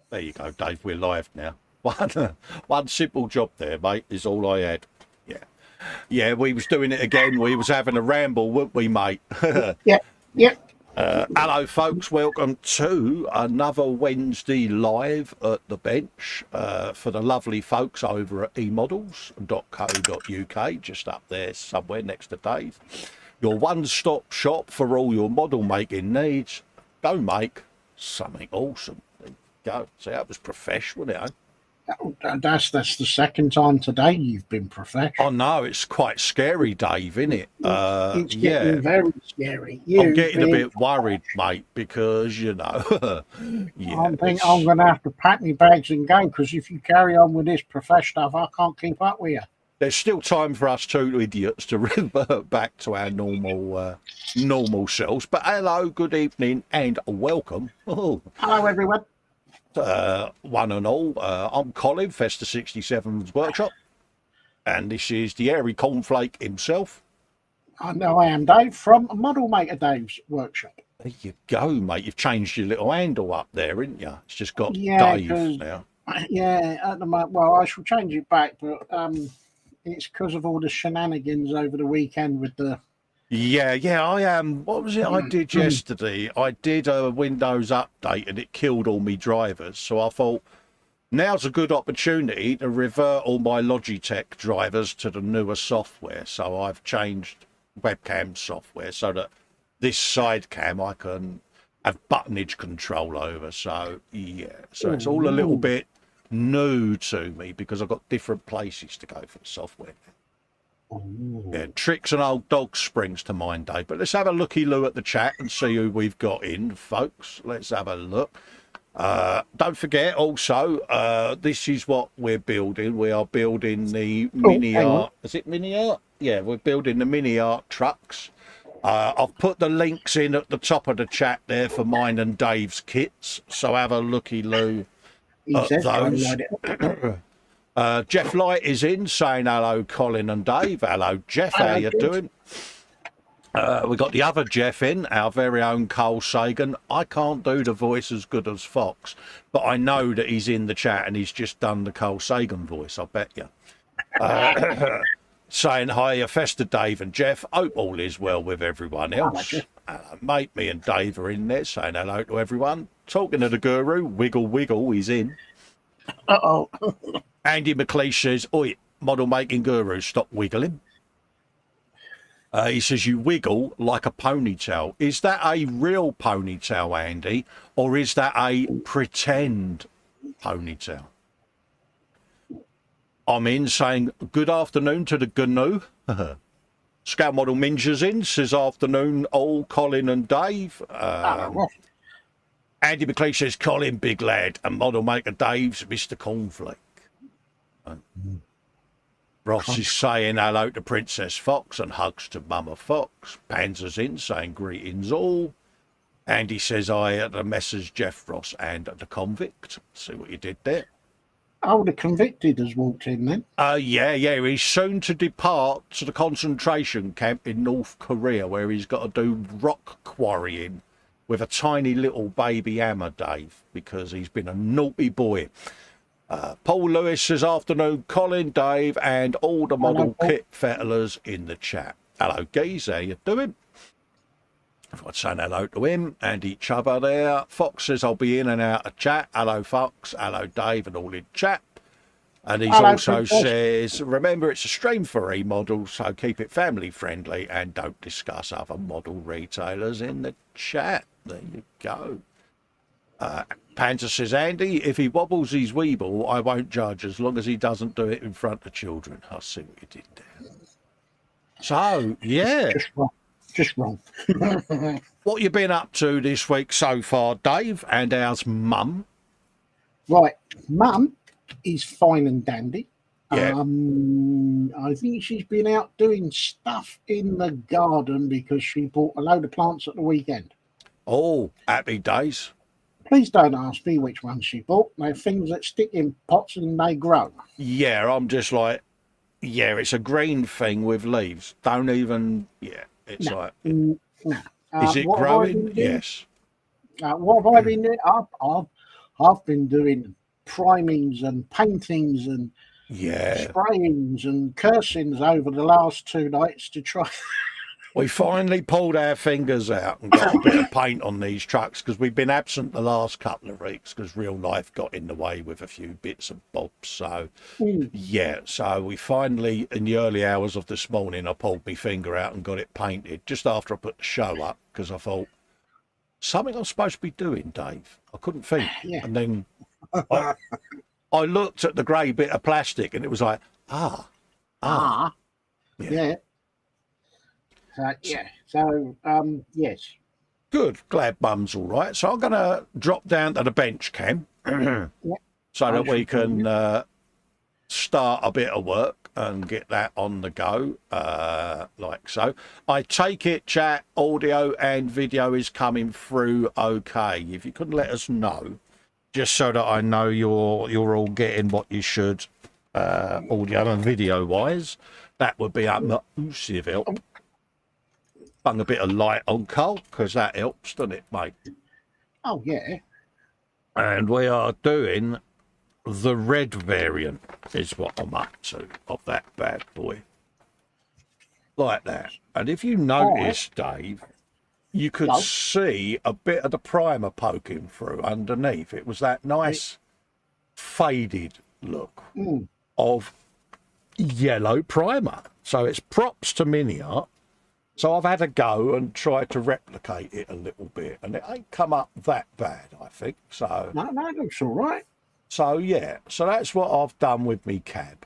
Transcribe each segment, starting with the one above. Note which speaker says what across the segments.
Speaker 1: There you go, Dave. We're live now. One simple job there, mate, is all I had. Yeah. Yeah, we was doing it again. We was having a ramble, weren't we, mate?
Speaker 2: Yeah, yeah.
Speaker 1: Hello, folks. Welcome to another Wednesday live at the bench for the lovely folks over at eModels.co.uk, just up there somewhere next to Dave. Your one-stop shop for all your model making needs. Go make something awesome. There you go. See, that was professional, wasn't it?
Speaker 2: That's the second time today you've been professional.
Speaker 1: Oh no, it's quite scary, Dave, isn't it?
Speaker 2: It's getting very scary.
Speaker 1: I'm getting a bit worried, mate, because yeah.
Speaker 2: I think I'm going to have to pack my bags and go, because if you carry on with this professional stuff, I can't keep up with you.
Speaker 1: There's still time for us two idiots to revert back to our normal selves. But hello, good evening, and welcome.
Speaker 2: Hello, everyone.
Speaker 1: One and all. I'm Colin, Festa 67's workshop, and this is the airy cornflake himself.
Speaker 2: I know I am Dave from Model Maker Dave's workshop.
Speaker 1: There you go, mate. You've changed your little handle up there, haven't you? It's just got Dave now.
Speaker 2: Yeah, at the moment. Well, I shall change it back, but it's because of all the shenanigans over the weekend with the.
Speaker 1: Yeah, I am. What was it I did yesterday? I did a Windows update and it killed all my drivers. So I thought now's a good opportunity to revert all my Logitech drivers to the newer software. So I've changed webcam software so that this side cam I can have buttonage control over. So yeah, so it's all a little bit new to me because I've got different places to go for the software. Yeah, tricks and old dog springs to mind, Dave. But let's have a looky-loo at the chat and see who we've got in, folks. Let's have a look. Don't forget, also, this is what we're building. We are building the mini art. Is it mini art? Yeah, we're building the mini art trucks. I've put the links in at the top of the chat there for mine and Dave's kits. So have a looky-loo at those. Jeff Light is in saying hello, Colin and Dave. Hello, Jeff. How you doing? We got the other Jeff in, our very own Carl Sagan. I can't do the voice as good as Fox, but I know that he's in the chat and he's just done the Carl Sagan voice, I bet you. Saying hi, Festa Dave and Jeff. Hope all is well with everyone else. Mate, me and Dave are in there saying hello to everyone. Talking to the guru, Wiggle, he's in.
Speaker 2: Uh-oh.
Speaker 1: Andy McLeish says, oi, model making guru, stop wiggling. He says, you wiggle like a ponytail. Is that a real ponytail, Andy, or is that a pretend ponytail? I'm in saying, good afternoon to the GNU. Scout Model Minja's in, says afternoon, all Colin and Dave. Andy McLeish says, Colin, big lad, and Model Maker Dave's Mr. Cornflake. Ross is saying hello to Princess Fox and hugs to Mama Fox. Panzer's in saying greetings all. Andy says I at the Messrs Jeff Ross and the Convict. See what you did there.
Speaker 2: Oh, the Convicted has walked in then.
Speaker 1: Yeah. He's soon to depart to the concentration camp in North Korea where he's got to do rock quarrying with a tiny little baby hammer, Dave, because he's been a naughty boy. Paul Lewis says, afternoon, Colin, Dave, and all the model kit fettlers in the chat. Hello, Geese, how you doing? I've saying hello to him and each other there. Fox says, I'll be in and out of chat. Hello, Fox. Hello, Dave, and all in chat. And he also says, remember, it's a stream for eModels, so keep it family friendly and don't discuss other model retailers in the chat. There you go. Panther says, Andy, if he wobbles his weeble, I won't judge as long as he doesn't do it in front of children. I see what you did there. So, yeah.
Speaker 2: Just wrong.
Speaker 1: What you been up to this week so far, Dave? And how's Mum?
Speaker 2: Right. Mum is fine and dandy.
Speaker 1: Yeah.
Speaker 2: I think she's been out doing stuff in the garden because she bought a load of plants at the weekend.
Speaker 1: Oh, happy days.
Speaker 2: Please don't ask me which ones she bought. They're things that stick in pots and they grow.
Speaker 1: Yeah, I'm just like, yeah, it's a green thing with leaves. Don't even, yeah, it's
Speaker 2: no,
Speaker 1: like.
Speaker 2: No.
Speaker 1: Is it growing? Yes.
Speaker 2: What have I been doing? I've been doing primings and paintings and
Speaker 1: Yeah.
Speaker 2: sprayings and cursings over the last 2 nights to try.
Speaker 1: We finally pulled our fingers out and got a bit of paint on these trucks because we've been absent the last couple of weeks because real life got in the way with a few bits and bobs. So, yeah, so we finally, in the early hours of this morning, I pulled my finger out and got it painted just after I put the show up because I thought, something I'm supposed to be doing, Dave. I couldn't think.
Speaker 2: Yeah.
Speaker 1: And then I looked at the grey bit of plastic and it was like,
Speaker 2: Yeah. So, yes.
Speaker 1: Good. Glad Mum's all right. So I'm going to drop down to the bench, Cam, so that we can start a bit of work and get that on the go, like so. I take it, chat, audio and video is coming through okay. If you could let us know, just so that I know you're all getting what you should, audio and video wise, that would be a massive help. Bung a bit of light on Cole because that helps, doesn't it, mate?
Speaker 2: Oh, yeah.
Speaker 1: And we are doing the red variant is what I'm up to of that bad boy. Like that. And if you notice, Dave, you could see a bit of the primer poking through underneath. It was that nice faded look of yellow primer. So it's props to Mini Art. So I've had a go and tried to replicate it a little bit, and it ain't come up that bad, I think. So
Speaker 2: no, it looks all right.
Speaker 1: So yeah, so that's what I've done with me cab,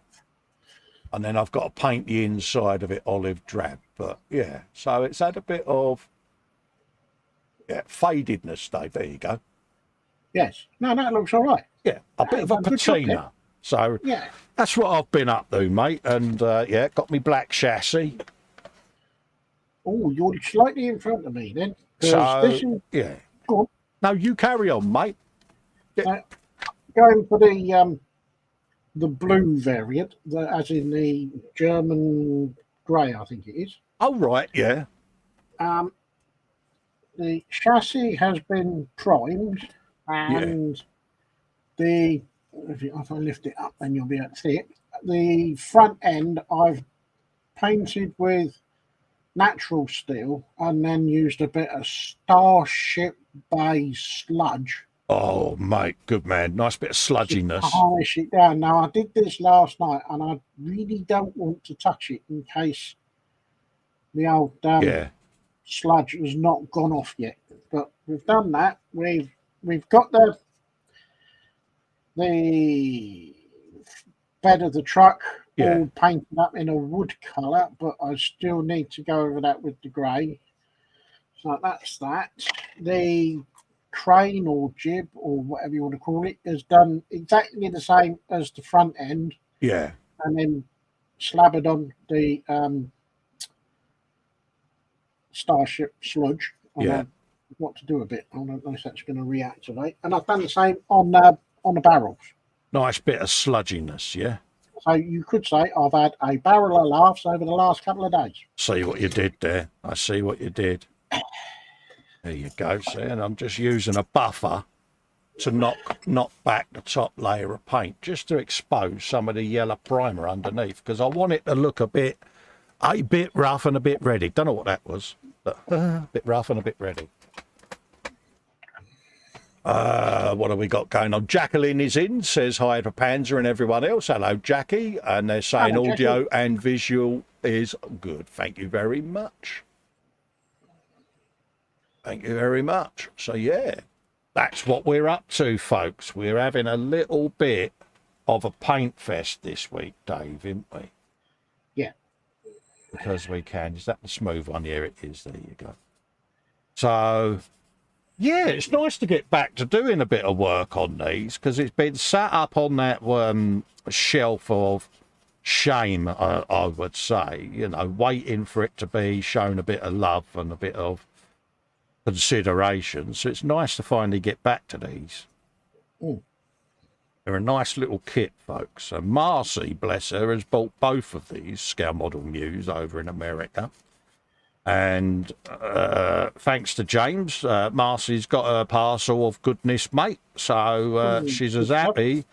Speaker 1: and then I've got to paint the inside of it olive drab. But yeah, so it's had a bit of fadedness, Dave. There you go.
Speaker 2: Yes, no, that looks all right.
Speaker 1: Yeah, a bit of a patina. So
Speaker 2: yeah,
Speaker 1: that's what I've been up to, mate. And got me black chassis.
Speaker 2: Oh, you're slightly in front of me then.
Speaker 1: So,
Speaker 2: Go on.
Speaker 1: No, you carry on, mate.
Speaker 2: Going for the blue variant, as in the German grey, I think it is.
Speaker 1: Oh, right, yeah.
Speaker 2: The chassis has been primed, and if I lift it up, then you'll be able to see it. The front end I've painted with natural steel and then used a bit of Starship Bay sludge.
Speaker 1: Oh, mate, good man. Nice bit of sludginess.
Speaker 2: Polish it down. Now, I did this last night and I really don't want to touch it in case the old sludge has not gone off yet. But we've done that. We've got the bed of the truck all painted up in a wood colour, but I still need to go over that with the grey. So that's that. The crane or jib or whatever you want to call it is done exactly the same as the front end.
Speaker 1: Yeah.
Speaker 2: And then slabbered on the Starship sludge. I've got to do a bit. I don't know if that's going to reactivate. And I've done the same on the barrels.
Speaker 1: Nice bit of sludginess, yeah.
Speaker 2: So you could say I've had a barrel of laughs over the last couple of days.
Speaker 1: See what you did there. I see what you did. There you go, see, and I'm just using a buffer to knock back the top layer of paint just to expose some of the yellow primer underneath because I want it to look a bit rough and a bit ready. Don't know what that was, but a bit rough and a bit ready. What have we got going on? Jacqueline is in, says hi to Panzer and everyone else. Hello, Jackie. And they're saying audio and visual is good. Thank you very much. Thank you very much. So, yeah, that's what we're up to, folks. We're having a little bit of a paint fest this week, Dave, isn't we?
Speaker 2: Yeah.
Speaker 1: Because we can. Is that the smooth one? Yeah, it is. There you go. So... yeah, it's nice to get back to doing a bit of work on these because it's been sat up on that shelf of shame, I would say, waiting for it to be shown a bit of love and a bit of consideration. So it's nice to finally get back to these. They're a nice little kit, folks. So Marcy, bless her, has bought both of these Scale Model News over in America. And thanks to James, Marcy's got a parcel of goodness, mate. So she's as happy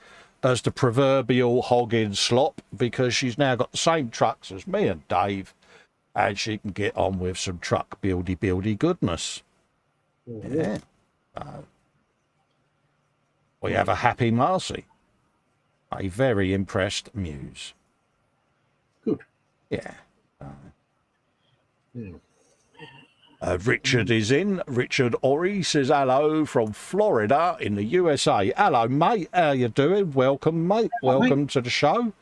Speaker 1: as the proverbial hog in slop, because she's now got the same trucks as me and Dave, and she can get on with some truck buildy goodness. Yeah. We have a happy Marcy. A very impressed Muse.
Speaker 2: Good.
Speaker 1: Yeah. Richard is in. Richard Ori says hello from Florida in the USA. Hello, mate. How you doing? Welcome, mate. Welcome to the show.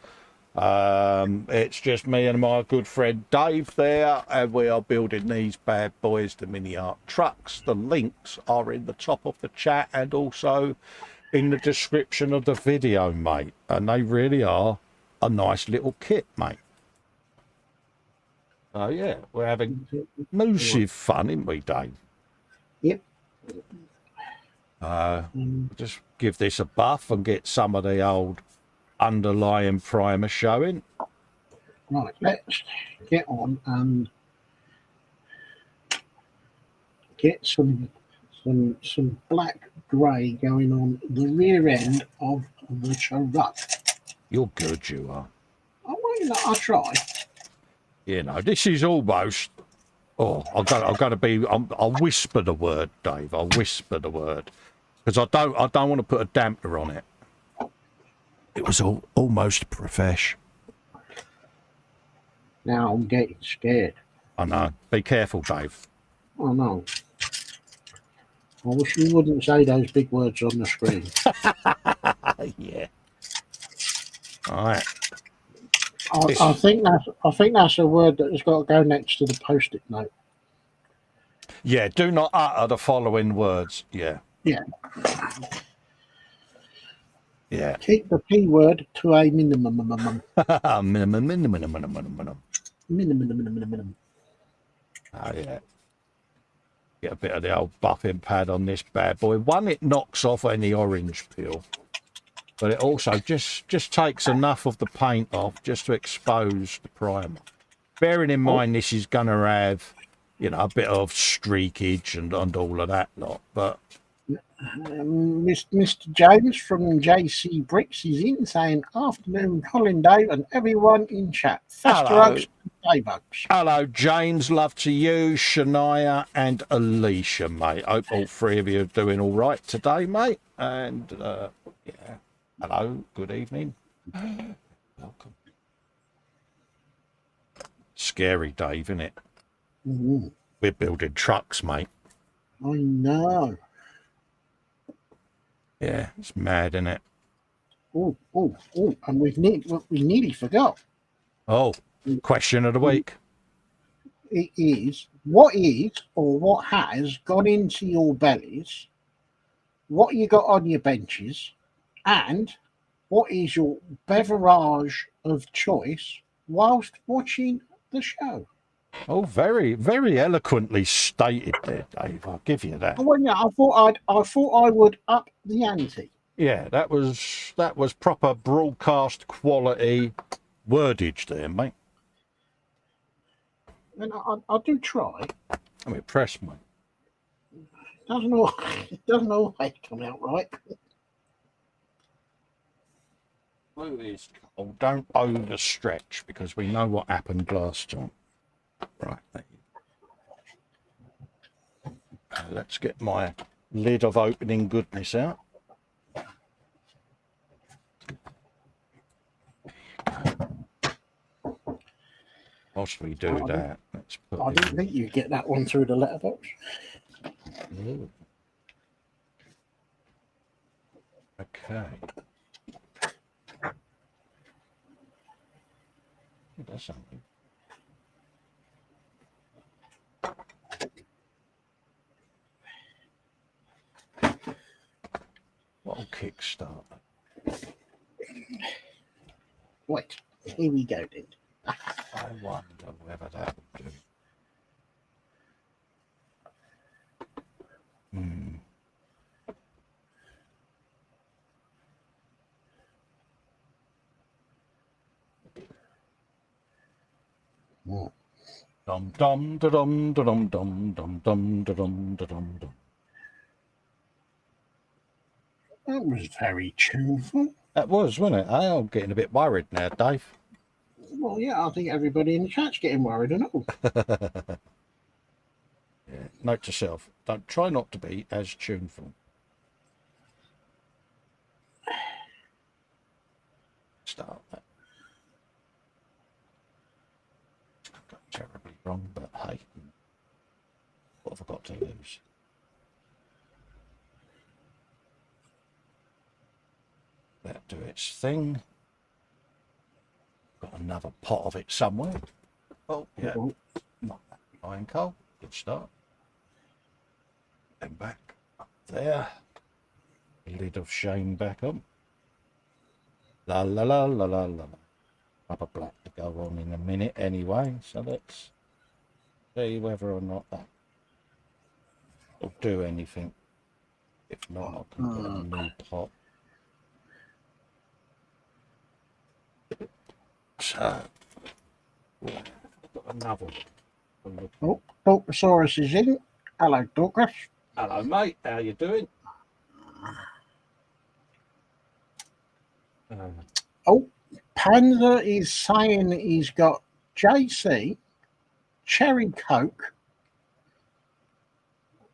Speaker 1: It's just me and my good friend Dave there, and we are building these bad boys, the mini art trucks. The links are in the top of the chat and also in the description of the video, mate. And they really are a nice little kit, mate. Oh, yeah, we're having massive fun, ain't we, Dave?
Speaker 2: Yep.
Speaker 1: Just give this a buff and get some of the old underlying primer showing.
Speaker 2: Right, let's get on and get some black grey going on the rear end of the truck.
Speaker 1: You're good, you are.
Speaker 2: Oh, well, you know, I'll try.
Speaker 1: You know, this is almost. Oh, I'll whisper the word, Dave. I'll whisper the word because I don't want to put a damper on it. It was almost profesh.
Speaker 2: Now I'm getting scared.
Speaker 1: I know. Be careful, Dave.
Speaker 2: Oh no. I wish you wouldn't say those big words on the screen.
Speaker 1: Yeah. All right.
Speaker 2: I think that's a word that has got to go next to the post-it note.
Speaker 1: Yeah, do not utter the following words. Yeah.
Speaker 2: Yeah.
Speaker 1: Yeah.
Speaker 2: Keep the P word to a minimum. Minimum.
Speaker 1: Oh yeah. Get a bit of the old buffing pad on this bad boy. One, it knocks off any orange peel, but it also just takes enough of the paint off just to expose the primer. Bearing in mind this is going to have, you know, a bit of streakage and all of that lot, but
Speaker 2: Mr. James from JC Bricks is in saying, afternoon, Colin, Dave, and everyone in chat. Festa Dave.
Speaker 1: Hello, James. Love to you, Shania, and Alicia, mate. Hope all three of you are doing all right today, mate. And yeah, hello, good evening. Welcome. Scary, Dave, isn't it?
Speaker 2: Mm-hmm.
Speaker 1: We're building trucks, mate.
Speaker 2: I know.
Speaker 1: Yeah, it's mad, isn't it?
Speaker 2: Oh, and we nearly forgot.
Speaker 1: Oh, question of the week.
Speaker 2: It is, what has gone into your bellies, what you got on your benches, and what is your beverage of choice whilst watching the show?
Speaker 1: Oh, very, very eloquently stated there, Dave. I'll give you that.
Speaker 2: Well, yeah, I thought I would up the ante.
Speaker 1: Yeah, that was proper broadcast quality wordage there, mate.
Speaker 2: And I do try.
Speaker 1: I'm impressed, mate.
Speaker 2: It doesn't always come out right.
Speaker 1: Blue is cold. Don't overstretch because we know what happened last time. Right. Let's get my lid of opening goodness out. Whilst we do that, let's put.
Speaker 2: I didn't think you'd get that one through the letterbox.
Speaker 1: Ooh. Okay. That's something. What'll kickstart?
Speaker 2: Wait, here we go then.
Speaker 1: I wonder whether that will do. Dum dum da dum da dum dum dum dum da dum da dum dum.
Speaker 2: That was very tuneful.
Speaker 1: That was, wasn't it? I'm getting a bit worried now, Dave.
Speaker 2: Well, yeah, I think everybody in the chat's getting worried and all.
Speaker 1: Yeah. Note to self: don't try not to be as tuneful. Start that. Got terribly wrong, but hey, what have I got to lose? That'll do its thing. Got another pot of it somewhere. Oh, yeah.
Speaker 2: Uh-oh.
Speaker 1: Not that iron coal. Good start. Then back up there. Lid of shame back on. La la la la la la. Rubber black to go on in a minute anyway. So let's see whether or not that will do anything. If not, I can get a new pot. So, I've got another one.
Speaker 2: Oh, Doctosaurus is in. Hello, Dorcas.
Speaker 1: Hello, mate. How you doing?
Speaker 2: Oh, Panzer is saying he's got JC, Cherry Coke.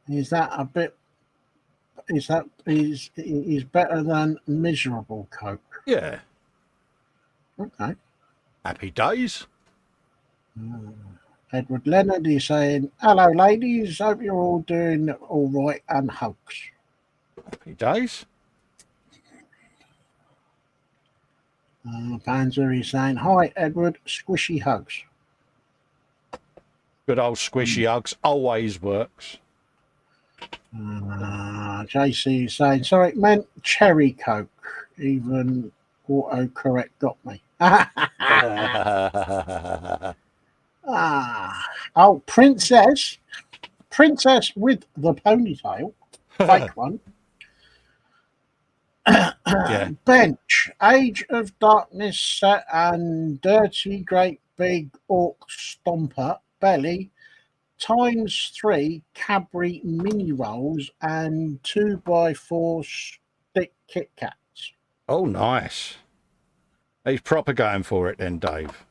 Speaker 2: Is that a bit? Is that is better than miserable Coke?
Speaker 1: Yeah.
Speaker 2: Okay.
Speaker 1: Happy days.
Speaker 2: Edward Leonard is saying, hello, ladies. Hope you're all doing all right and hugs.
Speaker 1: Happy days.
Speaker 2: Panzer is saying, hi, Edward. Squishy hugs.
Speaker 1: Good old squishy hugs always works.
Speaker 2: JC is saying, sorry, it meant Cherry Coke. Even autocorrect got me. Oh, Princess with the ponytail, fake one.
Speaker 1: Yeah.
Speaker 2: Bench, Age of Darkness set and dirty great big orc stomper belly ×3 Cadbury mini rolls and 2x4 stick Kit Kats.
Speaker 1: Oh, nice. He's proper going for it then, Dave.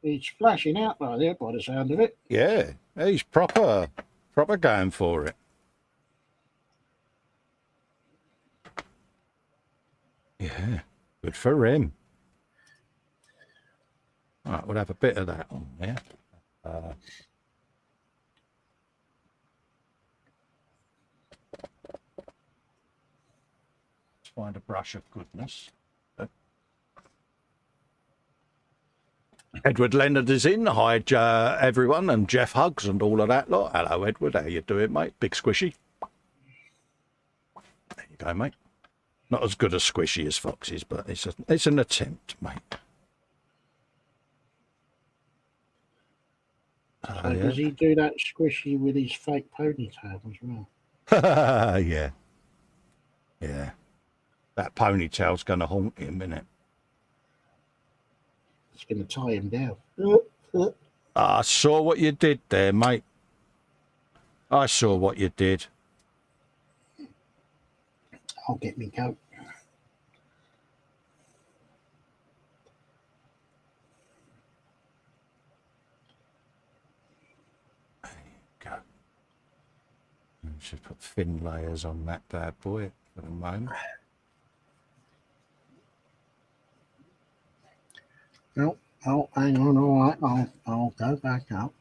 Speaker 2: He's flashing out right there by the sound of it.
Speaker 1: Yeah, he's proper going for it. Yeah, good for him. All right, we'll have a bit of that on there. Let's find a brush of goodness. Edward Leonard is in. Hi, everyone, and Jeff Hugs and all of that lot. Hello, Edward. How you doing, mate? Big squishy. There you go, mate. Not as good as squishy as Fox's, but it's an attempt, mate.
Speaker 2: So does he do that squishy with his fake ponytail as well?
Speaker 1: Yeah. Yeah. That ponytail's going to haunt him, isn't it?
Speaker 2: It's going to tie him down.
Speaker 1: I saw what you did there, mate. I saw what you did.
Speaker 2: I'll get me coat.
Speaker 1: There you go. I should put thin layers on that bad boy for the moment.
Speaker 2: Oh, hang on, all right. I'll go back up.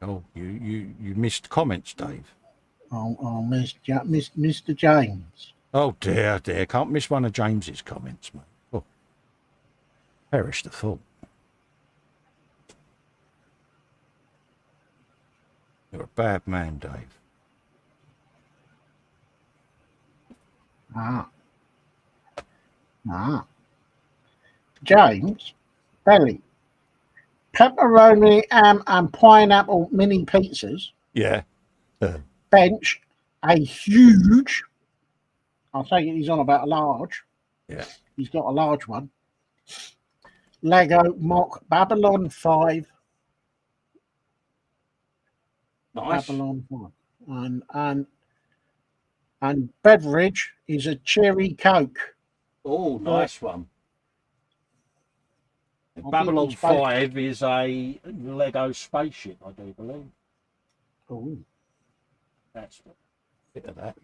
Speaker 1: Oh, you missed comments, Dave.
Speaker 2: I'll miss Mr. James.
Speaker 1: Oh dear. Can't miss one of James's comments, mate. Oh, perish the fool. You're a bad man, Dave.
Speaker 2: James, belly, pepperoni, ham, and pineapple mini pizzas.
Speaker 1: Yeah.
Speaker 2: Bench, a huge. I'll take it he's on about a large.
Speaker 1: Yeah.
Speaker 2: He's got a large one. Lego Mock Babylon 5.
Speaker 1: Nice.
Speaker 2: Babylon 1. And beverage is a cherry Coke.
Speaker 1: Oh, nice one.
Speaker 2: think
Speaker 1: Babylon
Speaker 2: it's supposed-
Speaker 1: 5 is a Lego spaceship, I do believe.
Speaker 2: Oh,
Speaker 1: That's a bit of that.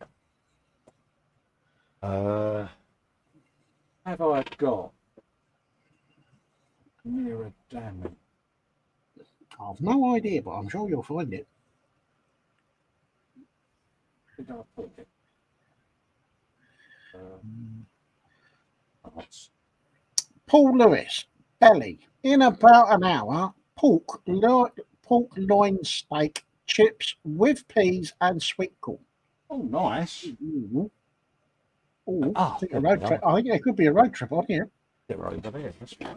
Speaker 1: Have I got near a damn it?
Speaker 2: I've no idea, but I'm sure you'll find it.
Speaker 1: Did I put it? That's-
Speaker 2: Paul Lewis, belly. In about an hour, pork loin steak, chips with peas and sweet corn.
Speaker 1: oh, nice.
Speaker 2: Mm-hmm. Oh,
Speaker 1: Oh,
Speaker 2: I think a road
Speaker 1: yeah,
Speaker 2: trip. I think it could be a road trip on here.
Speaker 1: they're over there. That's fine.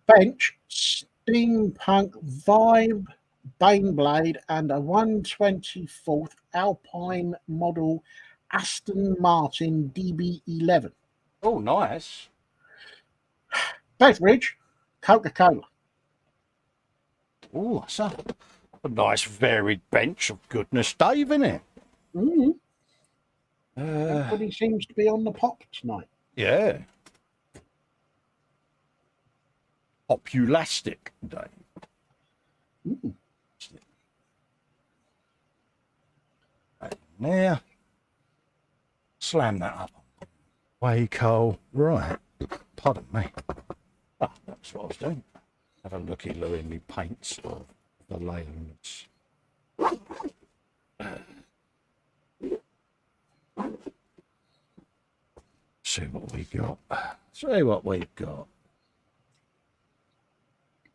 Speaker 2: Bench, steampunk vibe, Baneblade, and a 1/24th Alpine model Aston Martin DB11.
Speaker 1: Oh, nice.
Speaker 2: Beverage, Coca-Cola.
Speaker 1: Oh, that's a nice varied bench of goodness, Dave, isn't it?
Speaker 2: Mm-hmm.
Speaker 1: Uh,
Speaker 2: Everybody seems to be on the pop tonight.
Speaker 1: yeah. Populastic, Dave.
Speaker 2: Mm.
Speaker 1: Right, now, slam that up. Way coal. Right. Pardon me. Ah, that's what I was doing. Have a looky-loo in me paints of the layers. See what we got. See what we've got.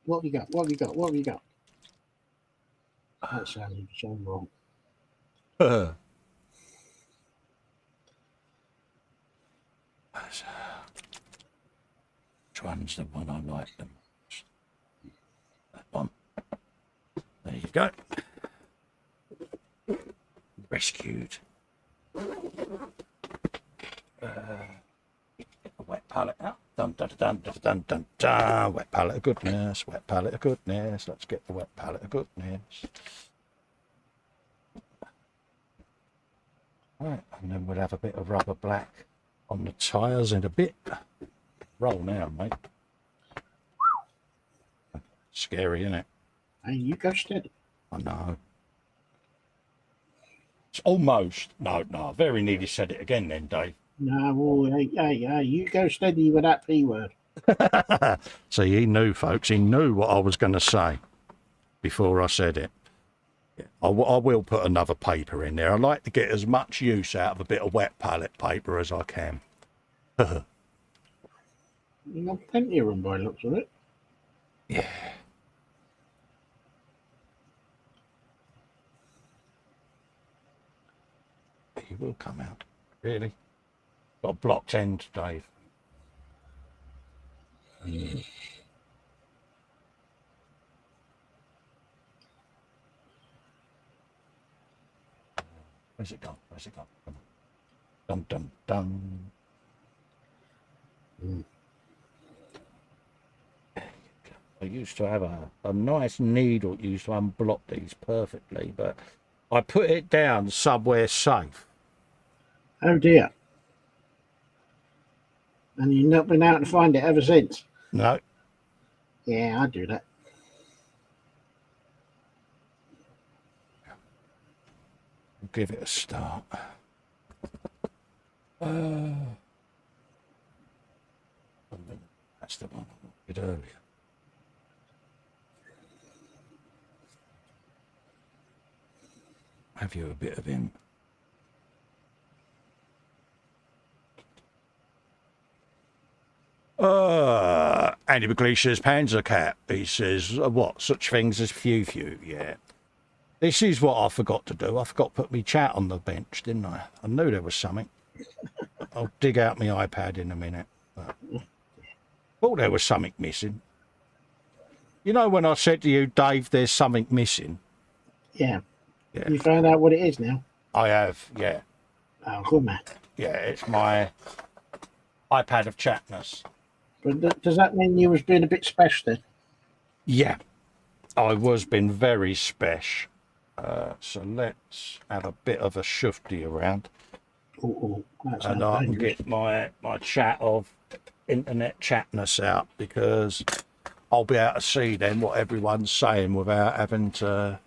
Speaker 2: What have you got? What have you got? What have you got? That sounded so wrong.
Speaker 1: Which one's the one I like the most? That one. There you go. Rescued. Get the wet palette out. Dun dun dun dun dun dun dun. Wet palette of goodness. Wet palette of goodness. Let's get the wet palette of goodness. Right, and then we'll have a bit of rubber black on the tyres in a bit. Roll now, mate. Scary, isn't it?
Speaker 2: Hey, you go steady.
Speaker 1: I know. It's almost. No, I very nearly said it again then, Dave.
Speaker 2: No, well, hey, you go steady with that P word.
Speaker 1: See, he knew, folks. He knew what I was going to say before I said it. Yeah, I will put another paper in there. I like to get as much use out of a bit of wet palette paper as I can.
Speaker 2: You got plenty of room by the looks of it.
Speaker 1: Yeah. He will come out. Really? Got a blocked end, Dave. Where's it gone? Where's it gone? Come on. Dum, dum, dum. I used to have a nice needle that used to unblock these perfectly, but I put it down somewhere safe.
Speaker 2: Oh dear. And you've not been out to find it ever since?
Speaker 1: No.
Speaker 2: Yeah, I do that.
Speaker 1: We'll give it a start. That's the one I wanted earlier. Have you a bit of him? Andy McLeish says, Panzer Cat. He says, what, such things as few, yeah. This is what I forgot to do. I forgot to put me chat on the bench, didn't I? I knew there was something. I'll dig out my iPad in a minute. Thought there was something missing. You know when I said to you, Dave, there's something missing?
Speaker 2: Yeah.
Speaker 1: Yeah.
Speaker 2: You found out what it is now?
Speaker 1: I have, yeah.
Speaker 2: Oh, good man.
Speaker 1: Yeah, it's my iPad of chatness.
Speaker 2: But does that mean you was being a bit special then?
Speaker 1: Yeah, I was being very special. So let's have a bit of a shufty around.
Speaker 2: That's
Speaker 1: And I can
Speaker 2: dangerous.
Speaker 1: get my chat of internet chatness out, because I'll be able to see then what everyone's saying without having to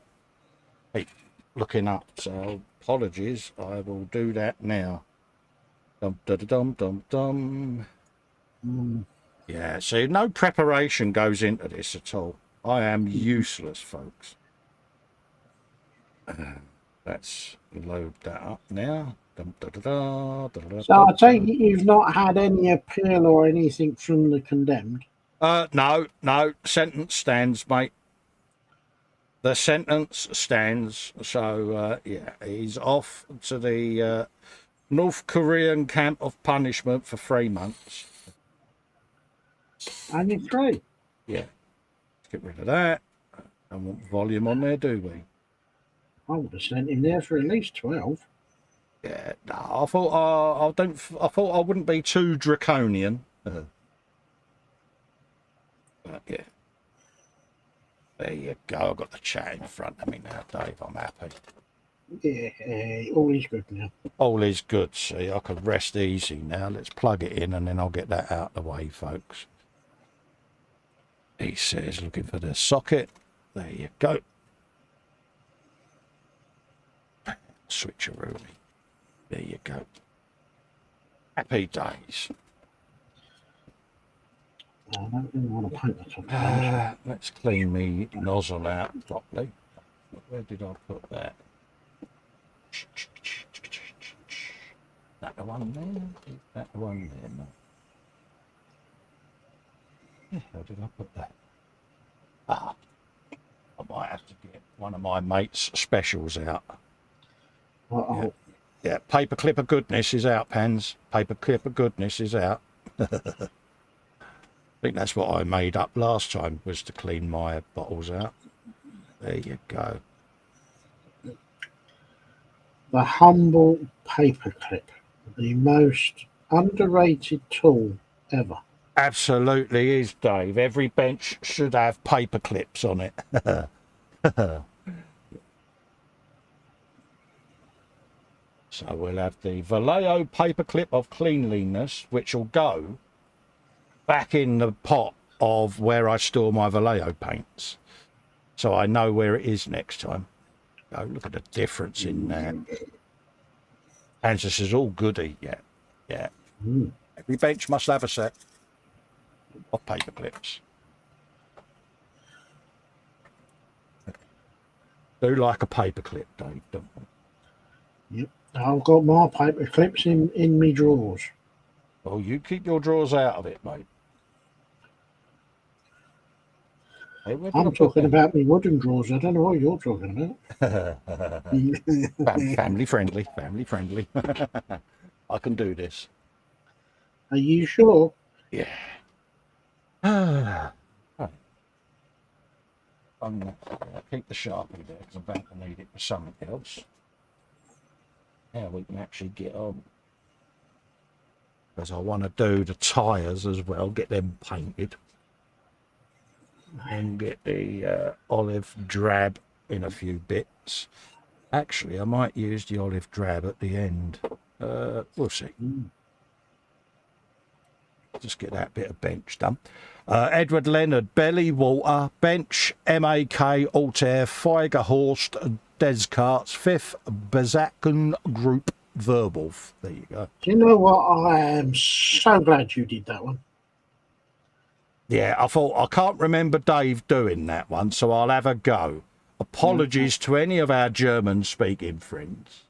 Speaker 1: keep looking up. So apologies, I will do that now. Dum dum dum dum dum. Yeah, see, no preparation goes into this at all. I am useless, folks. Let's load that up now. Dum, da, da, da, da, da,
Speaker 2: So
Speaker 1: da,
Speaker 2: I take
Speaker 1: da.
Speaker 2: it you've not had any appeal or anything from the condemned?
Speaker 1: No, sentence stands, mate. The sentence stands. So, yeah, he's off to the North Korean camp of punishment for 3 months.
Speaker 2: Only 3?
Speaker 1: Yeah, let's get rid of that. Don't want volume on there, do we?
Speaker 2: I would have sent him there for at least 12.
Speaker 1: Yeah, no, I thought I thought I wouldn't be too draconian. But yeah, there you go. I've got the chat in front of me now, Dave. I'm happy.
Speaker 2: Yeah, all is good now.
Speaker 1: All is good. See, I can rest easy now. Let's plug it in, and then I'll get that out of the way, folks. He says, looking for the socket. There you go. Switcheroo. There you go. Happy days.
Speaker 2: I don't really want to paint the top of those.
Speaker 1: Let's clean the nozzle out properly. Where did I put that? That the one there? Is that the one there? No. Yeah, how did I put that? Ah, I might have to get one of my mates' specials out.
Speaker 2: Uh-oh.
Speaker 1: Yeah, paperclip of goodness is out, Pans. Paperclip of goodness is out. I think that's what I made up last time, was to clean my bottles out. There you go.
Speaker 2: The humble paperclip, the most underrated tool ever.
Speaker 1: Absolutely is, Dave. Every bench should have paper clips on it. So we'll have the Vallejo paperclip of cleanliness, which will go back in the pot of where I store my Vallejo paints. So I know where it is next time. Oh, look at the difference in that. And this is all goody, yeah. Every bench must have a set of paper clips. Do like a paper clip, Dave, don't we?
Speaker 2: Yep. I've got my paper clips in me drawers.
Speaker 1: Oh, you keep your drawers out of it, mate. Hey,
Speaker 2: I'm talking about me wooden drawers. I don't know what you're talking about.
Speaker 1: Family friendly, family friendly. I can do this.
Speaker 2: Are you sure?
Speaker 1: Yeah. Right. I'm going to keep the Sharpie there because I'm about to need it for something else. Now we can actually get on. Because I want to do the tyres as well, get them painted. And get the olive drab in a few bits. Actually, I might use the olive drab at the end. We'll see. Just get that bit of bench done. Edward Leonard, Belly, Walter, Bench, MAK, Altair, Feigerhorst, Descartes, Fifth, Bezaken Group, Verwolf. There you go.
Speaker 2: Do you know what? I am so glad you did that one.
Speaker 1: Yeah, I thought, I can't remember Dave doing that one, so I'll have a go. Apologies to any of our German-speaking friends.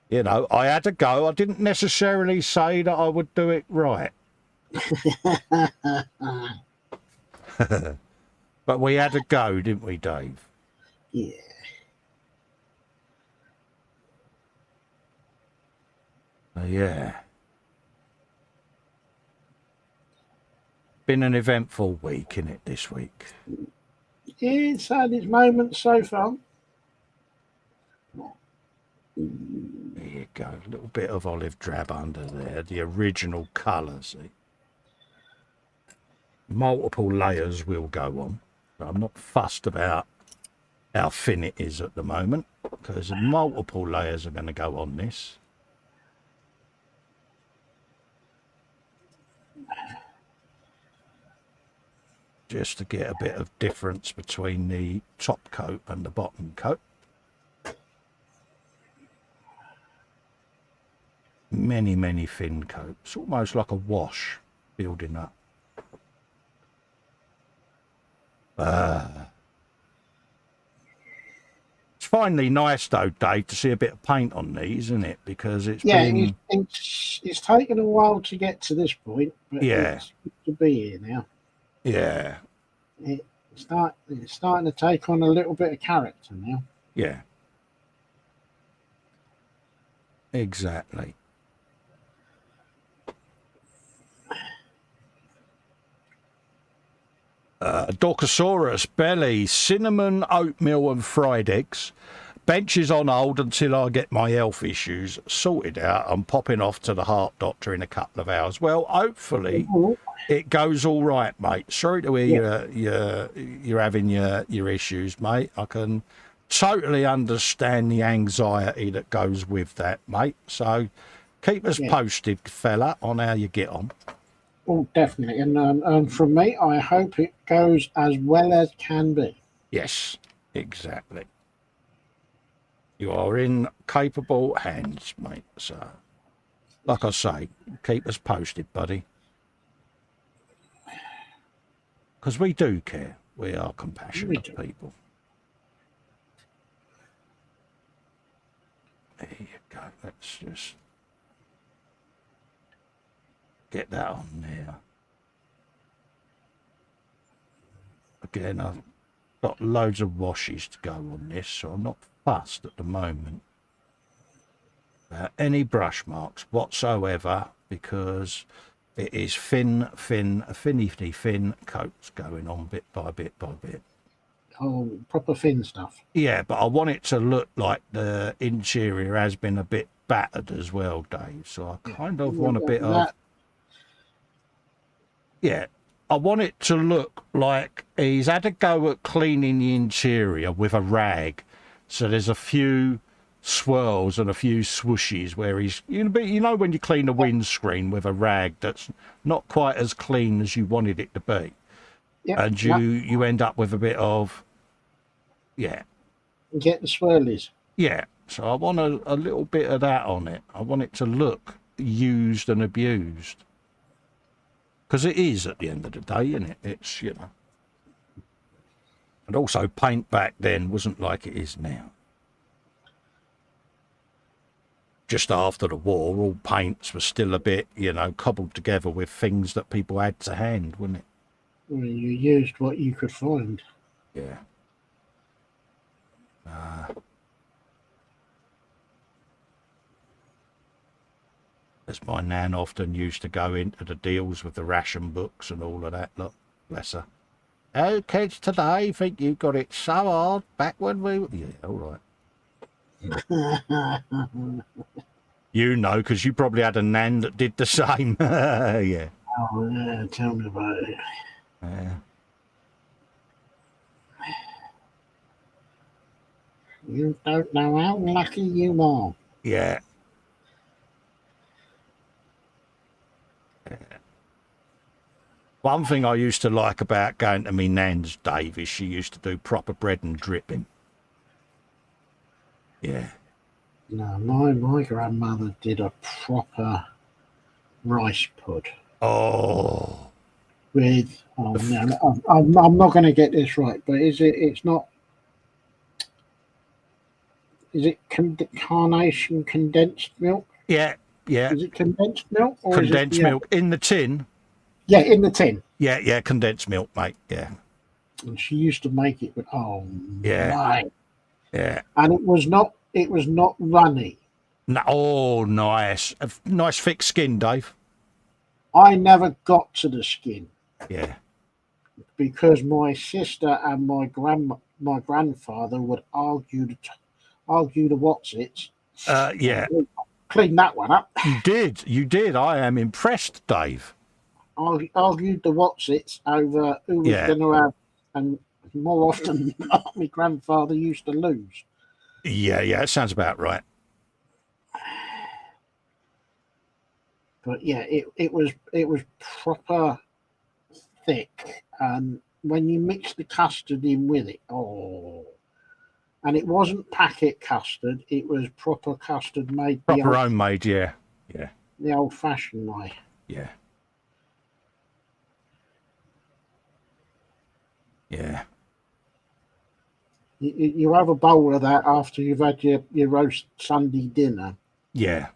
Speaker 1: You know, I had a go. I didn't necessarily say that I would do it right. But we had a go, didn't we, Dave?
Speaker 2: Yeah.
Speaker 1: Yeah. Been an eventful week, innit, this week?
Speaker 2: Yeah, it's had its moments so far.
Speaker 1: There you go. A little bit of olive drab under there. The original colour, see? Multiple layers will go on. I'm not fussed about how thin it is at the moment, because multiple layers are going to go on this. Just to get a bit of difference between the top coat and the bottom coat. Many, many thin coats, almost like a wash building up. It's finally nice though, Dave, to see a bit of paint on these, isn't it? Because it's been...
Speaker 2: it's taken a while to get to this point, but it's good to be here now.
Speaker 1: Yeah.
Speaker 2: It's starting to take on a little bit of character now.
Speaker 1: Yeah. Exactly. Dorcosaurus, belly, cinnamon, oatmeal and fried eggs. Bench is on hold until I get my health issues sorted out. I'm popping off to the heart doctor in a couple of hours. Well, hopefully it goes all right, mate. Sorry to hear you're having your issues, mate. I can totally understand the anxiety that goes with that, mate. So keep us posted, fella, on how you get on.
Speaker 2: Oh, definitely. And from me, I hope it goes as well as can be.
Speaker 1: Yes, exactly. You are in capable hands, mate. So, like I say, keep us posted, buddy. Because we do care. We are compassionate people. There you go. Let's just get that on there. Again, I've got loads of washes to go on this, so I'm not fussed at the moment about any brush marks whatsoever, because it is thin coats going on bit by bit by bit.
Speaker 2: Oh, proper thin stuff.
Speaker 1: Yeah, but I want it to look like the interior has been a bit battered as well, Dave. So I kind of want a bit of... Yeah, I want it to look like he's had a go at cleaning the interior with a rag. So there's a few swirls and a few swooshes where he's... You know when you clean a windscreen with a rag that's not quite as clean as you wanted it to be? Yep. And you end up with a bit of... Yeah.
Speaker 2: Get the swirlies.
Speaker 1: Yeah. So I want a little bit of that on it. I want it to look used and abused. Because it is at the end of the day, isn't it? It's, you know. And also paint back then wasn't like it is now. Just after the war, all paints were still a bit, you know, cobbled together with things that people had to hand, wasn't it?
Speaker 2: Well, you used what you could find.
Speaker 1: Yeah. As my nan often used to go into the deals with the ration books and all of that. Look, bless her. Oh, kids today think you got it so hard back when we... Yeah, all right. You know, because you probably had a nan that did the same. Yeah.
Speaker 2: Oh, yeah, tell me about it.
Speaker 1: Yeah.
Speaker 2: You don't know how lucky you are.
Speaker 1: Yeah. One thing I used to like about going to me nan's, Dave, is she used to do proper bread and dripping. Yeah.
Speaker 2: No, my grandmother did a proper rice pud.
Speaker 1: Oh.
Speaker 2: With, no, I'm not going to get this right, but it's not, is it carnation condensed milk?
Speaker 1: Yeah, yeah.
Speaker 2: Is it condensed milk? Or
Speaker 1: condensed milk in the tin?
Speaker 2: Yeah, in the tin.
Speaker 1: Yeah, condensed milk, mate, yeah.
Speaker 2: And she used to make it with,
Speaker 1: yeah.
Speaker 2: My.
Speaker 1: Yeah.
Speaker 2: And it was not runny.
Speaker 1: No, oh, nice. A nice thick skin, Dave.
Speaker 2: I never got to the skin.
Speaker 1: Yeah.
Speaker 2: Because my sister and my grandfather would argue the what's-its.
Speaker 1: Yeah.
Speaker 2: Clean that one up.
Speaker 1: You did. I am impressed, Dave.
Speaker 2: Argued the what's-its over who was going to have, and more often than not, my grandfather used to lose.
Speaker 1: Yeah, it sounds about right.
Speaker 2: But yeah, it was proper thick, and when you mix the custard in with it, and it wasn't packet custard; it was proper custard made
Speaker 1: Proper homemade, yeah,
Speaker 2: the old-fashioned way.
Speaker 1: Yeah.
Speaker 2: You have a bowl of that after you've had your roast Sunday dinner.
Speaker 1: Yeah.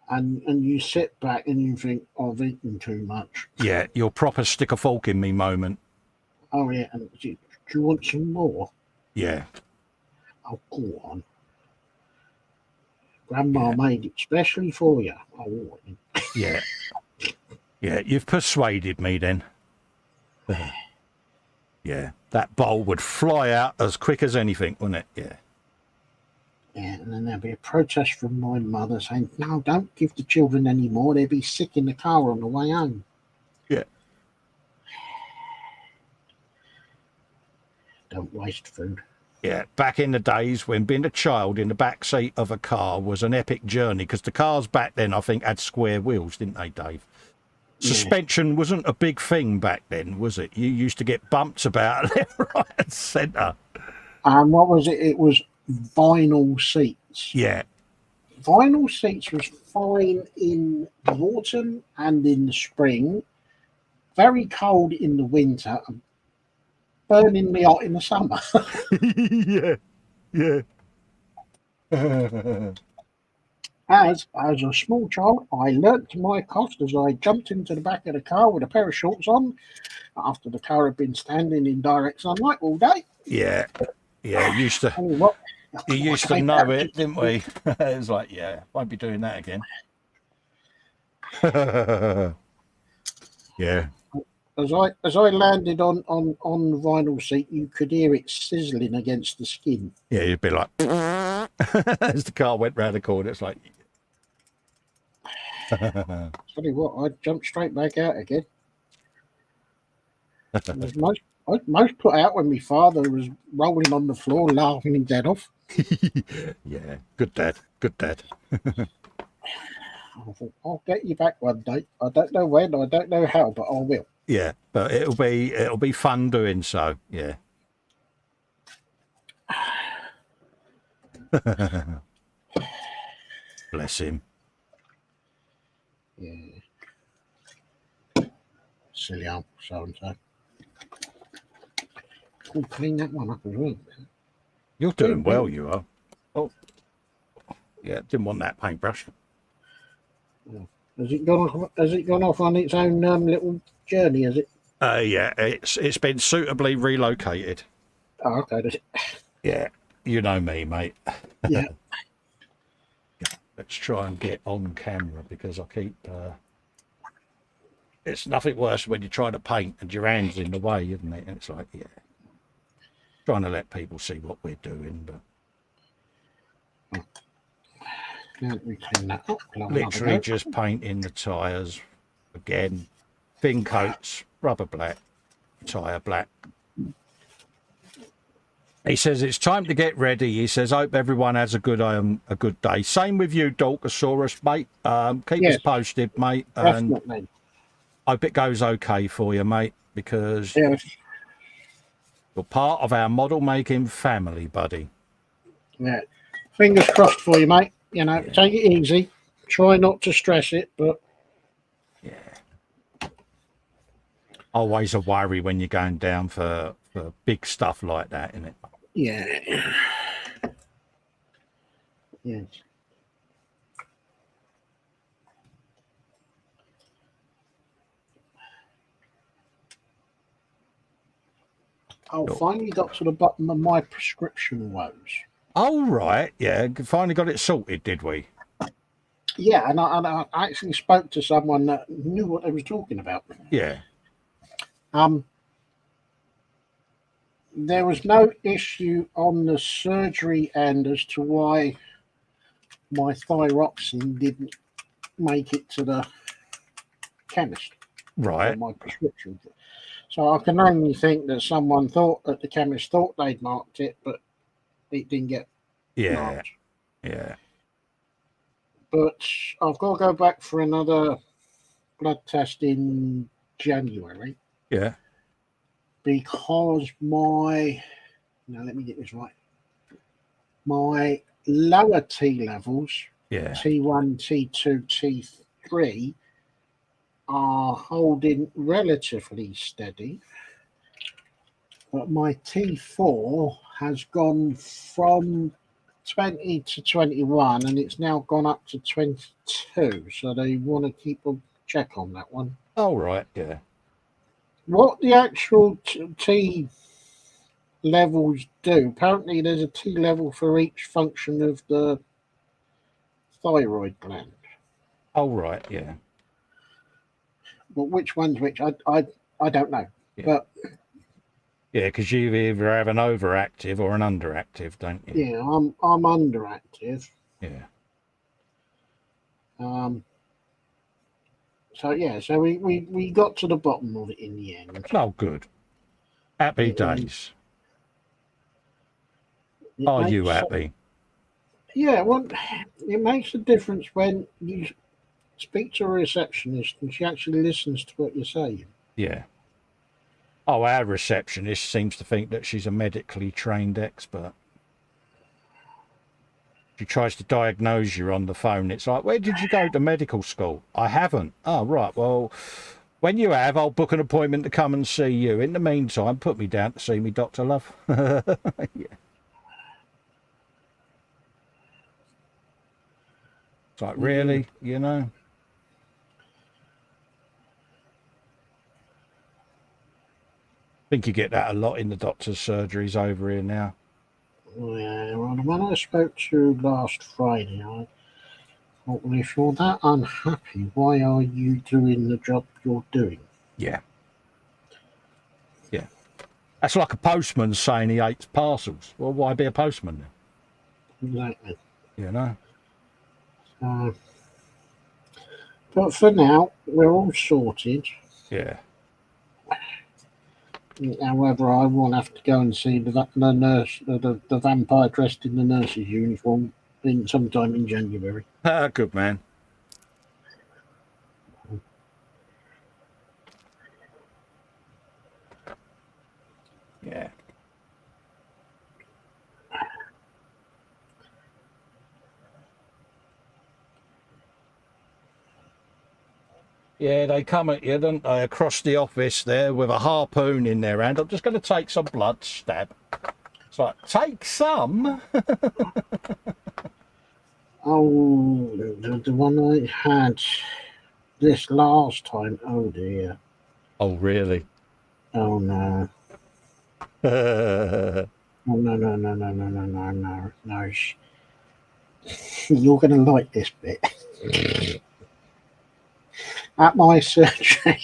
Speaker 2: And you sit back and you think, I've eaten too much.
Speaker 1: Yeah, your proper stick a fork in me moment.
Speaker 2: Oh, yeah. And do you want some more?
Speaker 1: Yeah.
Speaker 2: Oh, go on. Grandma made it specially for you. Oh,
Speaker 1: yeah. Yeah, you've persuaded me then. Yeah, that bowl would fly out as quick as anything, wouldn't it? Yeah.
Speaker 2: Yeah, and then there'd be a protest from my mother saying, no, don't give the children any more. They'd be sick in the car on the way home.
Speaker 1: Yeah.
Speaker 2: Don't waste food.
Speaker 1: Yeah, back in the days when being a child in the back seat of a car was an epic journey, because the cars back then, I think, had square wheels, didn't they, Dave? Suspension wasn't a big thing back then, was it? You used to get bumps about left, right, and centre.
Speaker 2: And what was it? It was vinyl seats.
Speaker 1: Yeah.
Speaker 2: Vinyl seats was fine in the autumn and in the spring, very cold in the winter, and burningly hot in the summer.
Speaker 1: Yeah.
Speaker 2: As a small child, I learnt to my cost as I jumped into the back of the car with a pair of shorts on after the car had been standing in direct sunlight all day.
Speaker 1: Yeah, you used to know it, didn't we? It was like, won't be doing that again. Yeah.
Speaker 2: As I landed on the vinyl seat, you could hear it sizzling against the skin.
Speaker 1: Yeah, you'd be like, as the car went round the corner, it's like.
Speaker 2: Tell you what, I jumped straight back out again. I was most put out when my father was rolling on the floor, laughing his head off.
Speaker 1: Yeah, good dad.
Speaker 2: I thought, I'll get you back one day. I don't know when, I don't know how, but I will.
Speaker 1: Yeah, but it'll be fun doing so. Yeah. Bless him.
Speaker 2: Yeah. Silly old so-and-so. I'll clean that one up as well.
Speaker 1: You're doing well, you are. Oh, yeah, didn't want that paintbrush.
Speaker 2: Has it gone off on its own little journey, has it?
Speaker 1: Yeah, it's been suitably relocated.
Speaker 2: Oh, okay.
Speaker 1: Yeah, you know me, mate.
Speaker 2: Yeah.
Speaker 1: Let's try and get on camera, because I keep... it's nothing worse when you're trying to paint and your hand's in the way, isn't it? And it's like, trying to let people see what we're doing, but...
Speaker 2: We clean that up.
Speaker 1: Literally just painting the tyres again. Thin coats, rubber black, tyre black. He says it's time to get ready. He says, hope everyone has a good day. Same with you, Dalkasaurus, mate. Keep us posted, mate.
Speaker 2: Definitely.
Speaker 1: And hope it goes okay for you, mate, because you're part of our model making family, buddy.
Speaker 2: Yeah. Fingers crossed for you, mate. You know, take it easy. Try not to stress it, but...
Speaker 1: Yeah. Always a worry when you're going down for big stuff like that, isn't it?
Speaker 2: Yeah. Yes. Finally got to the bottom of my prescription woes.
Speaker 1: Oh, right. Yeah. Finally got it sorted, did we?
Speaker 2: Yeah, and I actually spoke to someone that knew what they was talking about.
Speaker 1: Yeah.
Speaker 2: There was no issue on the surgery end as to why my thyroxine didn't make it to the chemist.
Speaker 1: Right.
Speaker 2: My prescription. So I can only think that someone thought that the chemist thought they'd marked it, but it didn't get marked.
Speaker 1: Yeah.
Speaker 2: But I've got to go back for another blood test in January.
Speaker 1: Yeah.
Speaker 2: Because let me get this right. My lower T levels, T1, T2, T3, are holding relatively steady. But my T4 has gone from 20 to 21 and it's now gone up to 22. So they want to keep a check on that one.
Speaker 1: Oh, right, yeah.
Speaker 2: What the actual T levels do, apparently there's a T level for each function of the thyroid gland.
Speaker 1: Oh, right, yeah.
Speaker 2: But which one's which, I don't know.
Speaker 1: Yeah.
Speaker 2: But
Speaker 1: yeah, because you either have an overactive or an underactive, don't you?
Speaker 2: Yeah, I'm underactive.
Speaker 1: Yeah.
Speaker 2: So we got to the bottom of it in the end.
Speaker 1: Oh, good. Happy days. Are you happy?
Speaker 2: Yeah, well, it makes a difference when you speak to a receptionist and she actually listens to what you're saying.
Speaker 1: Yeah. Oh, our receptionist seems to think that she's a medically trained expert. She tries to diagnose you on the phone. It's like, where did you go to medical school? I haven't. Oh, right. Well, when you have, I'll book an appointment to come and see you. In the meantime, put me down to see me, Dr. Love. Yeah. It's like, really? You know? I think you get that a lot in the doctor's surgeries over here now.
Speaker 2: Yeah, well, when I spoke to you last Friday, I thought, well, if you're that unhappy, why are you doing the job you're doing?
Speaker 1: Yeah. Yeah. That's like a postman saying he hates parcels. Well, why be a postman then?
Speaker 2: Exactly.
Speaker 1: You know?
Speaker 2: But for now, we're all sorted.
Speaker 1: Yeah.
Speaker 2: However, I will have to go and see the nurse, the vampire dressed in the nurse's uniform, sometime in January.
Speaker 1: Good man. Yeah. Yeah, they come at you, don't they, across the office there with a harpoon in their hand. I'm just going to take some blood, stab. It's like, take some?
Speaker 2: Oh, the one I had this last time. Oh, dear.
Speaker 1: Oh, really?
Speaker 2: Oh, no. Oh, no. You're going to like this bit. At my surgery,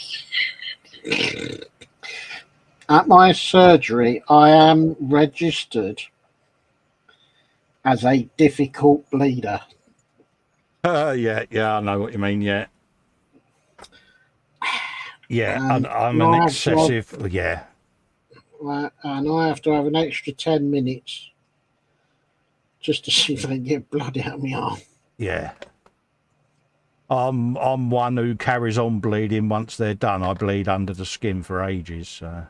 Speaker 2: I am registered as a difficult bleeder.
Speaker 1: Yeah, I know what you mean, yeah. Yeah, I'm an excessive, yeah.
Speaker 2: And I have to have an extra 10 minutes just to see if I can get blood out of my arm.
Speaker 1: Yeah. I'm one who carries on bleeding once they're done. I bleed under the skin for ages. So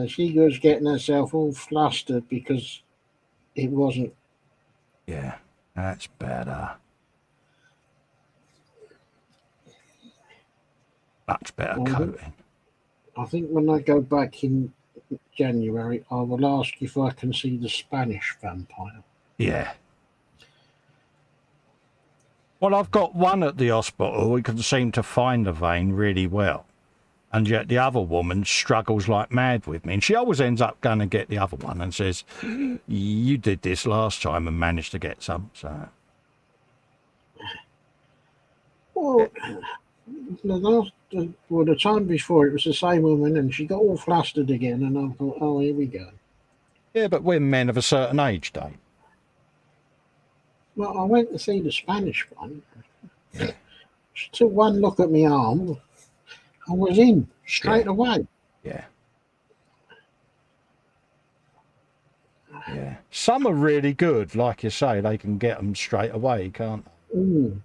Speaker 2: she was getting herself all flustered because it wasn't.
Speaker 1: Yeah, that's better. Much better coating.
Speaker 2: I think when I go back in January, I will ask if I can see the Spanish vampire.
Speaker 1: Yeah. Well, I've got one at the hospital who can seem to find a vein really well. And yet the other woman struggles like mad with me. And she always ends up going to get the other one and says, you did this last time and managed to get some. So.
Speaker 2: Well, the time before, it was the same woman and she got all flustered again. And I thought, oh, here we go.
Speaker 1: Yeah, but we're men of a certain age, Dave.
Speaker 2: Well, I went to see the Spanish one. Just took one look at my arm. I was in straight away.
Speaker 1: Yeah. Yeah. Some are really good, like you say. They can get them straight away, can't they?
Speaker 2: Mm.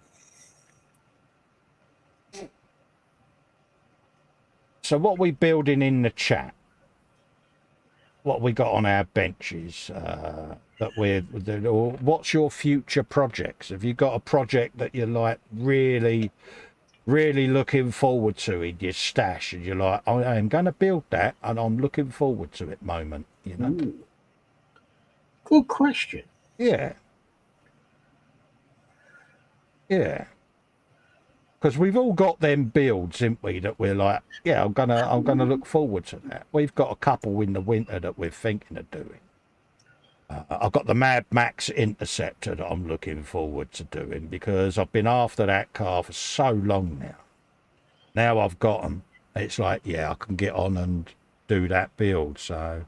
Speaker 1: So what we building in the chat? What we got on our benches that or what's your future projects? Have you got a project that you're like really looking forward to in your stash, and you're like, I am going to build that, and I'm looking forward to it moment, you know?
Speaker 2: Ooh. Good question.
Speaker 1: Yeah. Yeah. Because we've all got them builds, haven't we, that we're like, yeah, I'm gonna look forward to that. We've got a couple in the winter that we're thinking of doing. I've got the Mad Max Interceptor that I'm looking forward to doing because I've been after that car for so long now. Now I've got them. It's like, yeah, I can get on and do that build. So,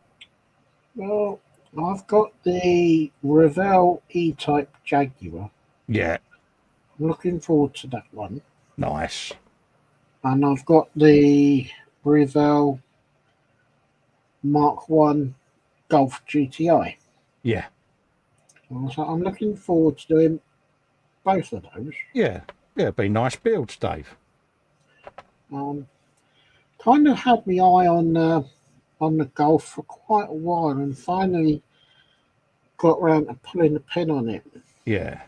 Speaker 2: Well, I've got the Revell E-Type Jaguar.
Speaker 1: yeah,
Speaker 2: I'm looking forward to that one.
Speaker 1: nice.
Speaker 2: And I've got the Revell Mark 1 Golf GTI.
Speaker 1: Yeah,
Speaker 2: So I'm looking forward to doing both of those.
Speaker 1: yeah, be nice builds, Dave.
Speaker 2: Kind of had my eye on the Golf for quite a while, and finally got around to pulling the pin on it.
Speaker 1: Yeah.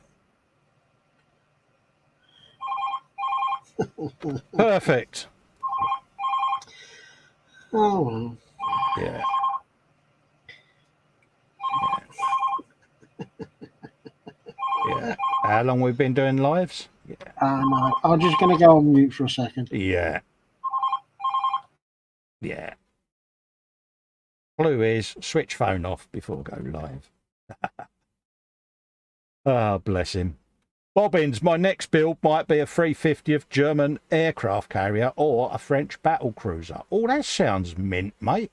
Speaker 1: Perfect.
Speaker 2: Oh well.
Speaker 1: Yeah. Yeah. How long we've been doing lives? Yeah.
Speaker 2: No, I'm just going to go on mute for a second.
Speaker 1: Yeah. Yeah. Clue is switch phone off before go live. Ah, bless him. Bobbins, my next build might be a 350th German aircraft carrier or a French battle cruiser. Oh, that sounds mint, mate.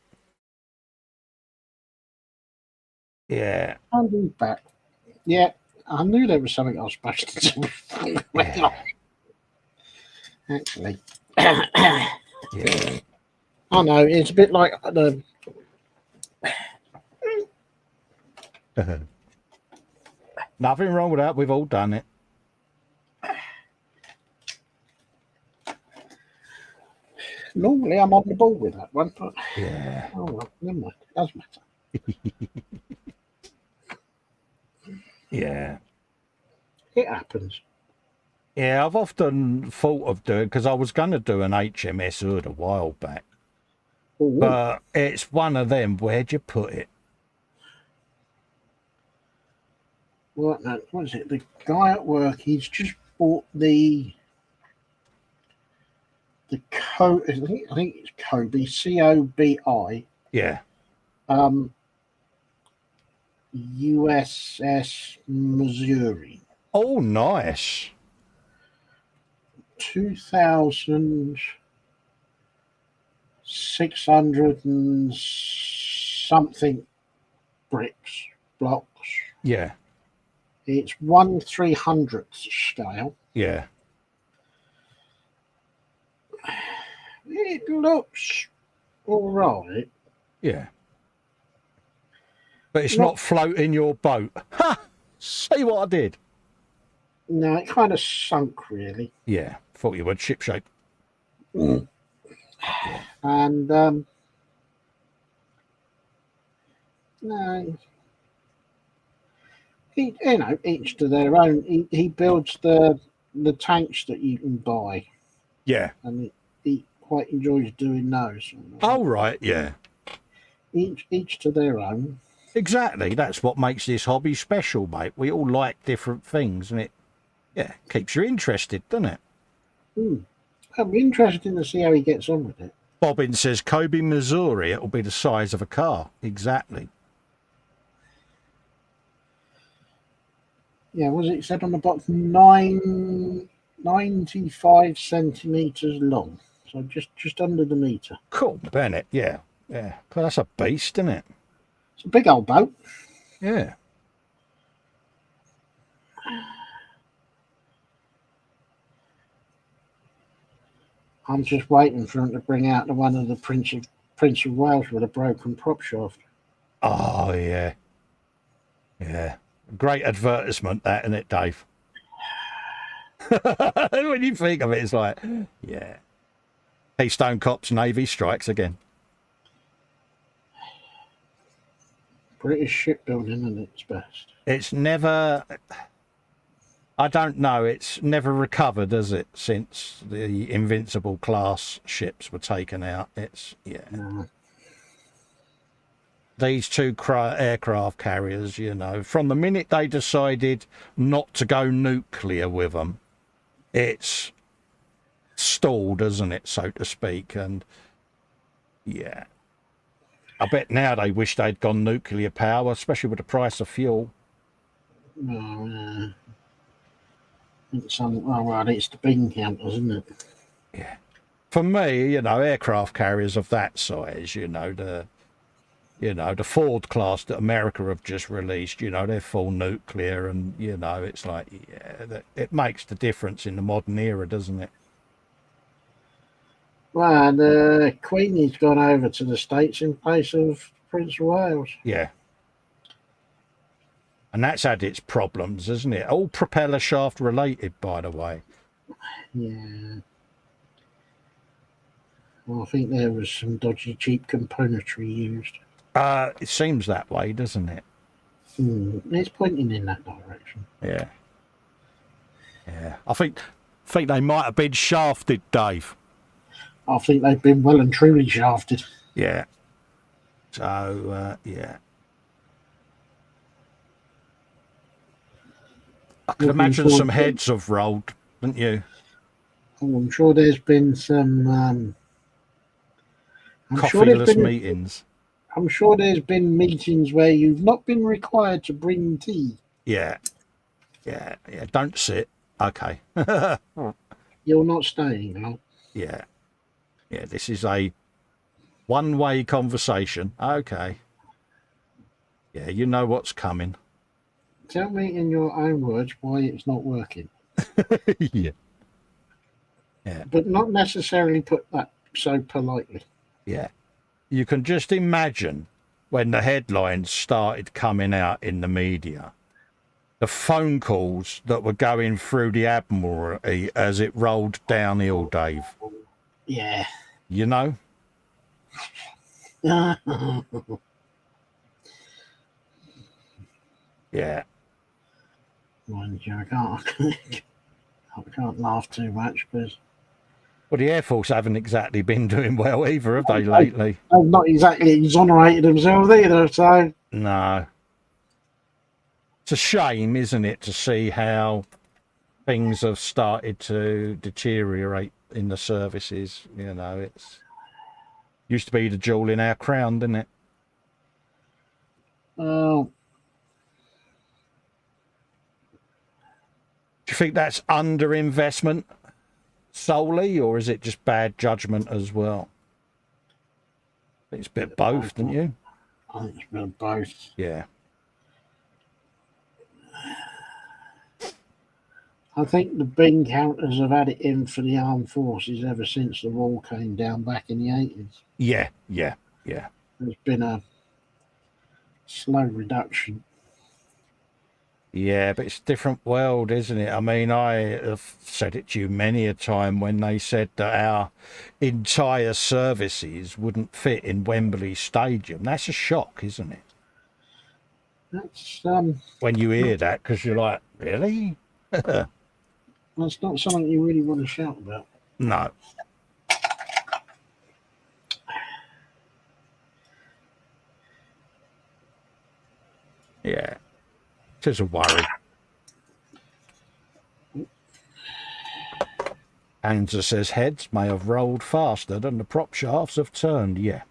Speaker 1: Yeah.
Speaker 2: I'll be back. Yeah, I knew there was something I was supposed to do.
Speaker 1: Yeah.
Speaker 2: Actually.
Speaker 1: Yeah.
Speaker 2: I know, it's a bit like the...
Speaker 1: Nothing wrong with that. We've all done it.
Speaker 2: Normally I'm on the ball with that one, but...
Speaker 1: Yeah.
Speaker 2: Oh well, never mind. It doesn't matter.
Speaker 1: Yeah.
Speaker 2: It happens.
Speaker 1: Yeah, I've often thought of doing, because I was going to do an HMS Hood a while back.
Speaker 2: Ooh.
Speaker 1: But it's one of them, where'd you put it?
Speaker 2: What is it? The guy at work, he's just bought the I think it's Kobe, COBI.
Speaker 1: Yeah.
Speaker 2: USS Missouri.
Speaker 1: Oh, nice.
Speaker 2: 2,600 and something blocks.
Speaker 1: Yeah.
Speaker 2: It's 1/300th scale.
Speaker 1: Yeah.
Speaker 2: It looks all right.
Speaker 1: Yeah. But it's not floating your boat. Ha! See what I did?
Speaker 2: No, it kind of sunk, really.
Speaker 1: Yeah. Thought you would. Ship shape.
Speaker 2: Mm.
Speaker 1: Yeah.
Speaker 2: And, no. Each to their own. He builds the tanks that you can buy.
Speaker 1: Yeah.
Speaker 2: And he quite enjoys doing those.
Speaker 1: Oh, right. Yeah.
Speaker 2: Each to their own.
Speaker 1: Exactly. That's what makes this hobby special, mate. We all like different things, and it, keeps you interested, doesn't it?
Speaker 2: I'll be interested to see how he gets on with it.
Speaker 1: Bobbin says, Kobe, Missouri, it'll be the size of a car. Exactly.
Speaker 2: Yeah, was it said on the bottom 95 centimeters long? So just under the meter.
Speaker 1: Cool, Bennett. Yeah. Yeah. That's a beast, isn't it?
Speaker 2: It's a big old boat.
Speaker 1: Yeah.
Speaker 2: I'm just waiting for them to bring out the one of the Prince of Wales with a broken prop shaft.
Speaker 1: Oh, yeah. Yeah. Great advertisement, that, isn't it, Dave? When you think of it, it's like, yeah. Keystone Cops Navy strikes again.
Speaker 2: British shipbuilding at its best.
Speaker 1: It's never... I don't know. It's never recovered, has it, since the Invincible class ships were taken out? It's, yeah.
Speaker 2: No.
Speaker 1: These two aircraft carriers, you know, from the minute they decided not to go nuclear with them, it's stalled, isn't it, so to speak? And, yeah. I bet now they wish they'd gone nuclear power, especially with the price of fuel.
Speaker 2: No, it's it's the bean counters, isn't it?
Speaker 1: Yeah. For me, you know, aircraft carriers of that size, you know, the Ford class that America have just released, you know, they're full nuclear, and, you know, it's like, yeah, it makes the difference in the modern era, doesn't it?
Speaker 2: Well, the Queenie's gone over to the States in place of Prince of Wales.
Speaker 1: Yeah. And that's had its problems, isn't it? All propeller shaft related, by the way.
Speaker 2: Yeah. Well, I think there was some dodgy cheap componentry used.
Speaker 1: It seems that way, doesn't it?
Speaker 2: It's pointing in that direction.
Speaker 1: Yeah. Yeah. I think they might have been shafted, Dave.
Speaker 2: I think they've been well and truly shafted.
Speaker 1: Yeah. So, yeah. I could imagine some heads have rolled, didn't you?
Speaker 2: Oh, I'm sure there's been some
Speaker 1: coffeeless meetings.
Speaker 2: I'm sure there's been meetings where you've not been required to bring tea.
Speaker 1: Yeah. Yeah. Yeah. Don't sit. Okay.
Speaker 2: You're not staying, no?
Speaker 1: Yeah. Yeah. This is a one-way conversation. Okay. Yeah. You know what's coming.
Speaker 2: Tell me in your own words why it's not working.
Speaker 1: Yeah. Yeah.
Speaker 2: But not necessarily put that so politely.
Speaker 1: Yeah. You can just imagine when the headlines started coming out in the media, the phone calls that were going through the Admiralty as it rolled downhill, Dave.
Speaker 2: Yeah.
Speaker 1: You know? Yeah.
Speaker 2: Mind you, I can't laugh too much because...
Speaker 1: Well, the Air Force haven't exactly been doing well either, have they, lately?
Speaker 2: They've not exactly exonerated themselves either, so...
Speaker 1: No. It's a shame, isn't it, to see how things have started to deteriorate in the services. You know, it's used to be the jewel in our crown, didn't it?
Speaker 2: Oh.
Speaker 1: Do you think that's underinvestment solely, or is it just bad judgment as well? I think it's a bit of both, don't you?
Speaker 2: I think it's a bit of both.
Speaker 1: Yeah.
Speaker 2: I think the bean counters have had it in for the armed forces ever since the wall came down back in the 80s.
Speaker 1: Yeah, yeah, yeah.
Speaker 2: There's been a slow reduction.
Speaker 1: Yeah, but it's a different world, isn't it? I mean, I have said it to you many a time when they said that our entire services wouldn't fit in Wembley Stadium. That's a shock, isn't it?
Speaker 2: That's
Speaker 1: when you hear that, because you're like, really?
Speaker 2: that's not something you really want to shout about.
Speaker 1: No. Yeah. It is a worry. Anza says heads may have rolled faster than the prop shafts have turned. Yeah.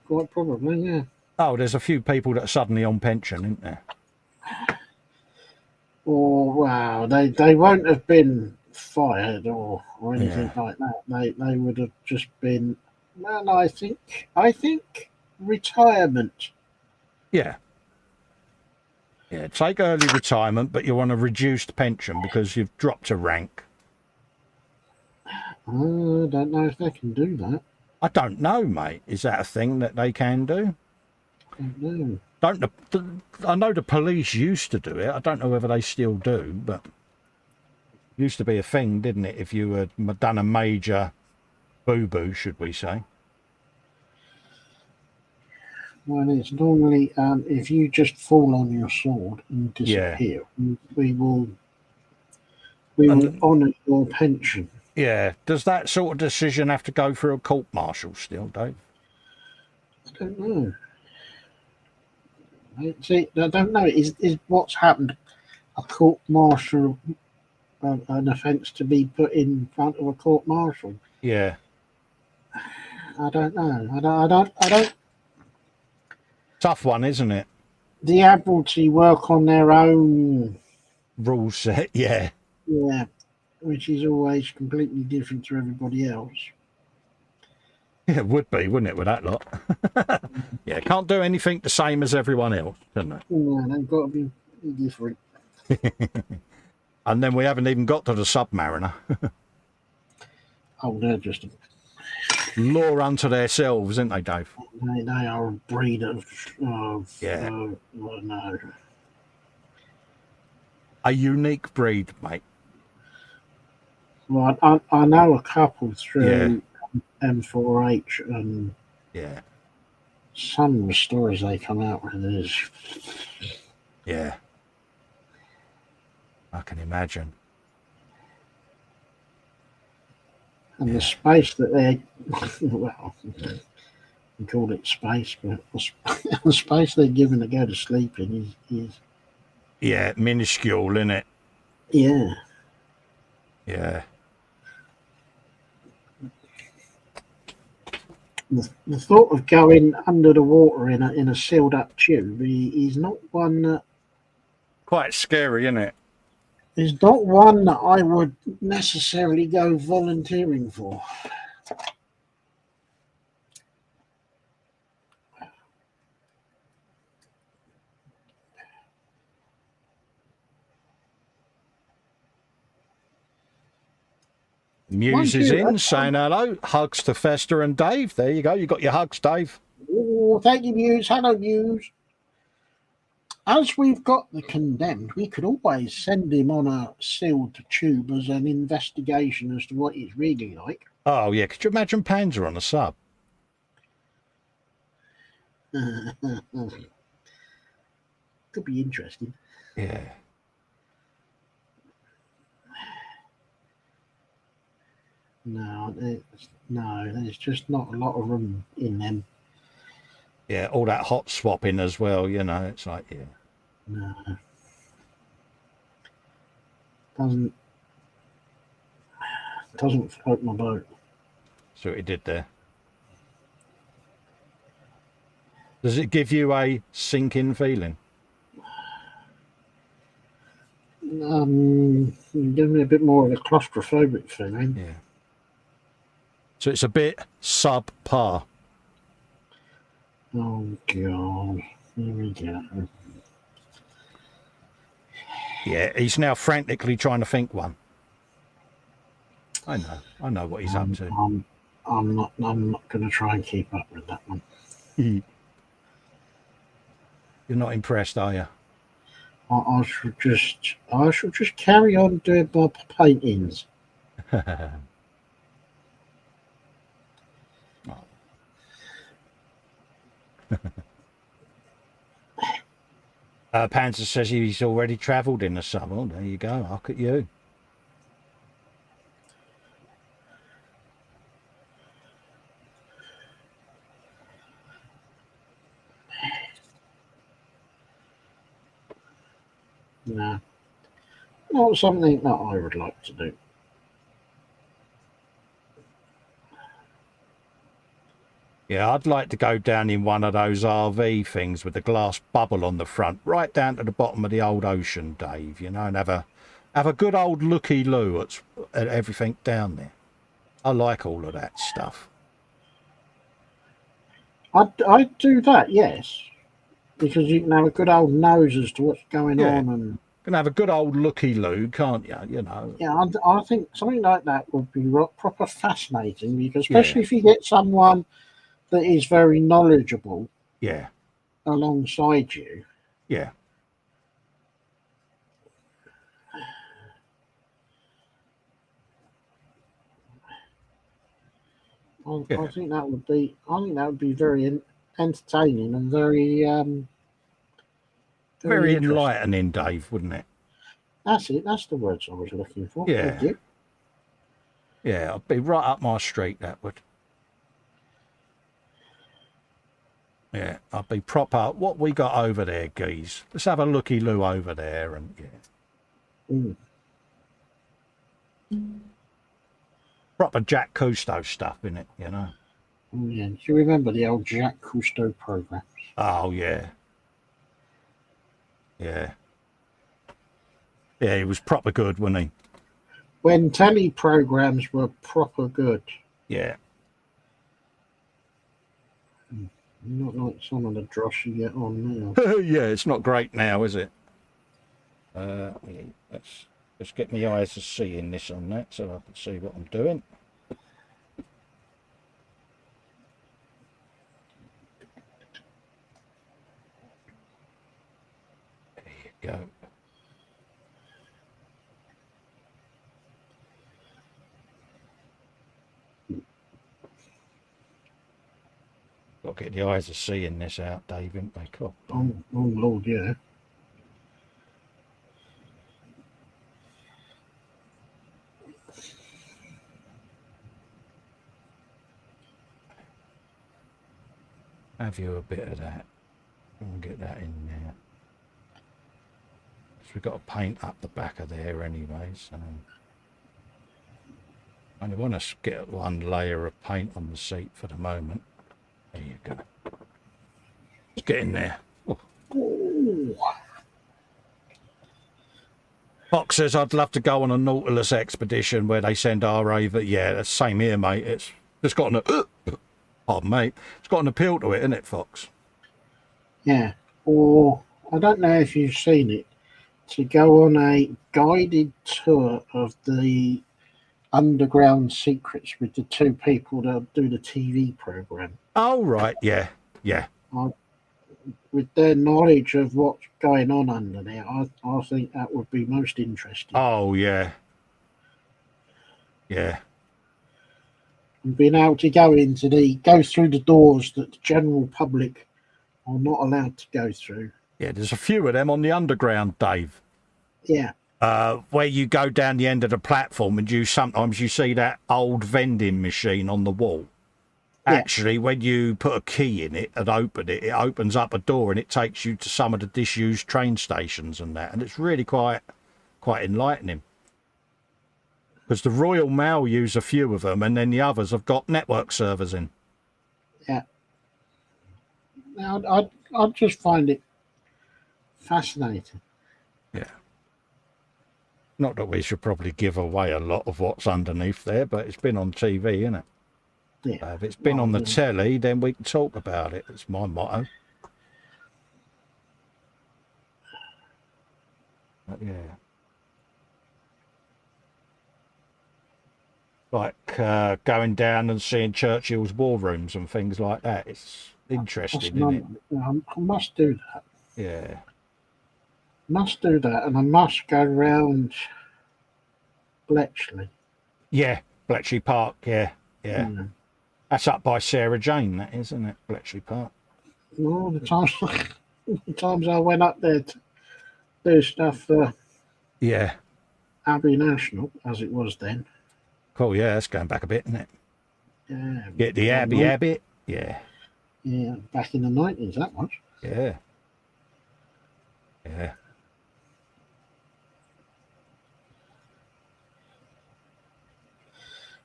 Speaker 2: Quite probably, yeah.
Speaker 1: Oh, there's a few people that are suddenly on pension, isn't there?
Speaker 2: Or, wow, they won't have been fired or anything like that. They would have just been, well, I think retirement.
Speaker 1: Yeah. Yeah, take early retirement, but you want a reduced pension because you've dropped a rank.
Speaker 2: I don't know if they can do that.
Speaker 1: I don't know, mate. Is that a thing that they can do?
Speaker 2: I don't know.
Speaker 1: I know the police used to do it. I don't know whether they still do, but it used to be a thing, didn't it? If you had done a major boo-boo, should we say?
Speaker 2: Well, it's normally if you just fall on your sword and
Speaker 1: Yeah.
Speaker 2: disappear, we will honour your pension.
Speaker 1: Yeah. Does that sort of decision have to go through a court martial still, Dave?
Speaker 2: I don't know. See, I don't know. Is what's happened a court martial an offence to be put in front of a court martial?
Speaker 1: Yeah.
Speaker 2: I don't know. I don't.
Speaker 1: Tough one, isn't it?
Speaker 2: The Admiralty work on their own
Speaker 1: Rule set, yeah.
Speaker 2: Yeah, which is always completely different to everybody else.
Speaker 1: Yeah, it would be, wouldn't it, with that lot? Yeah, can't do anything the same as everyone else, can they?
Speaker 2: Yeah, they've got to be different.
Speaker 1: And then we haven't even got to the Submariner.
Speaker 2: Oh, they're just
Speaker 1: Law unto themselves, isn't they, Dave?
Speaker 2: they are a breed of
Speaker 1: Yeah.
Speaker 2: no.
Speaker 1: A unique breed, mate.
Speaker 2: Well, I know a couple through M4H, and
Speaker 1: Yeah.
Speaker 2: some of the stories they come out with is
Speaker 1: Yeah. I can imagine.
Speaker 2: and the space that they well, we call it space, but the space they're given to go to sleep in is
Speaker 1: Yeah, minuscule, innit?
Speaker 2: yeah.
Speaker 1: Yeah.
Speaker 2: The thought of going under the water in a sealed up tube is not one that
Speaker 1: Quite scary, innit?
Speaker 2: is not one that I would necessarily go volunteering for.
Speaker 1: Muse is in, saying hello. Hugs to Festa and Dave. There you go. You got your hugs, Dave.
Speaker 2: Oh, thank you, Muse. Hello, Muse. As we've got the condemned, we could always send him on a sealed tube as an investigation as to what he's really like.
Speaker 1: Oh, yeah. Could you imagine Panzer on a sub?
Speaker 2: Could be interesting.
Speaker 1: Yeah.
Speaker 2: No, there's just not a lot of room in them.
Speaker 1: Yeah, all that hot swapping as well, you know. It's like, yeah.
Speaker 2: No. Doesn't float my boat.
Speaker 1: See what he did there. Does it give you a sinking feeling?
Speaker 2: Give me a bit more of a claustrophobic feeling.
Speaker 1: Yeah. So it's a bit subpar.
Speaker 2: Oh God, here we go.
Speaker 1: Yeah, he's now frantically trying to think one. I know what he's up to.
Speaker 2: I'm not going to try and keep up with that one.
Speaker 1: You're not impressed, are you?
Speaker 2: I shall just carry on doing my paintings.
Speaker 1: Panzer says he's already travelled in the summer. There you go. Look at you.
Speaker 2: No, not something that I would like to do.
Speaker 1: Yeah, I'd like to go down in one of those RV things with the glass bubble on the front, right down to the bottom of the old ocean, Dave, you know, and have a good old looky-loo at everything down there. I like all of that stuff.
Speaker 2: I'd do that, yes, because you can have a good old nose as to what's going on, and
Speaker 1: can have a good old looky-loo, can't you? You know.
Speaker 2: Yeah, I think something like that would be proper fascinating, because
Speaker 1: Yeah,
Speaker 2: especially if you get someone that is very knowledgeable
Speaker 1: yeah,
Speaker 2: alongside you.
Speaker 1: yeah,
Speaker 2: I
Speaker 1: yeah.
Speaker 2: think that would be. I think that would be very entertaining and very very
Speaker 1: Very
Speaker 2: interesting.
Speaker 1: enlightening, Dave, wouldn't it?
Speaker 2: That's it. That's the words I was looking for. Thank
Speaker 1: Yeah,
Speaker 2: you.
Speaker 1: yeah. I'd be right up my street. That would. Yeah, I'd be proper. What we got over there, geez? Let's have a looky-loo over there, and yeah, proper Jack Cousteau stuff in it. You know.
Speaker 2: Oh, yeah. Do you remember the old Jacques Cousteau programs?
Speaker 1: Oh yeah, yeah, yeah. He was proper good, wasn't he?
Speaker 2: When telly programs were proper good.
Speaker 1: Yeah.
Speaker 2: Not like some of the dross you get on now.
Speaker 1: Yeah, it's not great now, is it? Yeah, let's get my eyes to seeing this on that so I can see what I'm doing. There you go. Got to get the eyes of seeing this out, Dave, ain't they? Cool.
Speaker 2: Oh Lord, yeah.
Speaker 1: Have you a bit of that? We'll get that in there. So we've got to paint up the back of there anyway, so I only want to get one layer of paint on the seat for the moment. There you go. Let's get in there. Oh.
Speaker 2: Ooh.
Speaker 1: Fox says, I'd love to go on a Nautilus expedition where they send our AV. Yeah, that's same here, mate. It's got an pardon, mate. It's got an appeal to it, isn't it, Fox?
Speaker 2: Yeah. Or I don't know if you've seen it. To go on a guided tour of the underground secrets with the two people that do the TV program.
Speaker 1: Oh right, yeah, yeah.
Speaker 2: With their knowledge of what's going on under there, I think that would be most interesting.
Speaker 1: Oh yeah, yeah.
Speaker 2: And being able to go through the doors that the general public are not allowed to go through.
Speaker 1: Yeah, there's a few of them on the underground, Dave.
Speaker 2: Yeah.
Speaker 1: Where you go down the end of the platform and sometimes you see that old vending machine on the wall.
Speaker 2: Yeah.
Speaker 1: Actually, when you put a key in it and open it, it opens up a door and it takes you to some of the disused train stations and that. And it's really quite enlightening. Because the Royal Mail use a few of them and then the others have got network servers in.
Speaker 2: Yeah. Now, I'd just find it fascinating.
Speaker 1: Yeah. Not that we should probably give away a lot of what's underneath there, but it's been on TV, isn't it?
Speaker 2: Yeah.
Speaker 1: If it's been on the telly, then we can talk about it. It's my motto. But yeah. Like going down and seeing Churchill's war rooms and things like that. It's interesting, isn't it?
Speaker 2: I must do that.
Speaker 1: Yeah.
Speaker 2: Must do that, and I must go round Bletchley.
Speaker 1: Yeah, Bletchley Park, yeah.
Speaker 2: Yeah.
Speaker 1: That's up by Sarah Jane, that is, isn't it? Bletchley Park.
Speaker 2: All the times I went up there to do stuff for Abbey National, as it was then.
Speaker 1: Cool, yeah, that's going back a bit, isn't it?
Speaker 2: Yeah.
Speaker 1: Get the Abbey. Yeah.
Speaker 2: Yeah, back in the 90s, that was.
Speaker 1: Yeah. Yeah.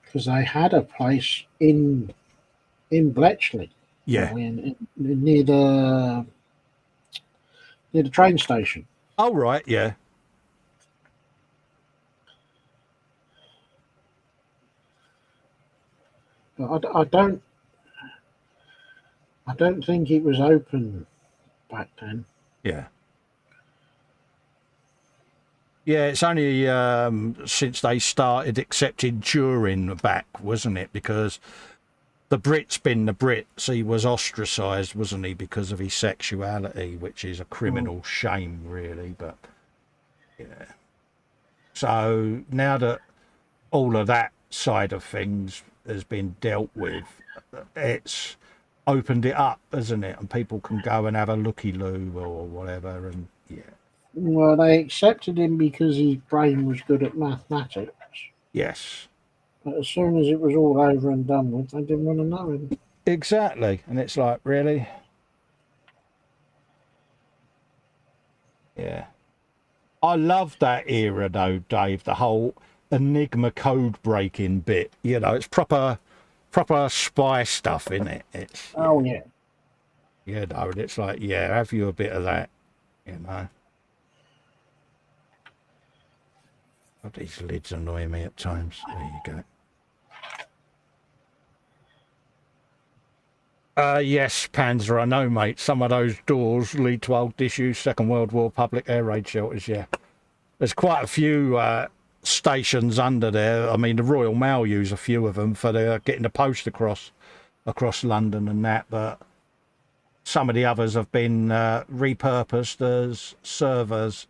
Speaker 2: Because they had a place in Bletchley.
Speaker 1: Yeah.
Speaker 2: Near the train station.
Speaker 1: Oh, right, yeah.
Speaker 2: But I don't think it was open back then.
Speaker 1: Yeah. Yeah, it's only since they started accepting Turing back, wasn't it? Because the Brit's been the Brits. He was ostracised, wasn't he, because of his sexuality, which is a criminal shame, really. But yeah. So now that all of that side of things has been dealt with, it's opened it up, hasn't it? And people can go and have a looky-loo or whatever. And yeah.
Speaker 2: Well, they accepted him because his brain was good at mathematics.
Speaker 1: Yes.
Speaker 2: But as soon as it was all over and done with, they didn't want to know him.
Speaker 1: Exactly. And it's like, really? Yeah. I love that era, though, Dave, the whole Enigma code breaking bit. You know, it's proper spy stuff, isn't it? It's,
Speaker 2: Oh, yeah.
Speaker 1: you know, and it's like, yeah, have you a bit of that, you know? God, these lids annoy me at times. There you go. Yes, Panzer, I know, mate. Some of those doors lead to old disused Second World War public air raid shelters, yeah. There's quite a few stations under there. I mean, the Royal Mail use a few of them for getting the post across London and that, but some of the others have been repurposed as servers.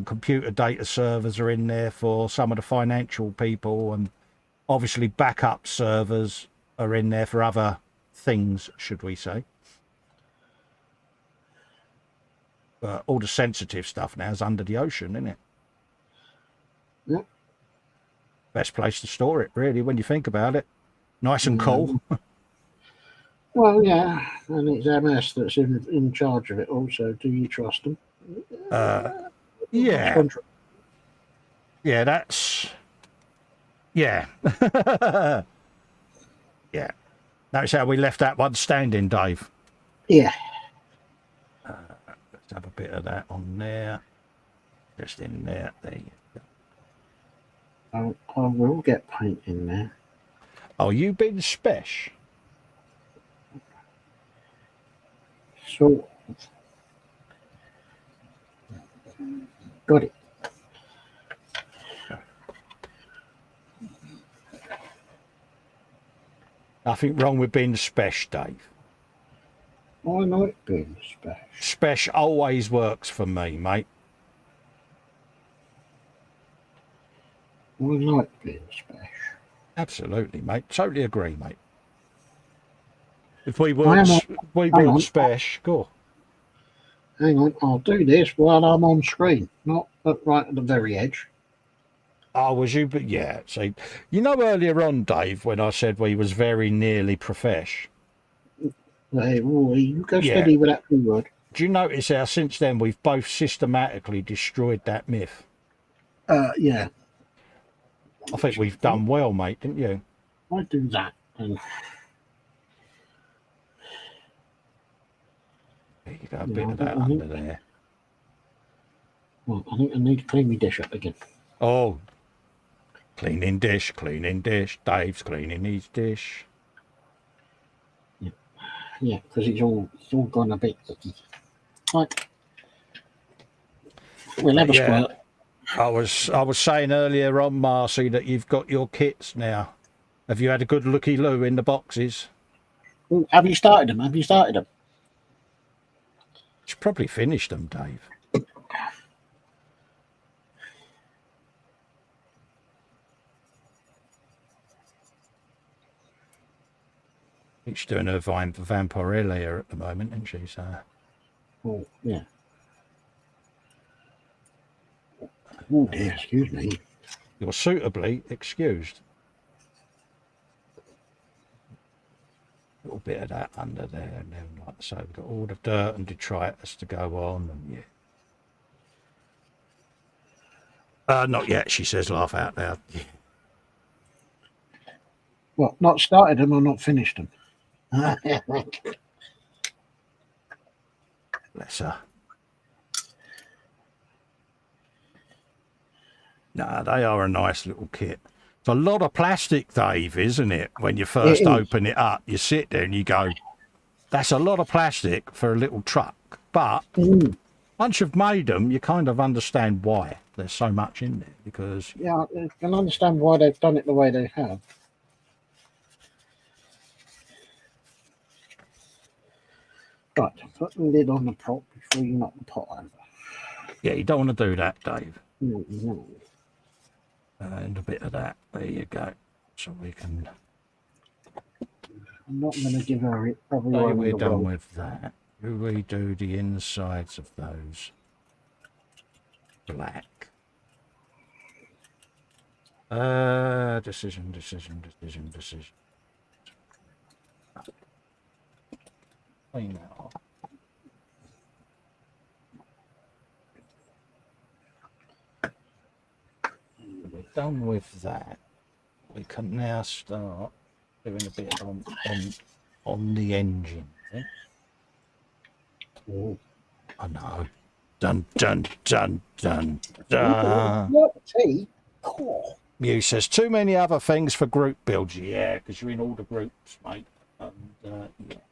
Speaker 1: Computer data servers are in there for some of the financial people, and obviously backup servers are in there for other things, should we say. But all the sensitive stuff now is under the ocean, isn't it?
Speaker 2: Yep.
Speaker 1: Best place to store it, really, when you think about it. Nice and cool.
Speaker 2: Well, yeah, and it's MS that's in charge of it also. Do you trust them?
Speaker 1: Yeah. Yeah, that's... Yeah. Yeah. That's how we left that one standing, Dave.
Speaker 2: Yeah.
Speaker 1: Let's have a bit of that on there. Just in there. There you go.
Speaker 2: I will get paint in there.
Speaker 1: Oh, you been spesh?
Speaker 2: So, got it.
Speaker 1: Nothing wrong with being spesh, Dave.
Speaker 2: I like being special.
Speaker 1: Spesh always works for me, mate.
Speaker 2: I like being special.
Speaker 1: Absolutely, mate. Totally agree, mate. If we weren't spesh, go.
Speaker 2: Hang on, I'll do this while I'm on screen, not right at the very edge.
Speaker 1: Oh, was you? But yeah, see, you know earlier on, Dave, when I said we was very nearly profesh.
Speaker 2: Hey, Roy, you go steady with that word.
Speaker 1: Do you notice how since then we've both systematically destroyed that myth?
Speaker 2: Yeah.
Speaker 1: I think we've done well, mate, didn't you?
Speaker 2: I do that. And
Speaker 1: there you go, a bit of that under there.
Speaker 2: Well, I think I need to clean my dish up again.
Speaker 1: Oh, cleaning dish. Dave's cleaning his dish.
Speaker 2: Yeah, because it's all gone a bit. Like, we'll have a squirt.
Speaker 1: I was saying earlier on, Marcy, that you've got your kits now. Have you had a good looky-loo in the boxes?
Speaker 2: Ooh, have you started them?
Speaker 1: You've probably finished them, Dave. She's doing her Vampirella at the moment, isn't she? So.
Speaker 2: Oh, yeah. Oh, dear, excuse me.
Speaker 1: You're suitably excused. A little bit of that under there, and then, like so, we've got all the dirt and detritus to go on, and yeah. Not yet, she says, laugh out loud.
Speaker 2: What, not started them or not finished them?
Speaker 1: Bless her. No, they are a nice little kit. It's a lot of plastic, Dave, isn't it? When you first open it up, you sit there and you go, that's a lot of plastic for a little truck. But Once you've made them, you kind of understand why there's so much in there, because
Speaker 2: Yeah, I can understand why they've done it the way they have. Right, put the lid on the pot before you knock the pot over.
Speaker 1: yeah, you don't want to do that, Dave.
Speaker 2: No, no.
Speaker 1: And a bit of that. There you go. So we can.
Speaker 2: I'm not going to give her it. Probably
Speaker 1: So
Speaker 2: won't
Speaker 1: we're
Speaker 2: in the
Speaker 1: done
Speaker 2: world.
Speaker 1: with that. Do we do the insides of those black? Decision. Clean that off. We're done with that. We can now start doing a bit on the engine. Eh?
Speaker 2: Oh.
Speaker 1: I know. Dun.
Speaker 2: What tea? Oh.
Speaker 1: Mew says too many other things for group builds. Yeah, because you're in all the groups, mate. And yeah.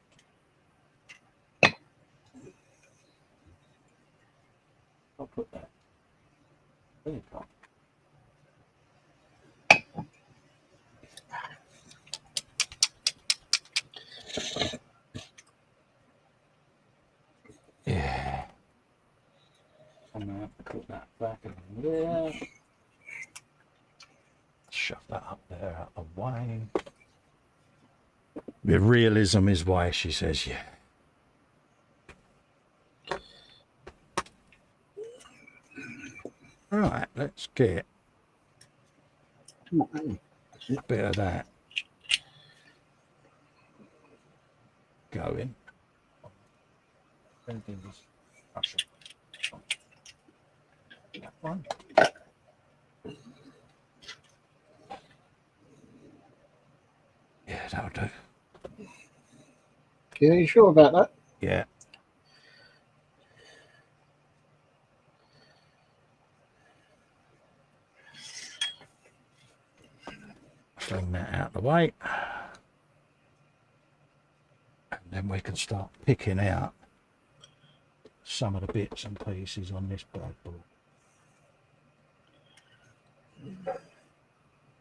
Speaker 1: I'll put that. There you go. Yeah. I'm going to have to put that back in there. Shove that up there out of the way. The realism is why, she says, yeah. Right, let's get a bit of that going. That one. Yeah, that'll do.
Speaker 2: Yeah, you sure about that?
Speaker 1: Yeah. Bring that out of the way. And then we can start picking out some of the bits and pieces on this blackboard.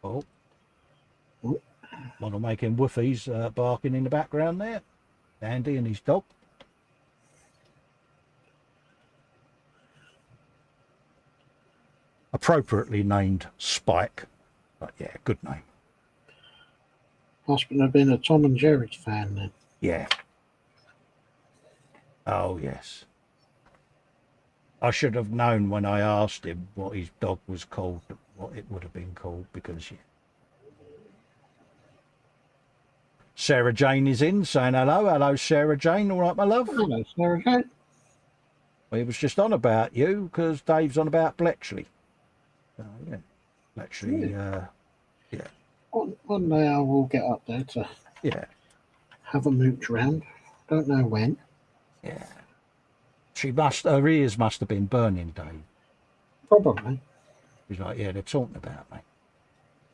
Speaker 1: Oh. One of making woofies barking in the background there. Andy and his dog. Appropriately named Spike. But yeah, good name.
Speaker 2: Must have been a Tom and Jerry's fan then.
Speaker 1: Yeah. Oh, yes. I should have known when I asked him what his dog was called, what it would have been called, because yeah. Sarah Jane is in, saying hello. Hello, Sarah Jane. All right, my love?
Speaker 2: Hello, Sarah Jane.
Speaker 1: Well, he was just on about you because Dave's on about Bletchley. Yeah. Bletchley, yeah.
Speaker 2: One day I will get up there to have a mooch round. Don't know when.
Speaker 1: Yeah. Her ears must have been burning, Dave.
Speaker 2: Probably.
Speaker 1: He's like, yeah, they're talking about me.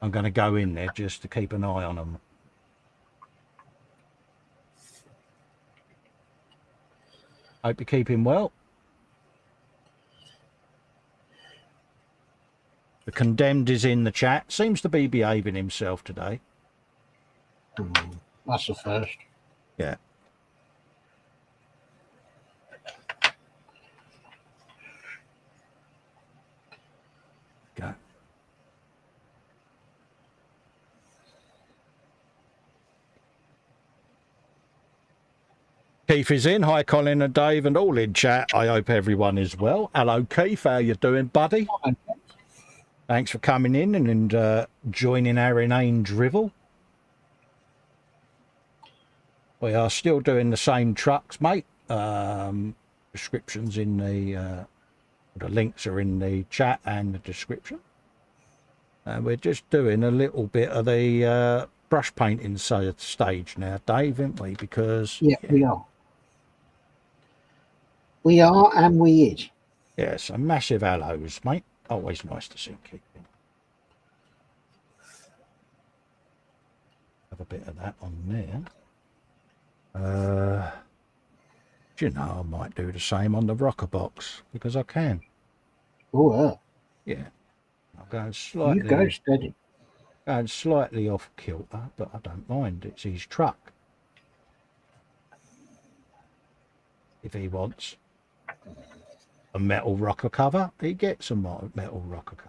Speaker 1: I'm going to go in there just to keep an eye on them. Hope you're keeping well. The Condemned is in the chat. Seems to be behaving himself today.
Speaker 2: That's the first.
Speaker 1: Yeah. Go. Keith is in. Hi, Colin and Dave and all in chat. I hope everyone is well. Hello, Keith. How you doing, buddy?
Speaker 2: Hi.
Speaker 1: Thanks for coming in and joining our inane drivel. We are still doing the same trucks, mate. Descriptions in the links are in the chat and the description. And we're just doing a little bit of the brush painting stage now, Dave, aren't we? Because
Speaker 2: we are. We are, and we is.
Speaker 1: Yes, a massive hellos, mate. Always nice to see Keith. Have a bit of that on there. Do you know, I might do the same on the rocker box because I can.
Speaker 2: Oh,
Speaker 1: Yeah. I'm going
Speaker 2: you go
Speaker 1: slightly,
Speaker 2: steady.
Speaker 1: off kilter, but I don't mind. It's his truck. If he wants a metal rocker cover, he gets a metal rocker cover.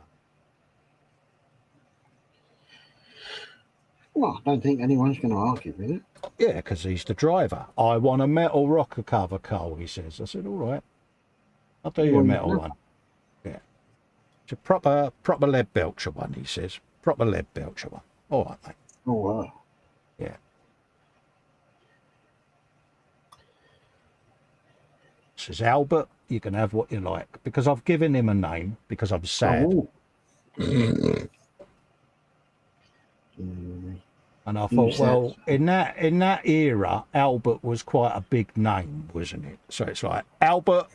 Speaker 2: Well, I don't think anyone's going to argue with it.
Speaker 1: Yeah, because he's the driver. I want a metal rocker cover, Cole, he says. I said, all right, I'll do you a metal one. Yeah. It's a proper lead belcher one, he says. Proper lead belcher one. All right, mate.
Speaker 2: Oh, wow.
Speaker 1: Yeah. Says, Albert, you can have what you like. Because I've given him a name, because I'm sad.
Speaker 2: Oh.
Speaker 1: And I thought, well, in that era, Albert was quite a big name, wasn't it? So it's like, Albert,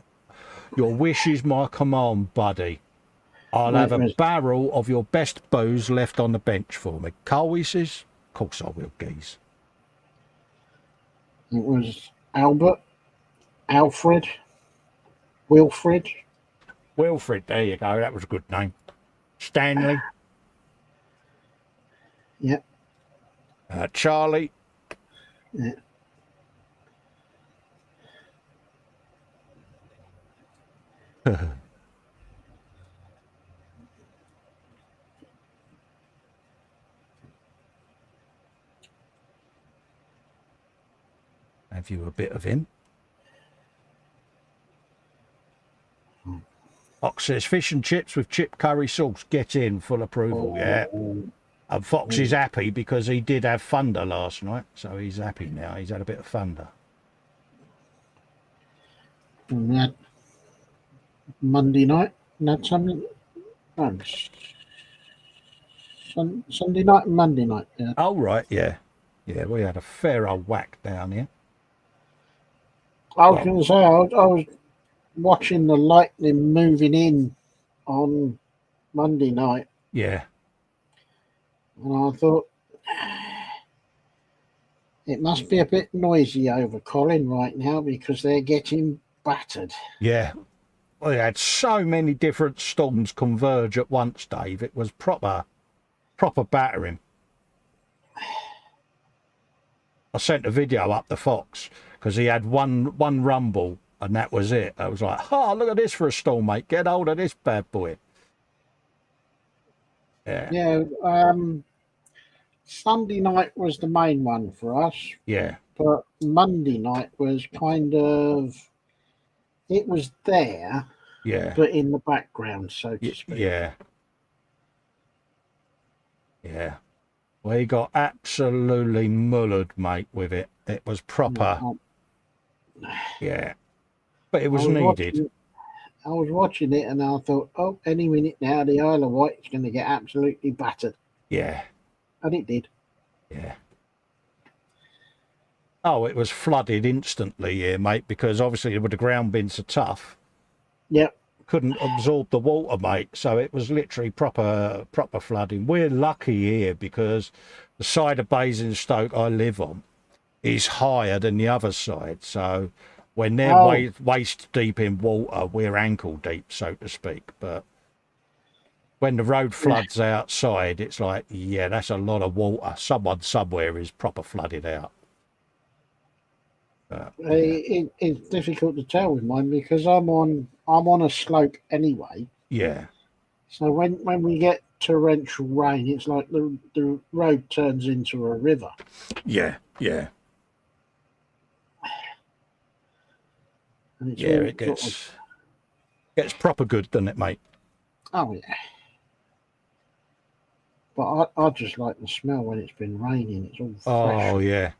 Speaker 1: your wish is my command, buddy. I'll have a barrel of your best booze left on the bench for me. Cole, he says, of course I will, geez.
Speaker 2: It was Albert, Alfred, Wilfred.
Speaker 1: Wilfred, there you go. That was a good name. Stanley.
Speaker 2: Yep.
Speaker 1: Charlie.
Speaker 2: Yeah.
Speaker 1: Have you a bit of him? Fox says, fish and chips with chip curry sauce. Get in, full approval. Yeah. And Fox is happy because he did have thunder last night, so he's happy now. He's had a bit of thunder.
Speaker 2: And we had Monday night, and had something. No, Sunday night and Monday night. Yeah.
Speaker 1: Oh, right, yeah. Yeah, we had a fair old whack down here.
Speaker 2: I was going to say, I was watching the lightning moving in on Monday night.
Speaker 1: Yeah.
Speaker 2: And I thought, it must be a bit noisy over Colin right now because they're getting battered.
Speaker 1: Yeah. We had so many different storms converge at once, Dave. It was proper battering. I sent a video up to Fox because he had one rumble and that was it. I was like, oh, look at this for a storm, mate. Get hold of this bad boy. Yeah.
Speaker 2: Yeah. Sunday night was the main one for us.
Speaker 1: Yeah.
Speaker 2: But Monday night was kind of, it was there.
Speaker 1: Yeah.
Speaker 2: But in the background, so to speak.
Speaker 1: Yeah. Yeah. We got absolutely mullered, mate, with it. It was proper. Yeah. But it was needed.
Speaker 2: I was watching it and I thought, oh, any minute now, the Isle of Wight is going to get absolutely battered.
Speaker 1: Yeah.
Speaker 2: And it did.
Speaker 1: Yeah. Oh, it was flooded instantly here, mate, because obviously the ground bins are tough.
Speaker 2: Yep.
Speaker 1: Couldn't absorb the water, mate, so it was literally proper flooding. We're lucky here because the side of Basingstoke I live on is higher than the other side, so when they're waist deep in water, we're ankle deep, so to speak. But when the road floods outside, it's like, yeah, that's a lot of water. Someone somewhere is proper flooded out.
Speaker 2: It's difficult to tell with mine because I'm on a slope anyway.
Speaker 1: Yeah.
Speaker 2: So when we get torrential rain, it's like the road turns into a river.
Speaker 1: Yeah, yeah.
Speaker 2: And it's
Speaker 1: it gets proper good, doesn't it, mate?
Speaker 2: Oh yeah. But I just like the smell when it's been raining. It's all fresh.
Speaker 1: Oh yeah.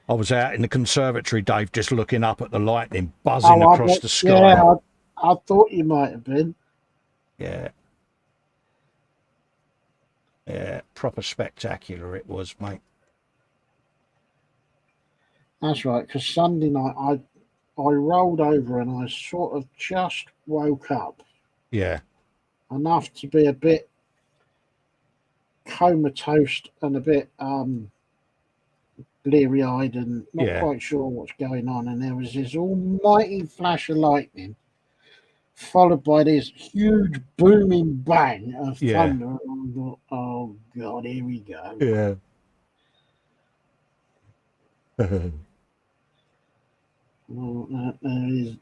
Speaker 1: I was out in the conservatory, Dave, just looking up at the lightning buzzing across the sky.
Speaker 2: Yeah, I thought you might have been.
Speaker 1: Yeah. Yeah, proper spectacular it was, mate.
Speaker 2: That's right, because Sunday night I rolled over and I sort of just woke up.
Speaker 1: Yeah.
Speaker 2: Enough to be a bit comatose and a bit bleary-eyed and not
Speaker 1: Yeah.
Speaker 2: quite sure what's going on, and there was this almighty flash of lightning, followed by this huge booming bang of
Speaker 1: Yeah.
Speaker 2: thunder. And I thought, oh God, here we go.
Speaker 1: Yeah.
Speaker 2: Well,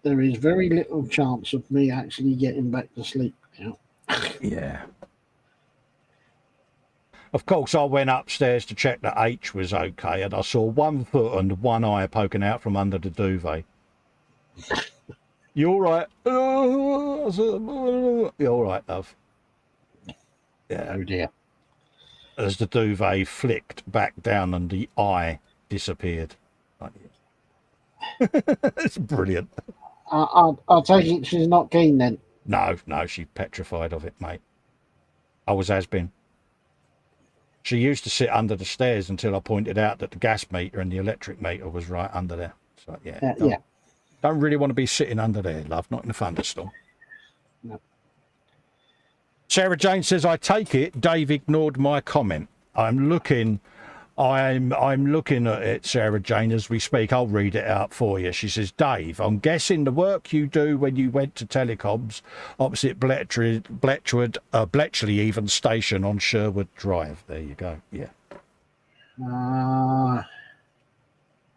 Speaker 2: there is very little chance of me actually getting back to sleep now.
Speaker 1: Yeah. Of course, I went upstairs to check that H was okay, and I saw 1 foot and 1 eye poking out from under the duvet. You all right? You all right, love? Yeah.
Speaker 2: Oh dear.
Speaker 1: As the duvet flicked back down and the eye disappeared. It's brilliant.
Speaker 2: I'll take it she's not keen then.
Speaker 1: No, she's petrified of it, mate. I was has been. She used to sit under the stairs until I pointed out that the gas meter and the electric meter was right under there. So, yeah. Don't really want to be sitting under there, love, not in a thunderstorm.
Speaker 2: No.
Speaker 1: Sarah Jane says, I take it Dave ignored my comment. I'm looking at it, Sarah Jane, as we speak. I'll read it out for you. She says, Dave, I'm guessing the work you do when you went to telecoms opposite Bletchley even station on Sherwood Drive. There you go. Yeah.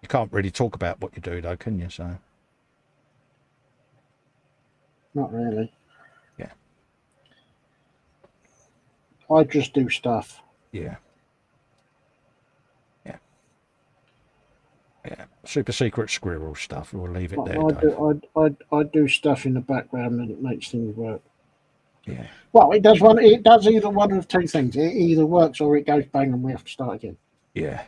Speaker 1: You can't really talk about what you do, though, can you? So.
Speaker 2: Not really.
Speaker 1: Yeah.
Speaker 2: I just do stuff.
Speaker 1: Yeah. Yeah, super secret squirrel stuff. We'll leave it there.
Speaker 2: I do stuff in the background and it makes things work.
Speaker 1: Yeah.
Speaker 2: Well, it does one. It does either one of two things. It either works or it goes bang and we have to start again.
Speaker 1: Yeah.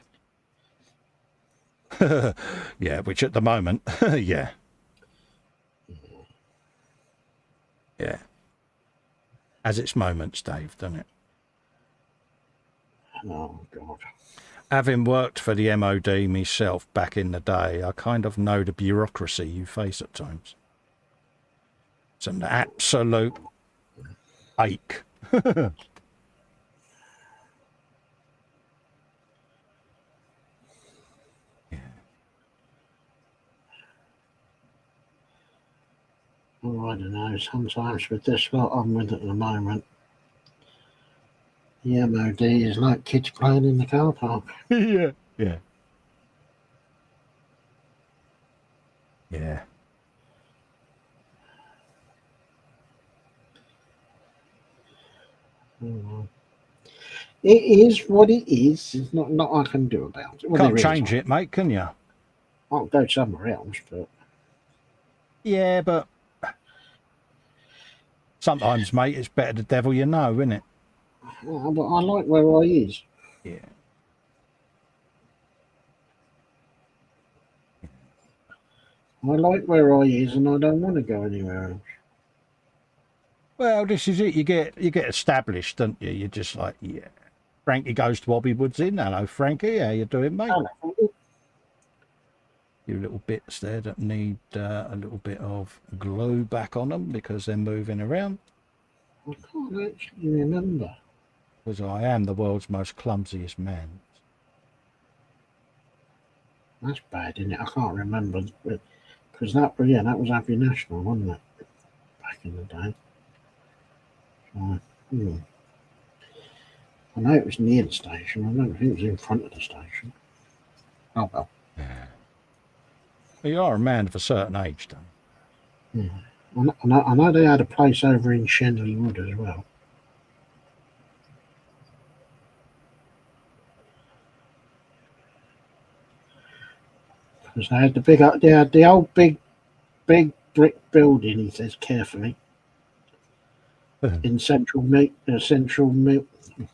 Speaker 1: Yeah, which at the moment, yeah. Yeah. Has its moments, Dave, doesn't it?
Speaker 2: Oh God.
Speaker 1: Having worked for the MOD myself back in the day, I kind of know the bureaucracy you face at times. It's an absolute ache. Yeah.
Speaker 2: Oh, I don't know. Sometimes with this lot I'm with at the moment, the MOD is like kids playing in the car park.
Speaker 1: Yeah. Yeah. Yeah.
Speaker 2: Oh, it is what it is. It's not I can do about it. Well,
Speaker 1: Can't change it, mate, can you?
Speaker 2: I'll go somewhere else, but
Speaker 1: yeah, but sometimes, mate, it's better the devil you know, isn't it?
Speaker 2: yeah, but I like where I is.
Speaker 1: Yeah.
Speaker 2: I like where I is, and I don't want to go anywhere else.
Speaker 1: Well, this is it. You get established, don't you? You're just like, yeah. Frankie goes to Bobby Woods in. Hello, Frankie. How you doing, mate?
Speaker 2: Hello.
Speaker 1: Few little bits there that need a little bit of glue back on them because they're moving around.
Speaker 2: I can't actually remember.
Speaker 1: Because I am the world's most clumsiest man.
Speaker 2: That's bad, isn't it? I can't remember. Because that was Happy National, wasn't it? Back in the day. So, I know it was near the station. I don't think it was in front of the station. Oh, well.
Speaker 1: Yeah. Well, you are a man of a certain age, though.
Speaker 2: Yeah. I know they had a place over in Shenley Wood as well. Because they had the old big brick building, he says carefully, in central milk.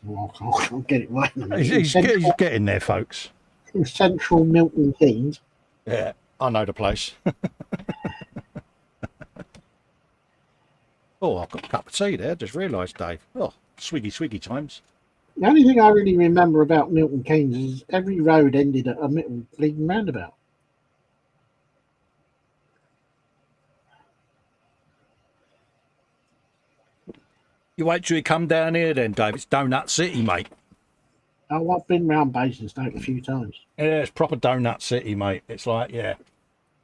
Speaker 2: Oh, I can't get it right.
Speaker 1: He's getting there, folks.
Speaker 2: In central Milton Keynes.
Speaker 1: Yeah, I know the place. Oh, I've got a cup of tea there. Just realised, Dave. Oh, swiggy times.
Speaker 2: The only thing I really remember about Milton Keynes is every road ended at a bleeding roundabout.
Speaker 1: You wait till you come down here then, Dave. It's Donut City, mate.
Speaker 2: Oh, I've been round Basingstoke a few times.
Speaker 1: Yeah, it's proper donut city, mate. It's like, yeah.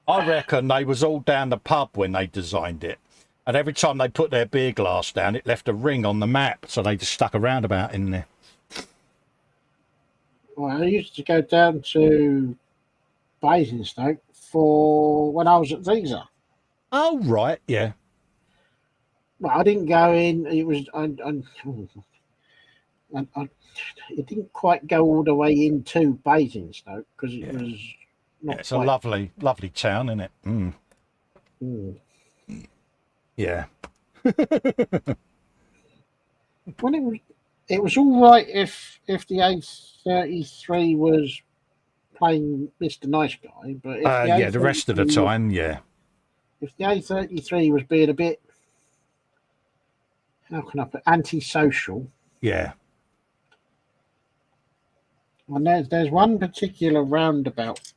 Speaker 1: I reckon they was all down the pub when they designed it. And every time they put their beer glass down, it left a ring on the map. So they just stuck a roundabout in there.
Speaker 2: Well, I used to go down to Basingstoke for when I was at Visa.
Speaker 1: Oh, right, yeah.
Speaker 2: Well, I didn't go in. It was it didn't quite go all the way into Basingstoke because it was not.
Speaker 1: Yeah, it's
Speaker 2: quite,
Speaker 1: a lovely, lovely town, isn't it? Mm.
Speaker 2: Mm.
Speaker 1: Yeah.
Speaker 2: When it was all right if the A33 was playing Mr. Nice Guy, but if the
Speaker 1: Yeah, the rest of the time, yeah.
Speaker 2: If the A33 was being a bit, how can I put, antisocial.
Speaker 1: Yeah.
Speaker 2: And there's one particular roundabout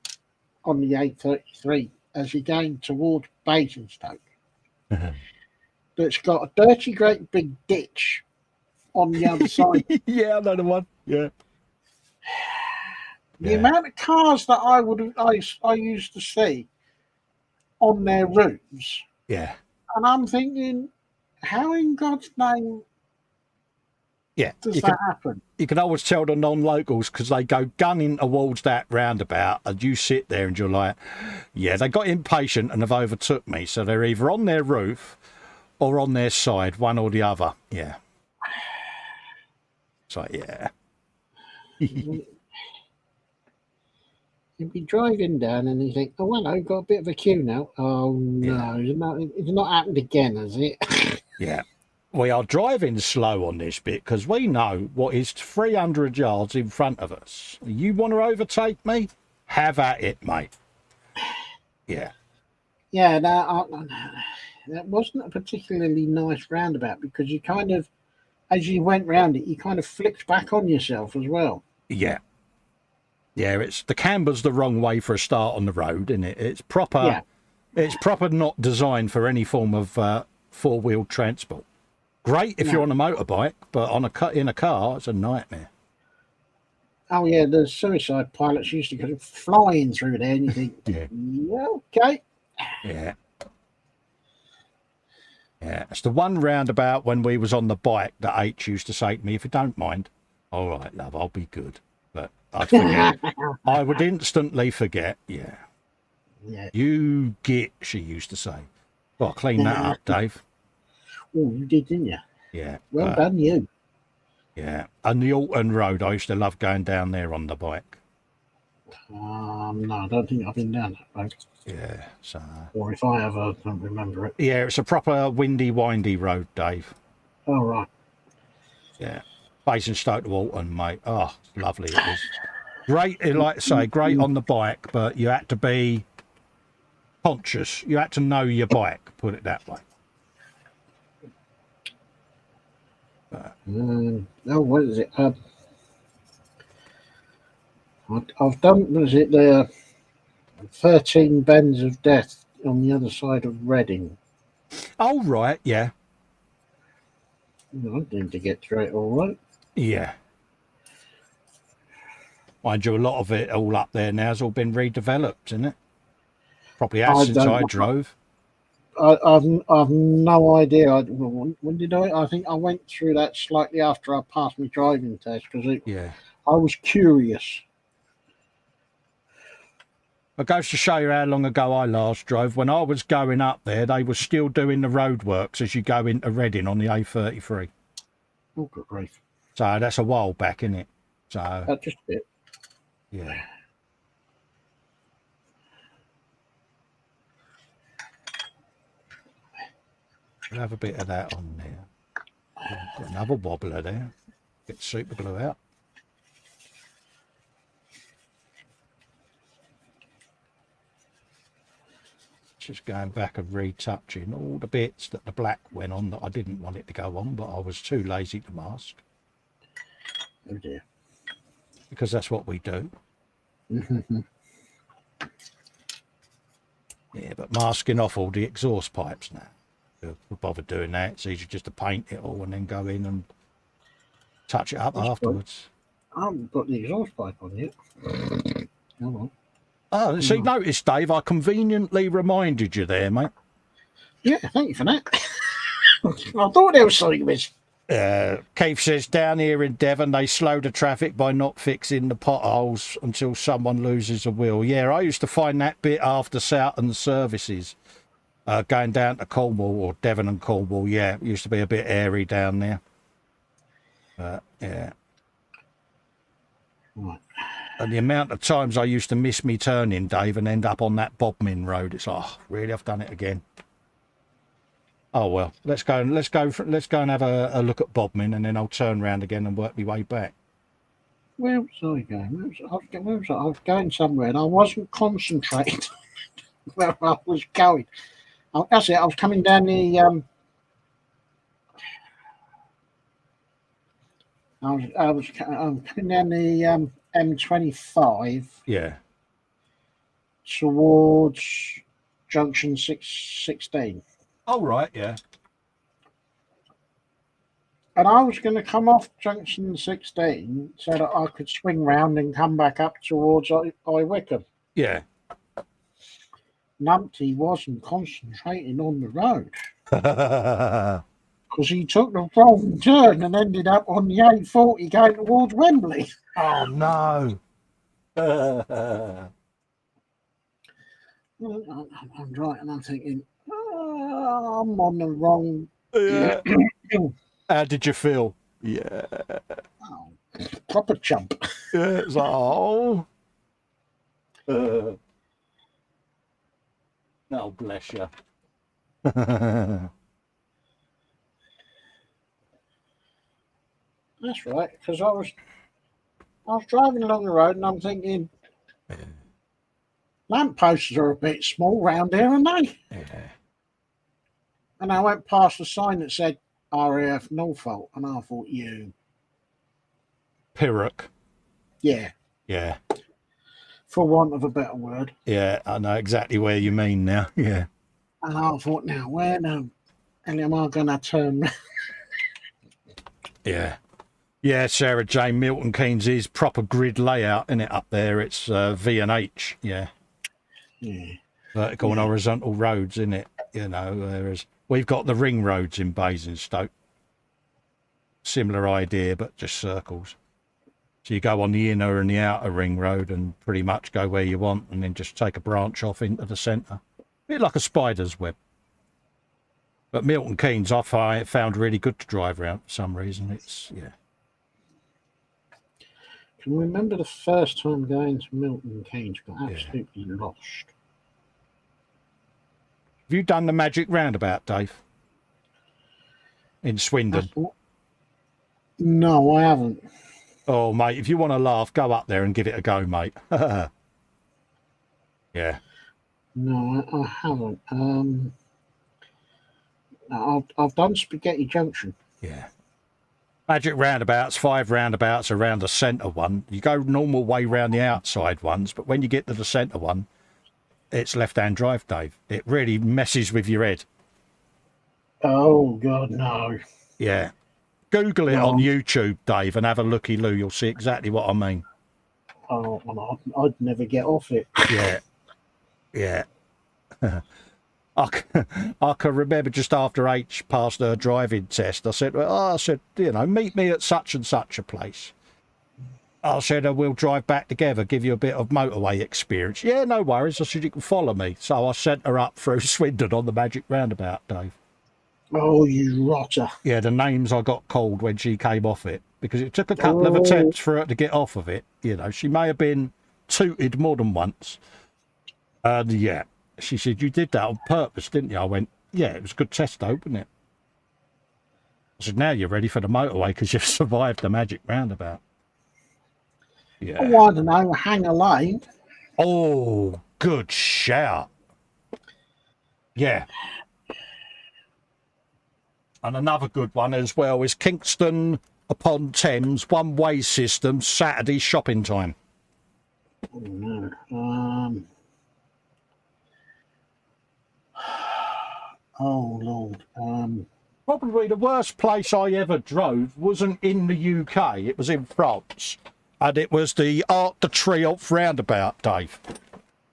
Speaker 2: on the A33 as you're going toward Basingstoke that's got a dirty, great big ditch on the other side.
Speaker 1: Yeah, I know the one. Yeah.
Speaker 2: The amount of cars that I used to see on their roofs.
Speaker 1: Yeah.
Speaker 2: And I'm thinking, how in God's name does that happen?
Speaker 1: You can always tell the non-locals because they go gunning towards that roundabout and you sit there and you're like, yeah, they got impatient and have overtook me. So they're either on their roof or on their side, one or the other. Yeah. So, yeah.
Speaker 2: You'd be driving down and you think, oh, well, I've got a bit of a queue now. Oh, no, it's not happened again, has it?
Speaker 1: Yeah. We are driving slow on this bit because we know what is 300 yards in front of us. You want to overtake me? Have at it, mate. Yeah.
Speaker 2: Yeah, that wasn't a particularly nice roundabout because you kind of, as you went round it, you kind of flicked back on yourself as well.
Speaker 1: Yeah. Yeah, it's the camber's the wrong way for a start on the road, isn't it? It's proper.
Speaker 2: Yeah.
Speaker 1: It's proper not designed for any form of four-wheeled transport. Great if you're on a motorbike, but in a car, it's a nightmare.
Speaker 2: Oh yeah, the suicide pilots used to go flying through there, and you think, yeah, okay.
Speaker 1: Yeah. Yeah, it's the one roundabout when we was on the bike that H used to say to me, if you don't mind, all right, love, I'll be good. But I'd forget. I would instantly forget, yeah. You get, she used to say. Well, clean that up, Dave.
Speaker 2: Oh, you did, didn't you?
Speaker 1: Yeah.
Speaker 2: Well done, you.
Speaker 1: Yeah. And the Alton Road, I used to love going down there on the bike.
Speaker 2: No, I don't think I've been down that road.
Speaker 1: Yeah, so...
Speaker 2: Or if I have, I don't remember it.
Speaker 1: Yeah, it's a proper windy, windy road, Dave.
Speaker 2: Oh, right.
Speaker 1: Yeah. Basingstoke to Alton, mate. Oh, lovely it is. Great, like I say, great on the bike, but you had to be conscious. You had to know your bike, put it that way.
Speaker 2: What is it? I've done, was it the 13 Bends of Death on the other side of Reading?
Speaker 1: Oh, right, yeah.
Speaker 2: I need to get through it all right.
Speaker 1: Yeah. Mind you, a lot of it all up there now has all been redeveloped, isn't it? Probably has since I drove.
Speaker 2: I've no idea. When did I think I went through that slightly after I passed my driving test because I was curious.
Speaker 1: It goes to show you how long ago I last drove. When I was going up there, they were still doing the roadworks as you go into Reading on the A33.
Speaker 2: Oh, good grief.
Speaker 1: So that's a while back, isn't it? So
Speaker 2: just a bit.
Speaker 1: Yeah. We'll have a bit of that on there. Got another wobbler there. Get super glue out. Just going back and retouching all the bits that the black went on that I didn't want it to go on, but I was too lazy to mask.
Speaker 2: Oh dear.
Speaker 1: Because that's what we do. Yeah, but masking off all the exhaust pipes now. We'll bother doing that. It's easier just to paint it all and then go in and touch it up afterwards.
Speaker 2: I haven't put the exhaust pipe on yet. Come on.
Speaker 1: Oh, see, notice, Dave, I conveniently reminded you there, mate.
Speaker 2: Yeah, thank you for that. I thought there was something missing.
Speaker 1: Keith says, down here in Devon, they slow the traffic by not fixing the potholes until someone loses a wheel. Yeah, I used to find that bit after Southern services, going down to Cornwall, or Devon and Cornwall. Yeah, it used to be a bit airy down there. Yeah.
Speaker 2: Right.
Speaker 1: And the amount of times I used to miss me turning, Dave, and end up on that Bodmin road, it's like, oh, really, I've done it again. Oh well, let's go and have a look at Bodmin, and then I'll turn round again and work my way back.
Speaker 2: Where was I going? I was going somewhere, and I wasn't concentrating where I was going. That's it. I was coming down the. I was coming down the M25.
Speaker 1: Yeah.
Speaker 2: Towards junction 616.
Speaker 1: Oh right, yeah.
Speaker 2: And I was going to come off junction 16 so that I could swing round and come back up towards Wickham.
Speaker 1: Yeah.
Speaker 2: Numpty wasn't concentrating on the road because he took the wrong turn and ended up on the A40 going towards Wembley.
Speaker 1: Oh no.
Speaker 2: I'm right, and I'm thinking, I'm on the wrong.
Speaker 1: Yeah. How did you feel? Yeah.
Speaker 2: Oh, proper chump.
Speaker 1: Yeah, it's like, oh. Oh, bless you.
Speaker 2: That's right, because I was driving along the road and I'm thinking, lampposts are a bit small round here, aren't they?
Speaker 1: Yeah.
Speaker 2: And I went past a sign that said RAF Norfolk, and I thought, you.
Speaker 1: Pyrrhic.
Speaker 2: Yeah.
Speaker 1: Yeah.
Speaker 2: For want of a better word.
Speaker 1: Yeah, I know exactly where you mean now. Yeah.
Speaker 2: And I thought, now, where the hell am I going to turn?
Speaker 1: Yeah. Yeah, Sarah Jane, Milton Keynes is proper grid layout, isn't it, up there? It's V&H, yeah.
Speaker 2: Yeah.
Speaker 1: Vertical and horizontal roads, isn't it? You know, whereas we've got the ring roads in Basingstoke. Similar idea, but just circles. So you go on the inner and the outer ring road and pretty much go where you want, and then just take a branch off into the centre. A bit like a spider's web. But Milton Keynes, I found really good to drive around for some reason. It's, yeah.
Speaker 2: Can you remember the first time going to Milton Keynes? Got absolutely lost.
Speaker 1: Have you done the magic roundabout, Dave? In Swindon?
Speaker 2: No, I haven't.
Speaker 1: Oh, mate, if you want to laugh, go up there and give it a go, mate. Yeah.
Speaker 2: No, I haven't. I've done Spaghetti Junction.
Speaker 1: Yeah. Magic roundabouts, 5 roundabouts around the centre one. You go normal way round the outside ones, but when you get to the centre one, it's left-hand drive, Dave. It really messes with your head.
Speaker 2: Oh, God, no.
Speaker 1: Yeah. Google it on YouTube, Dave, and have a looky-loo. You'll see exactly what I mean.
Speaker 2: Oh, I'd never get off it.
Speaker 1: Yeah. Yeah. I can remember just after H passed her driving test, I said, you know, meet me at such and such a place. I said, we'll drive back together, give you a bit of motorway experience. Yeah, no worries. I said, you can follow me. So I sent her up through Swindon on the magic roundabout, Dave.
Speaker 2: Oh, you rotter.
Speaker 1: Yeah, the names I got called when she came off it, because it took a couple of attempts for her to get off of it. You know, she may have been tooted more than once. Yeah. She said, you did that on purpose, didn't you? I went, yeah, it was a good test, though, wasn't it? I said, now you're ready for the motorway because you've survived the magic roundabout. Yeah.
Speaker 2: Oh, I don't know, Hanger Lane.
Speaker 1: Oh, good shout. Yeah. And another good one as well is Kingston upon Thames, one-way system, Saturday shopping time.
Speaker 2: Oh, no. Oh, Lord.
Speaker 1: Probably the worst place I ever drove wasn't in the UK. It was in France. and it was the Arc de Triomphe roundabout, Dave.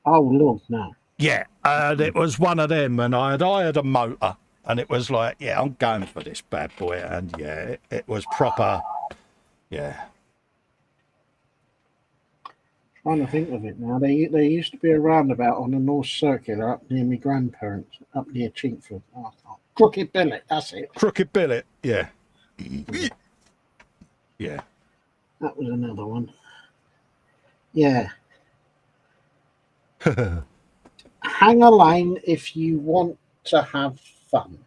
Speaker 2: Oh, Lord, no.
Speaker 1: Yeah, and it was one of them, and I had hired a motor, and it was like, yeah, I'm going for this bad boy, and yeah, it was proper, yeah.
Speaker 2: Trying to think of it now. There used to be a roundabout on the North Circular up near my grandparents, up near Chinkford. Oh, Crooked Billet, that's it.
Speaker 1: Crooked Billet, yeah. Yeah.
Speaker 2: That was another one. Yeah. Hang a lane if you want to have fun.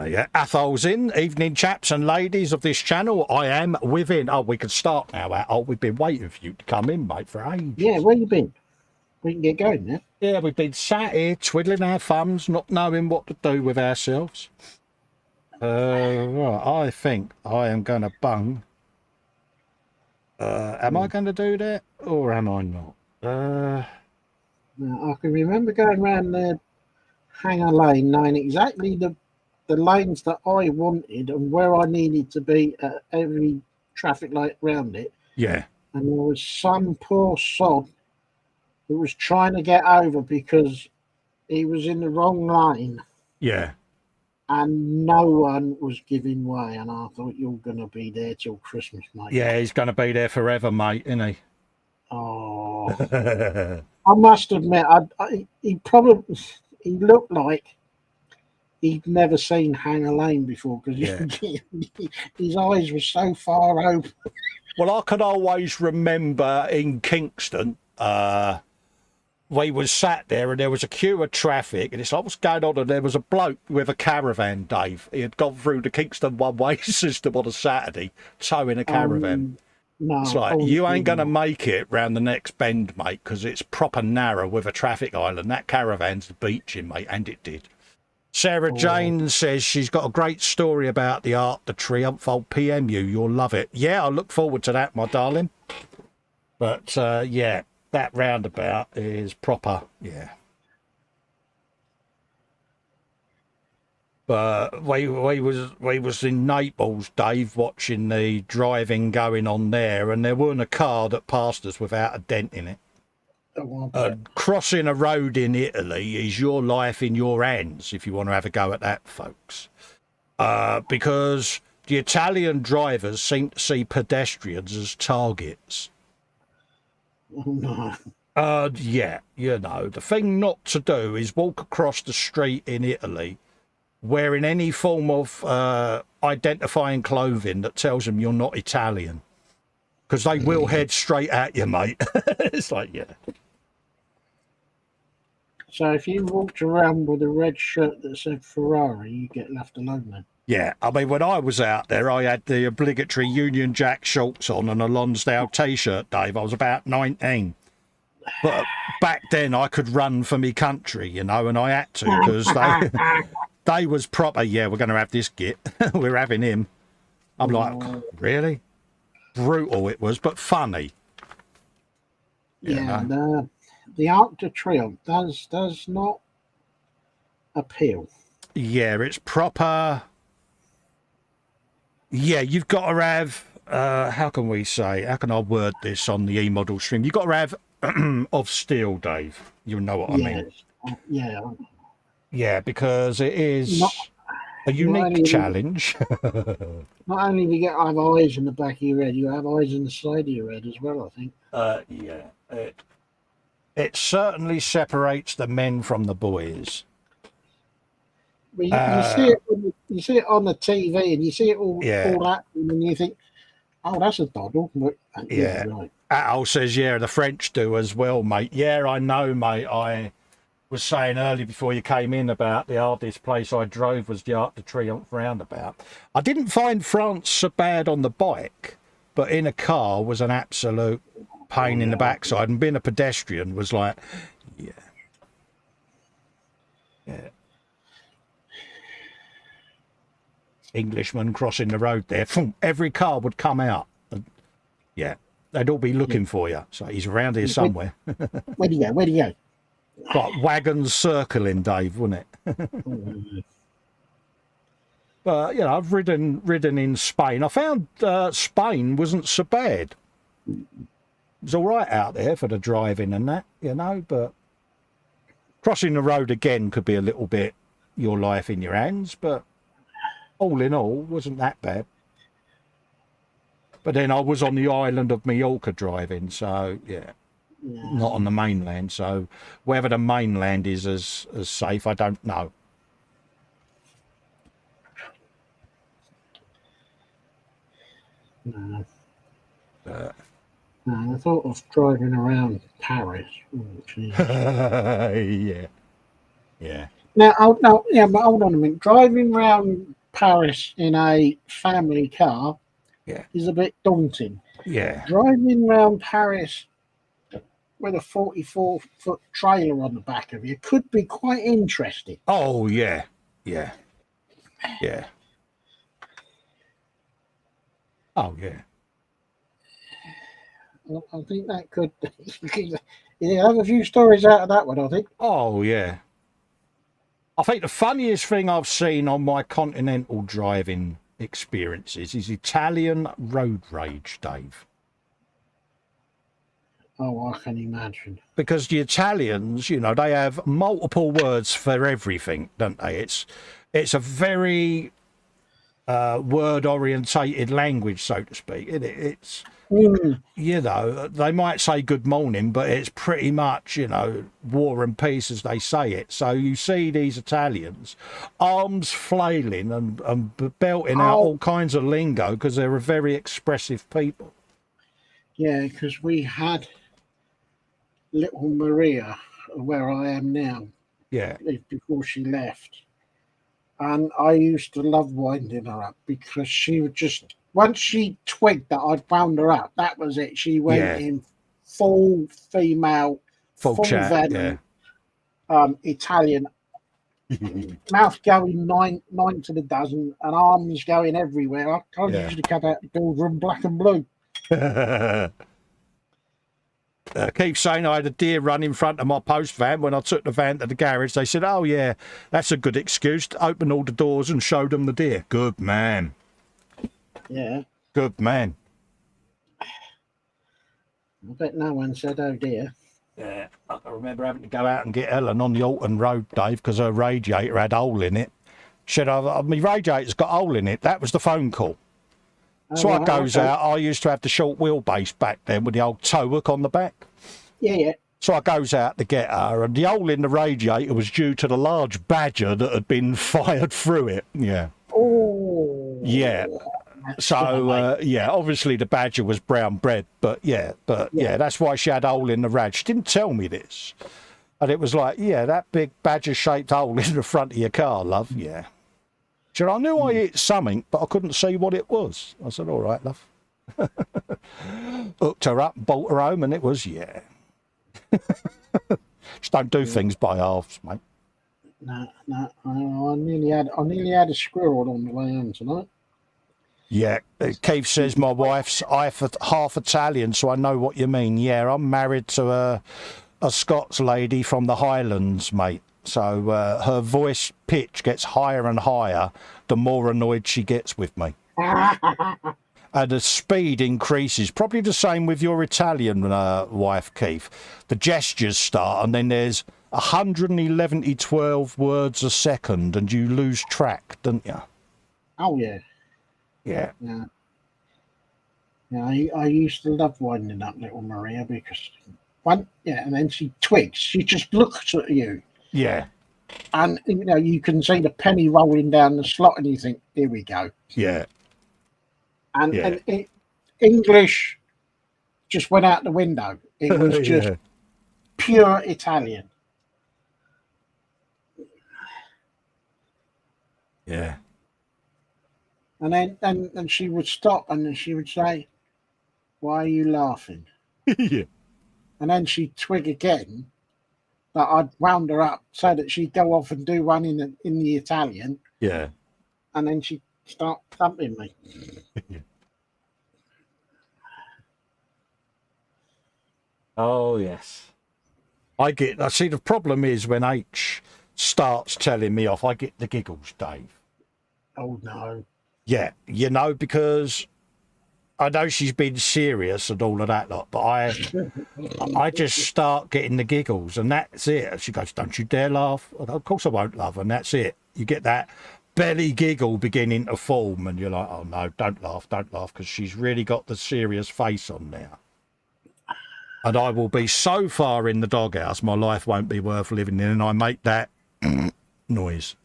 Speaker 1: Yeah, Athol's in. Evening, chaps and ladies of this channel. I am within. Oh, we can start now, Athol. We've been waiting for you to come in, mate, for ages.
Speaker 2: Yeah, where you been? We can get going now.
Speaker 1: Yeah, we've been sat here twiddling our thumbs, not knowing what to do with ourselves. Right, I think I am going to bung. Am I going to do that, or am I not?
Speaker 2: Now, I can remember going around the Hanger Lane, knowing exactly the lanes that I wanted and where I needed to be at every traffic light round it.
Speaker 1: Yeah.
Speaker 2: And there was some poor sod who was trying to get over because he was in the wrong lane.
Speaker 1: Yeah.
Speaker 2: And no one was giving way. And I thought, you're going to be there till Christmas, mate.
Speaker 1: Yeah, he's going to be there forever, mate, isn't he?
Speaker 2: Oh. I must admit, he looked like he'd never seen Hanger Lane before because his eyes were so far open.
Speaker 1: Well, I can always remember in Kingston, we was sat there and there was a queue of traffic and it's like, what's going on? And there was a bloke with a caravan, Dave. He had gone through the Kingston one-way system on a Saturday, towing a caravan.
Speaker 2: No,
Speaker 1: it's like, you ain't going to make it round the next bend, mate, because it's proper narrow with a traffic island. That caravan's beaching, mate, and it did. Sarah Jane says she's got a great story about the Arc de Triomphe. I'll PM you. You'll love it. Yeah, I look forward to that, my darling. But, yeah, that roundabout is proper, yeah. But we was in Naples, Dave, watching the driving going on there, and there wasn't a car that passed us without a dent in it. Crossing a road in Italy is your life in your hands, if you want to have a go at that, folks. Because the Italian drivers seem to see pedestrians as targets.
Speaker 2: Oh, no.
Speaker 1: Yeah, you know, the thing not to do is walk across the street in Italy wearing any form of identifying clothing that tells them you're not Italian. Because they will head straight at you, mate. It's like, yeah.
Speaker 2: So if you walked around with a red shirt that said Ferrari, you get left alone then?
Speaker 1: Yeah, I mean, when I was out there, I had the obligatory Union Jack shorts on and a Lonsdale T-shirt, Dave. I was about 19. But back then, I could run for me country, you know, and I had to because they was proper, yeah, we're going to have this git. We're having him. I'm like, really? Brutal it was, but funny.
Speaker 2: Yeah, the Arc de Triomphe does not appeal.
Speaker 1: Yeah, it's proper. Yeah, you've got to have, how can I word this on the eModel stream? You've got to have of steel, Dave. You know what I mean.
Speaker 2: Yeah.
Speaker 1: Yeah, because it is a unique challenge.
Speaker 2: Not only do you get have eyes in the back of your head, you have eyes in the side of your head as well, I think.
Speaker 1: Yeah, it certainly separates the men from the boys.
Speaker 2: Well, you see it on the TV, and you see it all happening, and you think, "Oh, that's a doddle." But,
Speaker 1: yeah, right. Al says, "Yeah, the French do as well, mate." Yeah, I know, mate. I was saying earlier before you came in about the hardest place I drove was the Arc de Triomphe roundabout. I didn't find France so bad on the bike, but in a car was an absolute pain in the backside, and being a pedestrian was like, yeah. Englishman crossing the road there, every car would come out. And, yeah, they'd all be looking for you. So he's around here somewhere.
Speaker 2: Where'd he go?
Speaker 1: Like wagons circling, Dave, wouldn't it? But, you know, I've ridden in Spain. I found Spain wasn't so bad. was all right out there for the driving and that, you know, but crossing the road again could be a little bit your life in your hands, but all in all, wasn't that bad. But then I was on the island of Mallorca driving, so yeah, not on the mainland. So whether the mainland is as safe, I don't know.
Speaker 2: No. No, I thought of driving around Paris. Oh,
Speaker 1: yeah, yeah.
Speaker 2: Now, but hold on a minute. Driving around Paris in a family car is a bit daunting.
Speaker 1: Yeah.
Speaker 2: Driving around Paris with a 44-foot trailer on the back of you could be quite interesting.
Speaker 1: Oh, yeah. Yeah. Yeah. Oh, yeah.
Speaker 2: I think that could. You have a few stories out of that one, I think.
Speaker 1: Oh, yeah. I think the funniest thing I've seen on my continental driving experiences is Italian road rage, Dave.
Speaker 2: Oh, I can imagine.
Speaker 1: Because the Italians, you know, they have multiple words for everything, don't they? It's a very word-orientated language, so to speak. It's you know, they might say good morning, but it's pretty much, you know, war and peace as they say it. So you see these Italians, arms flailing and belting out all kinds of lingo because they're a very expressive people.
Speaker 2: Yeah, because we had little Maria, where I am now.
Speaker 1: Yeah.
Speaker 2: Before she left. And I used to love winding her up because she would just, once she twigged that I'd wound her up, that was it. She went in full female, full
Speaker 1: chat,
Speaker 2: venom, Italian, mouth going nine to the dozen, and arms going everywhere. I used to come out the building black and blue.
Speaker 1: Keep saying I had a deer run in front of my post van when I took the van to the garage. They said, oh, yeah, that's a good excuse to open all the doors and show them the deer. Good man.
Speaker 2: Yeah.
Speaker 1: Good man.
Speaker 2: I bet no one said, oh, dear.
Speaker 1: Yeah, I remember having to go out and get Ellen on the Alton Road, Dave, because her radiator had a hole in it. She said, my radiator's got a hole in it. That was the phone call. So I goes out. I used to have the short wheelbase back then with the old tow hook on the back.
Speaker 2: Yeah.
Speaker 1: So I goes out to get her, and the hole in the radiator was due to the large badger that had been fired through it. Yeah.
Speaker 2: Oh.
Speaker 1: Yeah. So, obviously the badger was brown bread, but that's why she had a hole in the rad. She didn't tell me this. And it was like, that big badger-shaped hole in the front of your car, love, yeah. She said, I knew I hit something, but I couldn't see what it was. I said, all right, love. Hooked her up, brought her home, and it was, Just don't do things by halves, mate.
Speaker 2: No. I nearly had a squirrel on the way home tonight.
Speaker 1: Yeah, Keith says my wife's half Italian, so I know what you mean. Yeah, I'm married to a Scots lady from the Highlands, mate. So her voice pitch gets higher and higher the more annoyed she gets with me. And the speed increases. Probably the same with your Italian wife, Keith. The gestures start, and then there's 111 words a second, and you lose track, don't you?
Speaker 2: Oh, yeah.
Speaker 1: Yeah.
Speaker 2: Yeah, I used to love winding up little Maria because and then she twigs. She just looks at you.
Speaker 1: Yeah.
Speaker 2: And, you know, you can see the penny rolling down the slot and you think, here we go.
Speaker 1: Yeah.
Speaker 2: And English just went out the window. It was just pure Italian.
Speaker 1: Yeah.
Speaker 2: And then she would stop and then she would say, why are you laughing?
Speaker 1: Yeah.
Speaker 2: And then she'd twig again. That I'd wound her up so that she'd go off and do one in the Italian.
Speaker 1: Yeah.
Speaker 2: And then she'd start thumping me.
Speaker 1: Oh, yes. I see the problem is when H starts telling me off, I get the giggles, Dave.
Speaker 2: Oh, no.
Speaker 1: Yeah, you know, because I know she's been serious and all of that lot, but I just start getting the giggles, and that's it. She goes, "Don't you dare laugh." I go, "Of course I won't, love," and that's it. You get that belly giggle beginning to form, and you're like, "Oh no, don't laugh, because she's really got the serious face on now." And I will be so far in the doghouse, my life won't be worth living in, and I make that noise.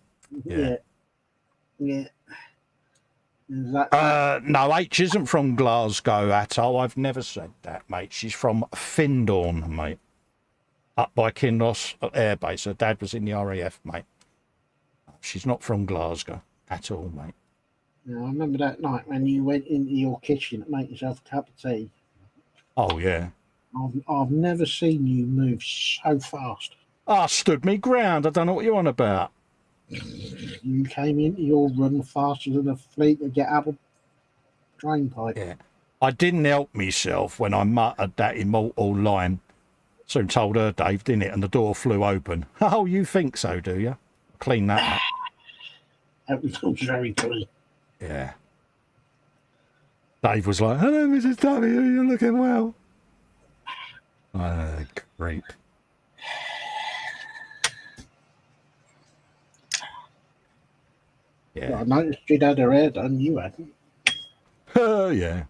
Speaker 1: Yeah.
Speaker 2: Is that
Speaker 1: No, H isn't from Glasgow at all. I've never said that, mate. She's from Findhorn, mate. Up by Kinross Air Base. Her dad was in the RAF, mate. She's not from Glasgow at all, mate.
Speaker 2: I remember that night when you went into your kitchen to make yourself a cup of tea.
Speaker 1: Oh, yeah.
Speaker 2: I've never seen you move so fast.
Speaker 1: I stood me ground. I don't know what you're on about.
Speaker 2: You came into your room faster than a fleet to get out of drain pipe.
Speaker 1: Yeah. I didn't help myself when I muttered that immortal line. Soon told her, Dave, didn't it? And the door flew open. Oh, you think so, do you? Clean that up.
Speaker 2: That was very clean.
Speaker 1: Yeah. Dave was like, "Hello, Mrs. W, you're looking well." Great. Yeah.
Speaker 2: Well, I noticed she'd had her hair done, you hadn't.
Speaker 1: Yeah.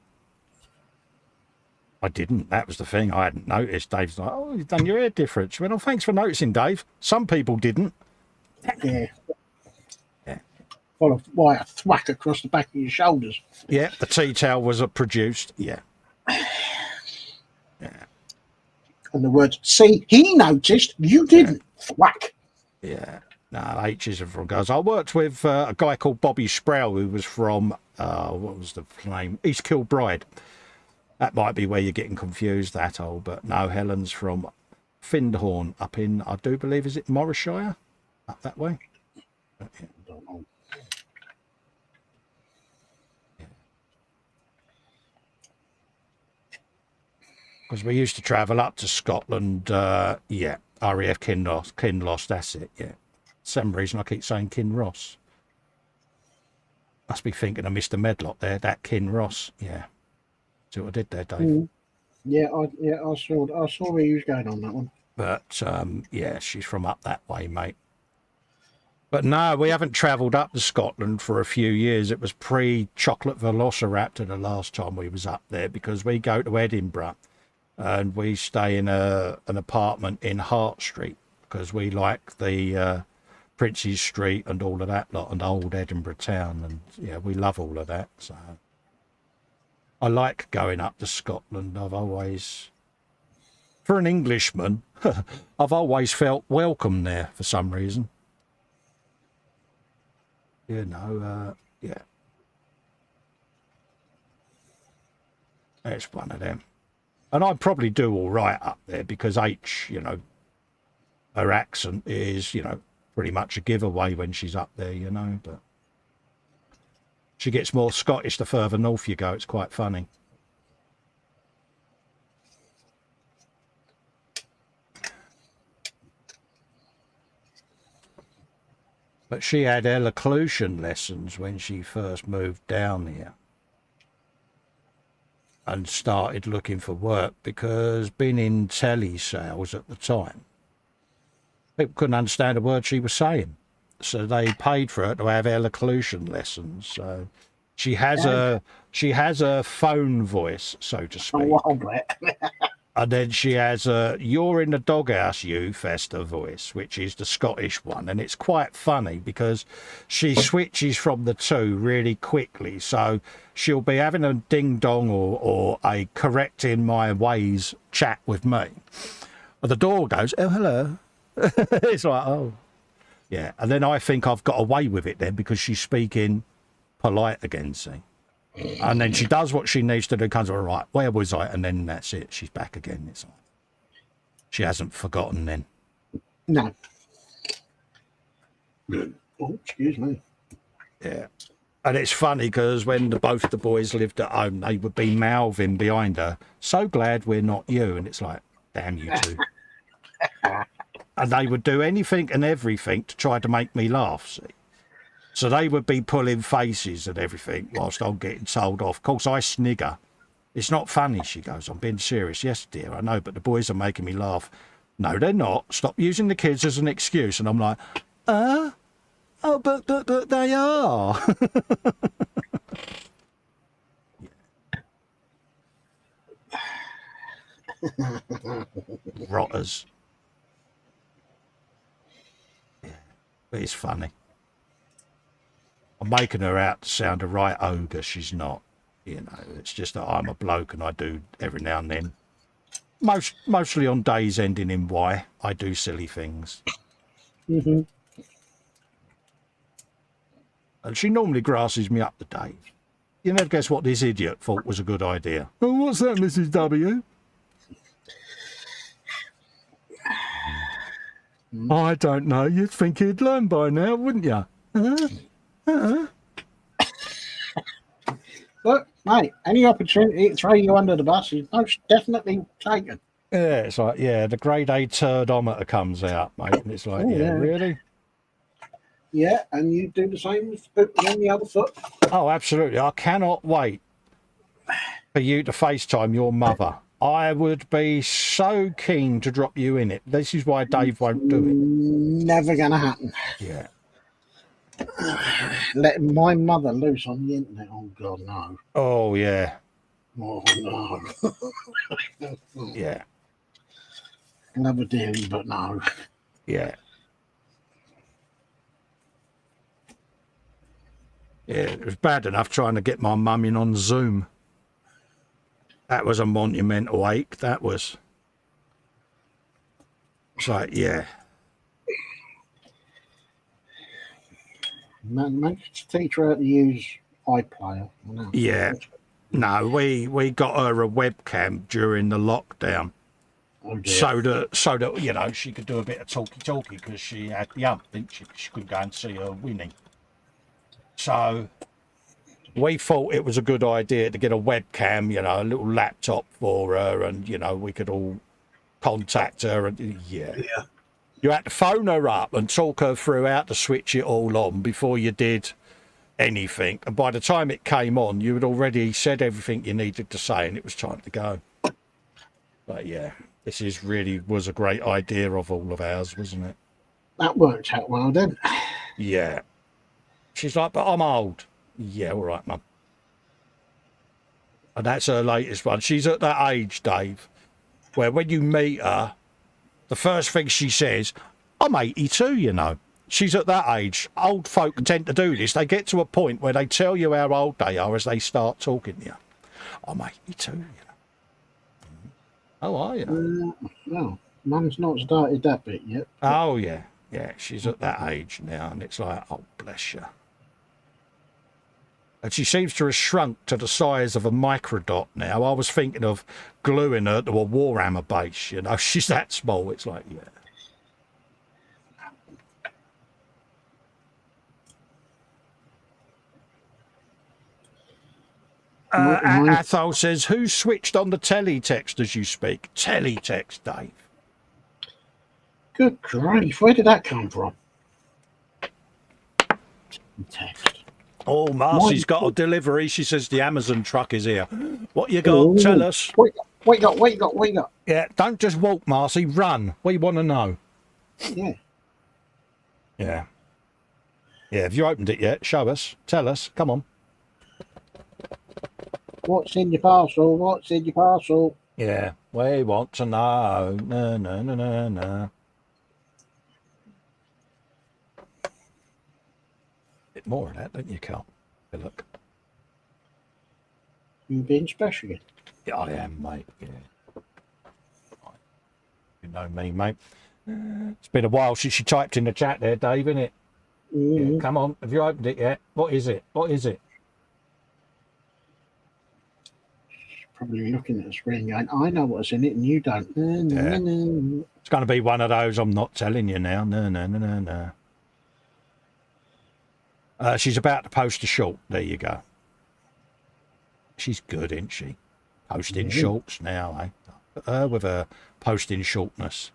Speaker 1: I didn't. That was the thing. I hadn't noticed. Dave's like, "Oh, you've done your hair different." She went, "Oh, thanks for noticing, Dave. Some people didn't."
Speaker 2: Yeah.
Speaker 1: Yeah.
Speaker 2: Followed by a thwack across the back of your shoulders.
Speaker 1: Yeah, the tea towel was produced. Yeah. Yeah.
Speaker 2: And the words, "See, he noticed, you didn't." Thwack.
Speaker 1: Yeah. No, H isn't from Glasgow. I worked with a guy called Bobby Sproul, who was from, what was the name? East Kilbride. That might be where you're getting confused, that old. But no, Helen's from Findhorn up in, I do believe, is it Morrisshire? Up that way? But, yeah.
Speaker 2: I don't know.
Speaker 1: Because we used to travel up to Scotland, yeah, RAF Kinloss, that's it, yeah. Some reason I keep saying Kinross. Must be thinking of Mr. Medlock there, that Kinross, yeah. See what I did there, Dave?
Speaker 2: Mm. Yeah, I saw where you was going on that one.
Speaker 1: But, yeah, she's from up that way, mate. But no, we haven't travelled up to Scotland for a few years. It was pre-Chocolate Velociraptor the last time we was up there, because we go to Edinburgh and we stay in an apartment in Hart Street, because we like the Prince's Street and all of that lot, and old Edinburgh town, and yeah, we love all of that. So I like going up to Scotland. I've always, for an Englishman, I've always felt welcome there for some reason. You know, yeah. It's one of them. And I probably do all right up there, because H, you know, her accent is, you know, pretty much a giveaway when she's up there, you know, but she gets more Scottish the further north you go. It's quite funny. But she had elocution lessons when she first moved down here and started looking for work, because being in telesales at the time, people couldn't understand a word she was saying. So they paid for her to have elocution lessons. So she has a phone voice, so to speak. And then she has a "you're in the doghouse, you" Festa voice, which is the Scottish one. And it's quite funny because she switches from the two really quickly. So she'll be having a ding-dong or a correcting my ways chat with me. And the door goes, "Oh, hello." It's like, oh. Yeah. And then I think I've got away with it then, because she's speaking polite again, see. And then she does what she needs to do, comes, "All right, where was I?" And then that's it. She's back again. It's like, she hasn't forgotten then.
Speaker 2: No. Oh, excuse me.
Speaker 1: Yeah. And it's funny because when both the boys lived at home, they would be mouthing behind her, "So glad we're not you." And it's like, damn you two. And they would do anything and everything to try to make me laugh, see. So they would be pulling faces and everything whilst I'm getting told off. Of course, I snigger It's not funny, she goes. I'm being serious. Yes, dear, I know, but the boys are making me laugh. No, they're not. Stop using the kids as an excuse. And I'm like, oh, but they are. Rotters. Yeah, but it's funny. I'm making her out to sound a right ogre. She's not. You know, it's just that I'm a bloke and I do every now and then. Mostly on days ending in Y, I do silly things.
Speaker 2: Mm-hmm.
Speaker 1: And she normally grasses me up to Dave. You never guess what this idiot thought was a good idea. Oh, what's that, Mrs. W? I don't know. You'd think he'd learn by now, wouldn't you?
Speaker 2: Look, mate, any opportunity to throw you under the bus is most definitely taken.
Speaker 1: Yeah, it's like, yeah, the grade A turdometer comes out, mate. And it's like, yeah, really?
Speaker 2: Yeah, and you do the same with putting on the other foot.
Speaker 1: Oh, absolutely. I cannot wait for you to FaceTime your mother. I would be so keen to drop you in it. This is why Dave won't do it.
Speaker 2: Never going to happen.
Speaker 1: Yeah.
Speaker 2: Letting my mother loose on the internet. Oh, God, no.
Speaker 1: Oh, yeah.
Speaker 2: Oh, no.
Speaker 1: Yeah.
Speaker 2: Love her dearly, but no.
Speaker 1: Yeah. Yeah, it was bad enough trying to get my mum in on Zoom. That was a monumental ache, that was. It's like, yeah.
Speaker 2: Managed to teach her how to use iPlayer.
Speaker 1: Yeah. No, we got her a webcam during the lockdown.
Speaker 2: Oh, dear.
Speaker 1: So that, you know, she could do a bit of talkie because she had the hump, didn't she? She couldn't go and see her winning. So we thought it was a good idea to get a webcam, you know, a little laptop for her, and, you know, we could all contact her. And yeah. You had to phone her up and talk her through how to switch it all on before you did anything. And by the time it came on, you had already said everything you needed to say, and it was time to go. But yeah, this was a great idea of all of ours, wasn't it?
Speaker 2: That worked out well then.
Speaker 1: Yeah. She's like, but I'm old. Yeah, all right, Mum. And that's her latest one. She's at that age, Dave, where when you meet her, the first thing she says, I'm 82, you know. She's at that age. Old folk tend to do this. They get to a point where they tell you how old they are as they start talking to you. I'm 82, you know. How are you?
Speaker 2: Well, Mum's not started that bit yet.
Speaker 1: Oh, yeah. Yeah, she's at that age now, and it's like, oh, bless you. And she seems to have shrunk to the size of a microdot now. I was thinking of gluing her to a Warhammer base, you know. She's that small. It's like, yeah. Athol says, who switched on the teletext as you speak? Teletext, Dave.
Speaker 2: Good grief, where did that come from? Text.
Speaker 1: Oh, Marcy's got a delivery. She says the Amazon truck is here. What you got? Tell us.
Speaker 2: What you got?
Speaker 1: Yeah, don't just walk, Marcy. Run. We want to know.
Speaker 2: Yeah.
Speaker 1: Yeah. Yeah, have you opened it yet? Show us. Tell us. Come on.
Speaker 2: What's in your parcel? What's in your parcel?
Speaker 1: Yeah, we want to know. No. Bit more of that, don't you, Carl? Hey, look.
Speaker 2: You being special?
Speaker 1: Yeah, I am, mate. Yeah. You know me, mate. It's been a while since you typed in the chat there, Dave, isn't it? Yeah, come on. Have you opened it yet? What is it?
Speaker 2: Probably looking at the screen going, I know what's in it and you don't.
Speaker 1: No. It's going to be one of those I'm not telling you now. No. She's about to post a short. There you go. She's good, isn't she? Posting shorts now, eh? With her posting shortness.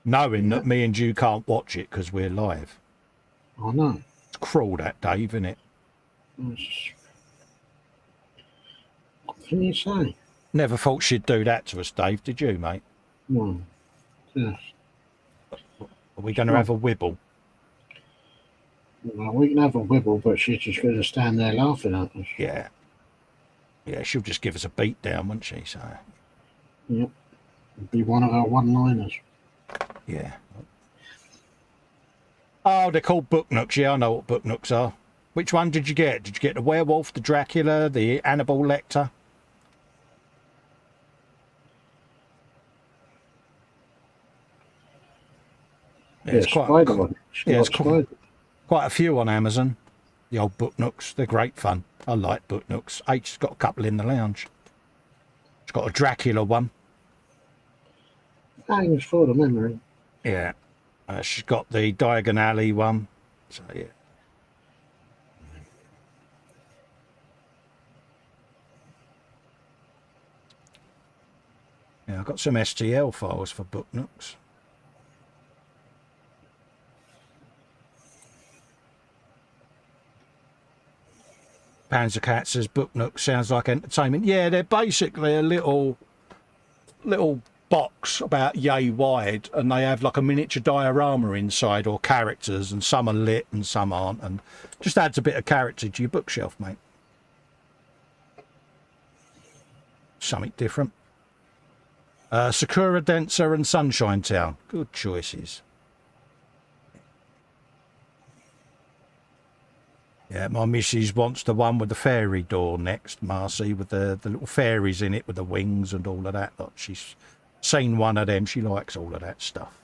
Speaker 1: Knowing that me and you can't watch it because we're live.
Speaker 2: I know.
Speaker 1: It's cruel, that, Dave, isn't it?
Speaker 2: can you say?
Speaker 1: Never thought she'd do that to us, Dave. Did you, mate?
Speaker 2: No. Yes.
Speaker 1: Are we going to have a wibble?
Speaker 2: Well, we can have a wibble, but she's just going to stand there laughing at us.
Speaker 1: Yeah. Yeah, she'll just give us a beat down, won't she? So.
Speaker 2: Yep. It'd be one of our one-liners.
Speaker 1: Yeah. Oh, they're called book nooks. Yeah, I know what book nooks are. Which one did you get? Did you get the werewolf, the Dracula, the Hannibal Lecter? Yeah, it's quite a few on Amazon. The old book nooks. They're great fun. I like book nooks. H's got a couple in the lounge. It's got a Dracula one.
Speaker 2: Thanks for the memory.
Speaker 1: Yeah. She's got the Diagon Alley one. So, yeah. Yeah, I've got some STL files for book nooks. Panzer Cat says book nook sounds like entertainment. Yeah, they're basically a little box about yay wide, and they have like a miniature diorama inside or characters, and some are lit and some aren't, and just adds a bit of character to your bookshelf, mate. Something different. Sakura Dancer and Sunshine Town. Good choices. Yeah, my missus wants the one with the fairy door next, Marcy, with the little fairies in it with the wings and all of that. Like, she's seen one of them. She likes all of that stuff.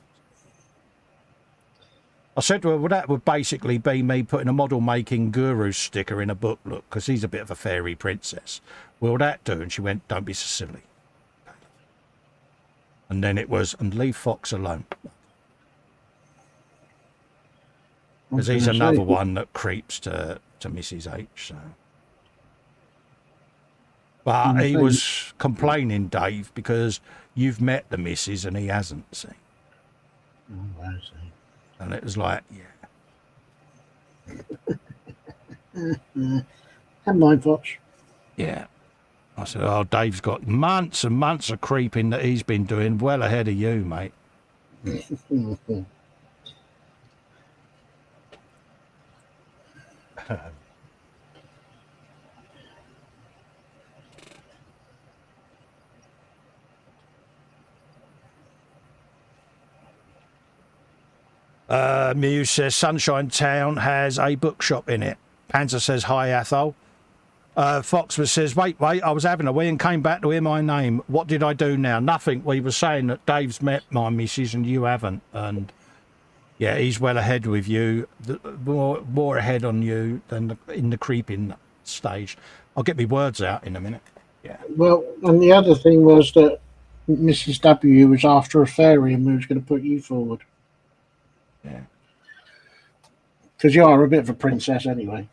Speaker 1: I said to her, well, that would basically be me putting a model-making guru sticker in a book, look, because he's a bit of a fairy princess. Will that do? And she went, don't be so silly. And then it was, and leave Fox alone. Because he's another one that creeps to Mrs. H. So. But he was complaining, Dave, because you've met the missus and he hasn't, see.
Speaker 2: Oh, I see.
Speaker 1: And it was like, yeah.
Speaker 2: Have mine, Fox.
Speaker 1: Yeah. I said, oh, Dave's got months and months of creeping that he's been doing well ahead of you, mate. Muse says Sunshine Town has a bookshop in it. Panzer says hi, Athol. Foxworth says, wait, I was having a wee and came back to hear my name. What did I do now? Nothing. We were saying that Dave's met my missus and you haven't. And yeah, he's well ahead with you, more ahead on you than in the creeping stage. I'll get my words out in a minute. Yeah.
Speaker 2: Well, and the other thing was that Mrs. W was after a fairy and we was going to put you forward.
Speaker 1: Yeah.
Speaker 2: Because you are a bit of a princess anyway.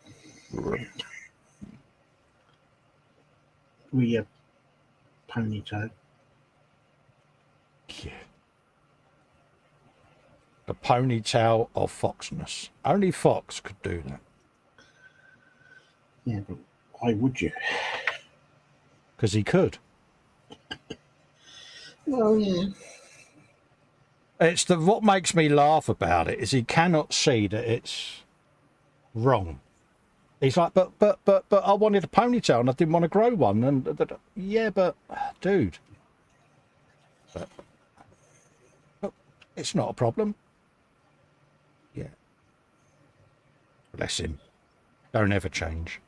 Speaker 2: With your ponytail.
Speaker 1: Yeah. The ponytail of foxness. Only Fox could do that.
Speaker 2: Yeah, but why would you?
Speaker 1: Because he could.
Speaker 2: Well, yeah.
Speaker 1: It's what makes me laugh about it is he cannot see that it's wrong. He's like, but I wanted a ponytail and I didn't want to grow one. And yeah, but dude, but it's not a problem. Yeah. Bless him. Don't ever change.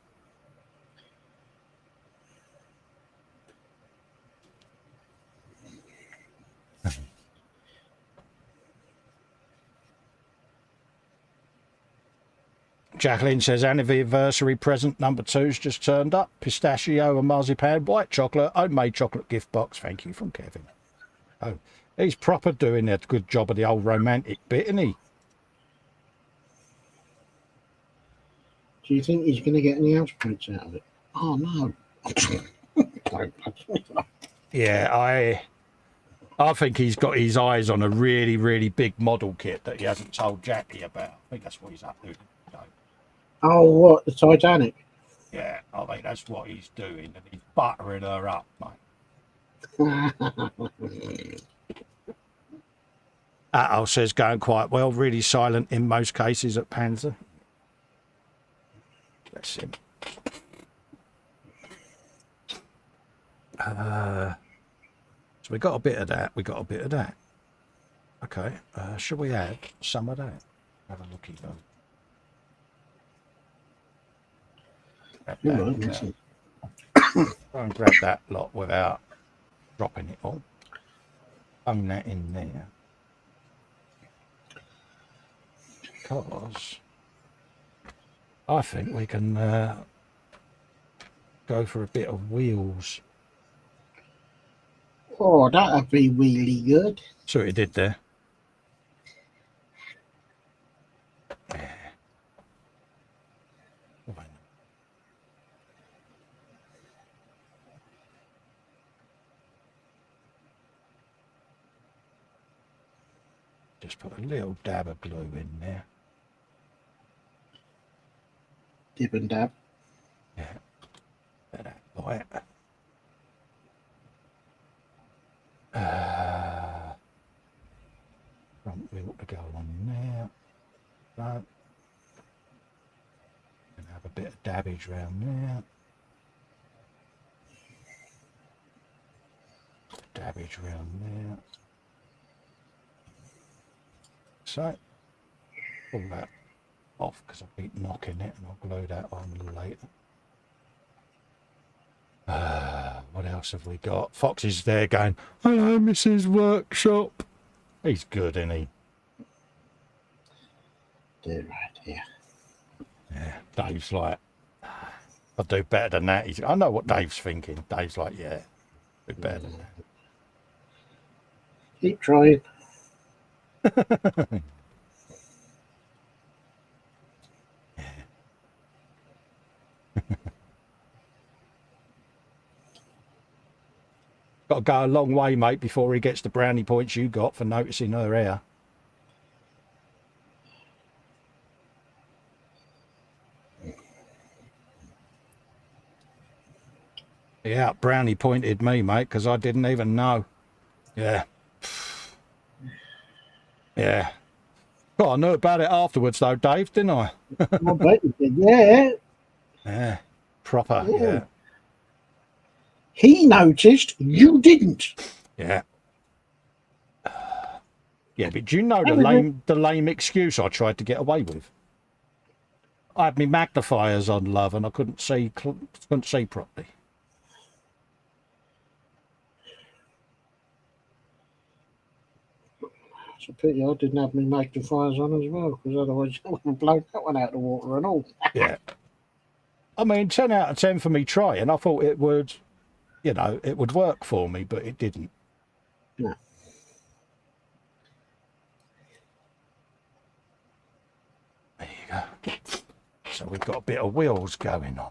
Speaker 1: Jacqueline says anniversary present number 2's just turned up. Pistachio and marzipan, white chocolate, homemade chocolate gift box. Thank you from Kevin. Oh, he's proper doing a good job of the old romantic bit, isn't he?
Speaker 2: Do you think he's going to get any house prints out of it? Oh, no.
Speaker 1: Yeah, I think he's got his eyes on a really, really big model kit that he hasn't told Jackie about. I think that's what he's up to.
Speaker 2: Oh, what? The Titanic?
Speaker 1: Yeah, I mean, that's what he's doing, and he's buttering her up, mate. Atto says going quite well, really silent in most cases at Panzer. Bless him. So we got a bit of that, we got a bit of that. Okay, should we add some of that? Have a looky though. Try and grab that lot without dropping it all. Bung that in there. Because I think we can go for a bit of wheels.
Speaker 2: Oh, that'd be really good.
Speaker 1: See what he did there? Yeah. Just put a little dab of glue in there.
Speaker 2: Dib and dab.
Speaker 1: Yeah. That light. Front wheel to go on there. No. And have a bit of dabbage around there. Dabbage around there. So, pull that off because I keep knocking it, and I'll glue that on later. What else have we got? Fox is there going, hello, Mrs. Workshop. He's good, isn't he?
Speaker 2: They're right here.
Speaker 1: Yeah, Dave's like, I'll do better than that. I know what Dave's thinking. Dave's like, yeah, do better than that.
Speaker 2: Keep trying.
Speaker 1: Got to go a long way, mate, before he gets the brownie points you got for noticing her hair. Yeah, brownie pointed me, mate, because I didn't even know. Yeah. Yeah. Well, I knew about it afterwards, though, Dave, didn't I?
Speaker 2: I bet you did, yeah.
Speaker 1: Yeah. Proper, yeah.
Speaker 2: He noticed, you didn't.
Speaker 1: Yeah. Yeah, but do you know the lame excuse I tried to get away with? I had my magnifiers on, love, and I couldn't see properly.
Speaker 2: It's a pity I didn't have my magnifiers on as well, because otherwise I would have blown that one out of the water and all.
Speaker 1: Yeah. I mean, 10 out of 10 for me trying. I thought it would, you know, it would work for me, but it didn't.
Speaker 2: No.
Speaker 1: There you go. So we've got a bit of wheels going on.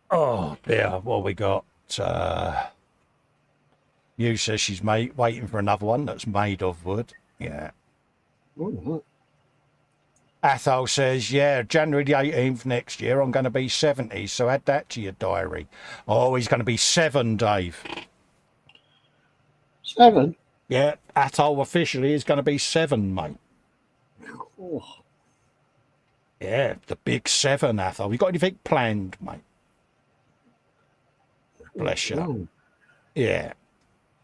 Speaker 1: Oh, dear. What we got? You says she's waiting for another one that's made of wood. Yeah.
Speaker 2: Oh,
Speaker 1: Athol says, yeah, January the 18th next year, I'm going to be 70, so add that to your diary. Oh, he's going to be 7, Dave.
Speaker 2: 7?
Speaker 1: Yeah, Athol officially is going to be 7, mate.
Speaker 2: Oh.
Speaker 1: Yeah, the big 7, Athol. You got anything planned, mate? Bless you.
Speaker 2: Oh.
Speaker 1: Yeah.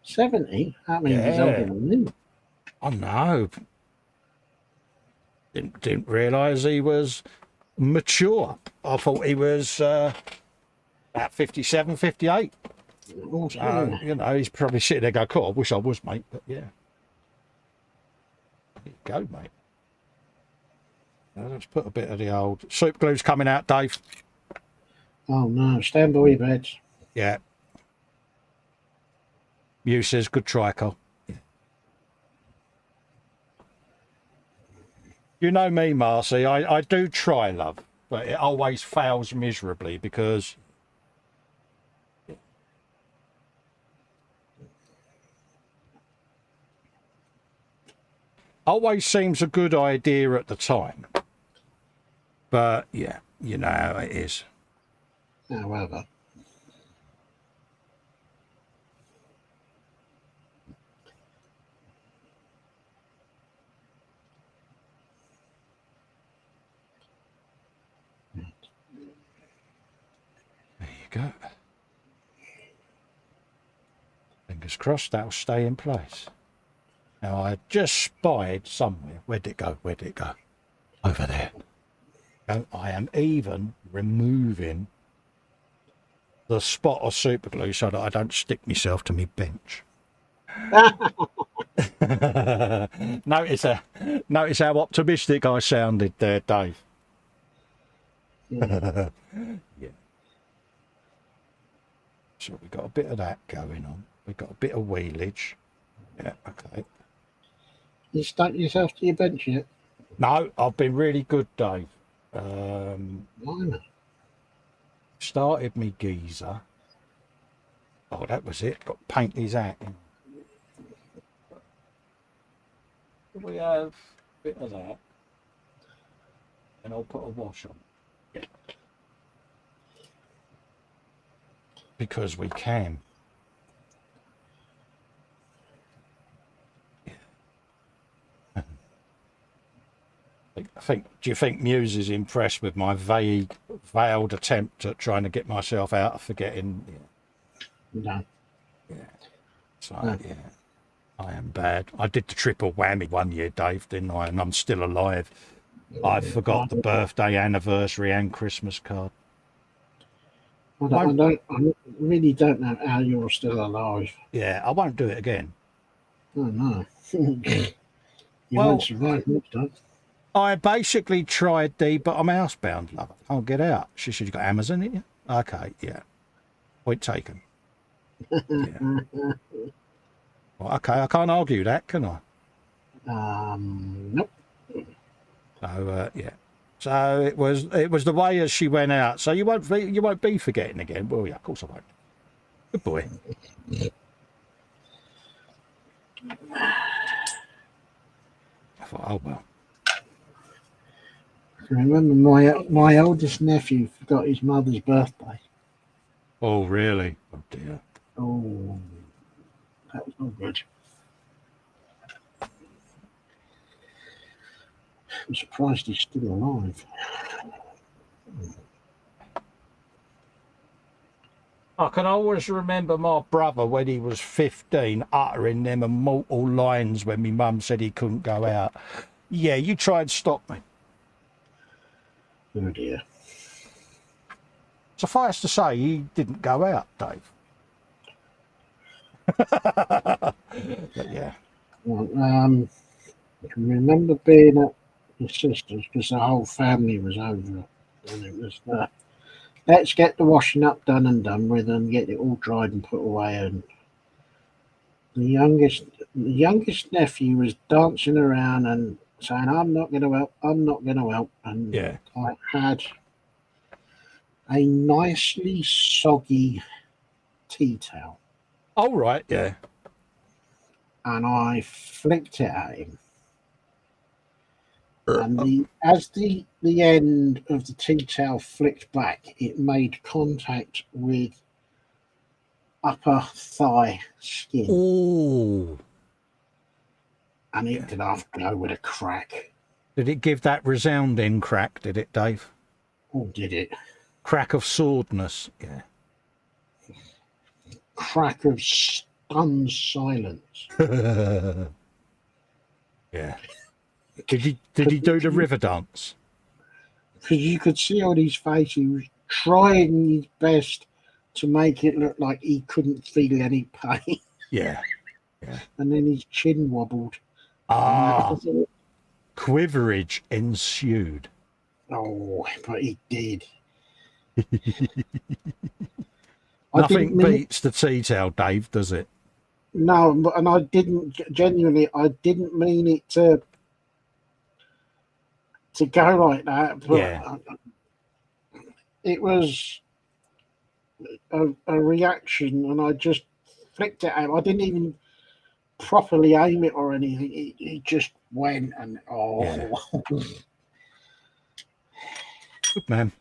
Speaker 2: 70? That means he's older than me.
Speaker 1: I know. Didn't realise he was mature. I thought he was about 57, 58.
Speaker 2: Oh,
Speaker 1: So, you know, he's probably sitting there going, cool, I wish I was, mate. But yeah. There you go, mate. Now, let's put a bit of the old soup glue's coming out, Dave.
Speaker 2: Oh, no. Stand by your beds.
Speaker 1: Yeah. You says, good try, Cole. Yeah. You know me, Marcy. I do try, love, but it always fails miserably because always seems a good idea at the time. But yeah, you know how it is.
Speaker 2: However,
Speaker 1: There you go. Fingers crossed that'll stay in place. Now I just spied somewhere. Where'd it go? Where'd it go? Over there. I am even removing the spot of super glue so that I don't stick myself to my bench. Notice how optimistic I sounded there, Dave.
Speaker 2: yeah.
Speaker 1: Yeah. So we've got a bit of that going on. We've got a bit of wheelage. Yeah, okay.
Speaker 2: You stuck yourself to your bench yet?
Speaker 1: No, I've been really good, Dave. Started me geezer. Oh, that was it. Got to paint these out. We have a bit of that. And I'll put a wash on. Because we can. Do you think Muse is impressed with my veiled attempt at trying to get myself out of forgetting?
Speaker 2: No.
Speaker 1: Yeah. So, yeah, I am bad. I did the triple whammy one year, Dave, didn't I? And I'm still alive. I forgot the birthday, anniversary, and Christmas card.
Speaker 2: I really don't know how you're still alive.
Speaker 1: Yeah, I won't do it again.
Speaker 2: Oh, no. You won't survive next time.
Speaker 1: I basically tried but I'm housebound, love. I can't get out. She said, you got Amazon in you? Okay, yeah. Point taken. Yeah. Well, okay, I can't argue that, can I?
Speaker 2: Nope.
Speaker 1: So, yeah. So it was the way as she went out. So you won't be forgetting again, will you? Of course I won't. Good boy. I thought, oh well.
Speaker 2: I remember my oldest nephew forgot his mother's birthday.
Speaker 1: Oh really? Oh dear.
Speaker 2: Oh, that was not good. I'm surprised he's still alive.
Speaker 1: I can always remember my brother when he was 15 uttering them immortal lines when my mum said he couldn't go out. Yeah, you try and stop me.
Speaker 2: Oh dear.
Speaker 1: Suffice to say, he didn't go out, Dave. But yeah.
Speaker 2: Well, I can remember being at my sister's because the whole family was over, and it was let's get the washing up done and done with, and get it all dried and put away. And the youngest nephew was dancing around and saying, "I'm not going to help. I'm not going to help." And
Speaker 1: Yeah.
Speaker 2: I had a nicely soggy tea towel.
Speaker 1: Oh, right, yeah.
Speaker 2: And I flicked it at him. And as the end of the tea towel flicked back, it made contact with upper thigh skin.
Speaker 1: Ooh.
Speaker 2: And it did have to go with a crack.
Speaker 1: Did it give that resounding crack, did it, Dave?
Speaker 2: Oh, did it?
Speaker 1: Crack of swordness, yeah.
Speaker 2: Crack of stunned silence.
Speaker 1: Yeah. Did he do the river dance?
Speaker 2: Because you could see on his face he was trying his best to make it look like he couldn't feel any pain.
Speaker 1: Yeah. Yeah.
Speaker 2: And then his chin wobbled.
Speaker 1: Quiverage ensued.
Speaker 2: Oh, but he did.
Speaker 1: Nothing beats the tea towel, Dave, does it?
Speaker 2: No, and I didn't mean it to go like that, but
Speaker 1: yeah.
Speaker 2: It was a reaction, and I just flicked it out. I didn't even properly aim it or anything. It just went, and
Speaker 1: Yeah. Good man.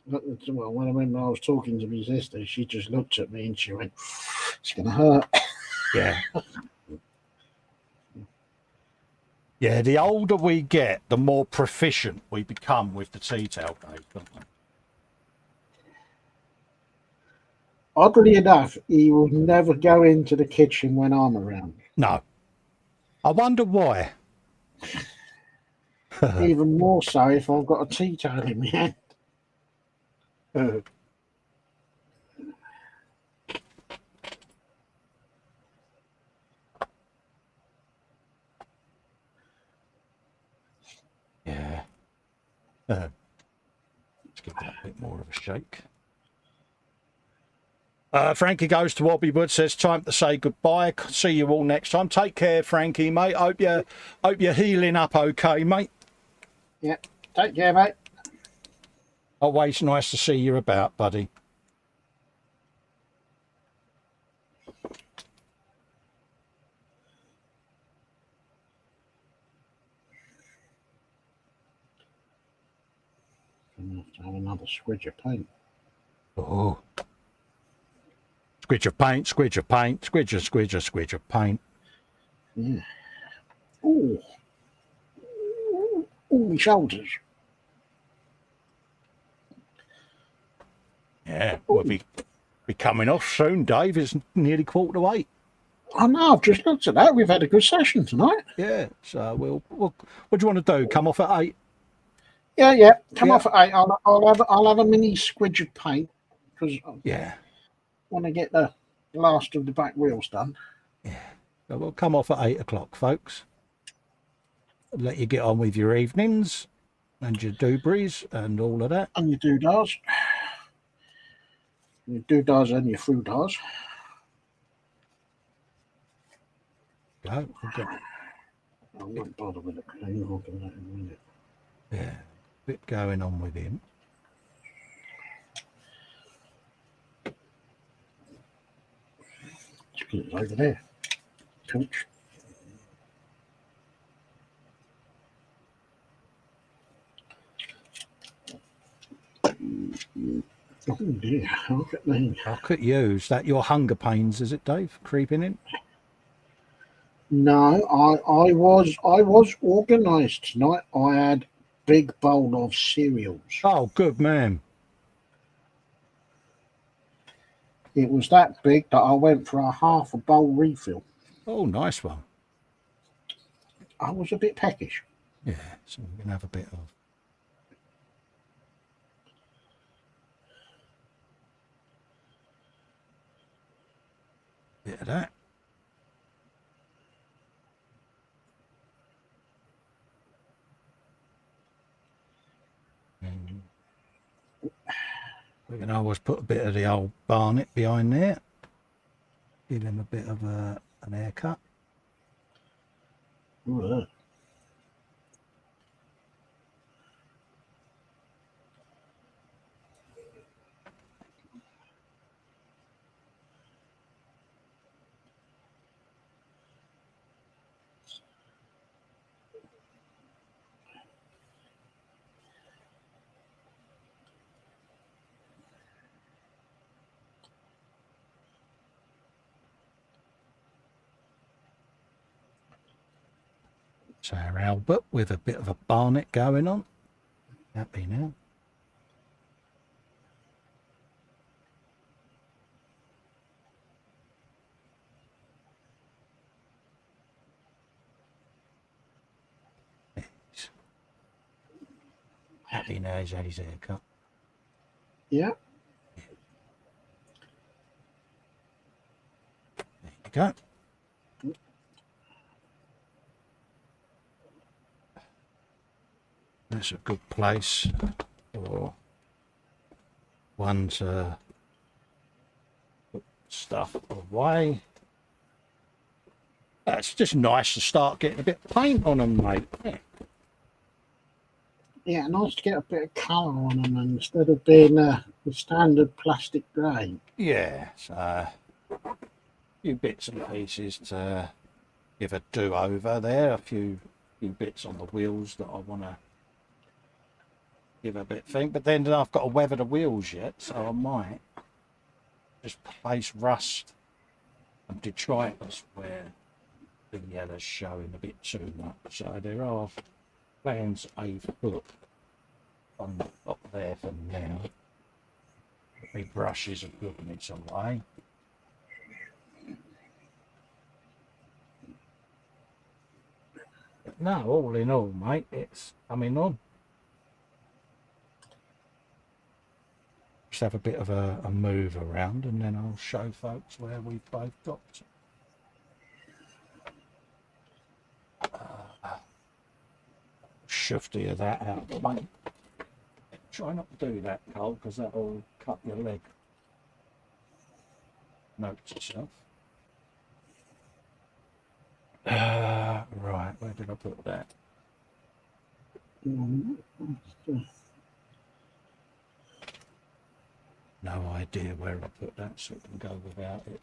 Speaker 2: Well, when I was talking to my sister, she just looked at me and she went, "It's going to hurt."
Speaker 1: Yeah. Yeah, the older we get, the more proficient we become with the tea towel, Dave, don't we?
Speaker 2: Oddly enough, he will never go into the kitchen when I'm around.
Speaker 1: No. I wonder why.
Speaker 2: Even more so if I've got a tea towel in my hand.
Speaker 1: Yeah. Let's give that a bit more of a shake. Frankie goes to Wobbywood, says time to say goodbye. See you all next time. Take care, Frankie, mate. Hope you're healing up okay, mate.
Speaker 2: Yeah. Take care, mate.
Speaker 1: Always nice to see you about, buddy.
Speaker 2: I'm going to have to have another squidge of paint.
Speaker 1: Oh. Squidge of paint, squidge of paint, squidge of paint.
Speaker 2: Yeah. Oh. Oh, my shoulders.
Speaker 1: Yeah, we'll be coming off soon, Dave. It's nearly 7:45.
Speaker 2: I know, I've just looked at that. We've had a good session tonight.
Speaker 1: Yeah, so we'll what do you want to do? Come off at 8?
Speaker 2: Yeah. Come off at 8. I'll have a mini squidge of paint because
Speaker 1: Yeah.
Speaker 2: I want to get the last of the back wheels done.
Speaker 1: Yeah. So we'll come off at 8 o'clock, folks. Let you get on with your evenings and your doobies and all of that.
Speaker 2: And your doodahs. Your doodahs and your foodahs.
Speaker 1: Go.
Speaker 2: I won't bother with it. I'll do that in a minute.
Speaker 1: Yeah, bit going on with him.
Speaker 2: Just put it over there. Coach. Oh dear, look at me.
Speaker 1: Look at you. Is that your hunger pains, is it, Dave? Creeping in?
Speaker 2: No, I was organised tonight. I had big bowl of cereals.
Speaker 1: Oh, good man.
Speaker 2: It was that big that I went for a half a bowl refill.
Speaker 1: Oh, nice one.
Speaker 2: I was a bit peckish.
Speaker 1: Yeah, so we're going to have a bit of that. And we can always put a bit of the old Barnet behind there. Give him a bit of an haircut.
Speaker 2: Ooh.
Speaker 1: So our Albert with a bit of a Barnet going on. Happy now. Happy now he's had his haircut.
Speaker 2: Yeah.
Speaker 1: There you go. That's a good place for one to put stuff away. It's just nice to start getting a bit of paint on them, mate.
Speaker 2: Yeah, nice to get a bit of colour on them instead of being the standard plastic grey.
Speaker 1: Yeah, so a few bits and pieces to give a do-over there. A few bits on the wheels that I want to give a bit thing. But then I've got to weather the wheels yet, so I might just place rust and detritus where the yellow's showing a bit too much. So there are plans afoot on up there for now. My brushes are good and it's away. But no, all in all, mate, it's coming on. Just have a bit of a move around and then I'll show folks where we've both got to. Shifty of that out of the way. Try not to do that, Cole, because that'll cut your leg. Note to self. Right, where did I put that? No idea where I put that, so it can go without it.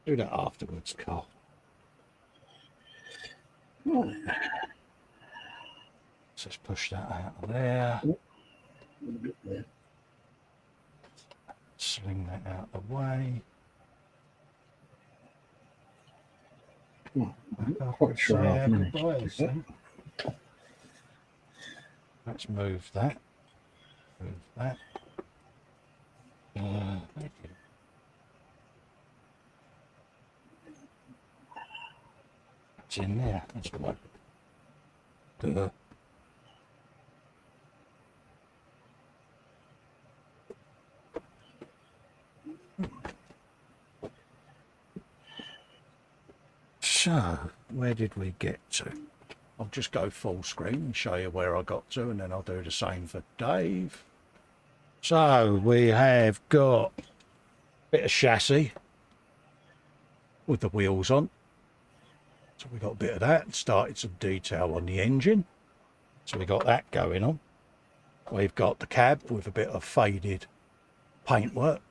Speaker 1: Do that afterwards, Cole. Let's push that out of there. Sling that out of the way. Let's move that. Move that. It's in there. That's what. So, where did we get to? I'll just go full screen and show you where I got to, and then I'll do the same for Dave. So, we have got a bit of chassis with the wheels on. So we got a bit of that, started some detail on the engine. So we got that going on. We've got the cab with a bit of faded paintwork,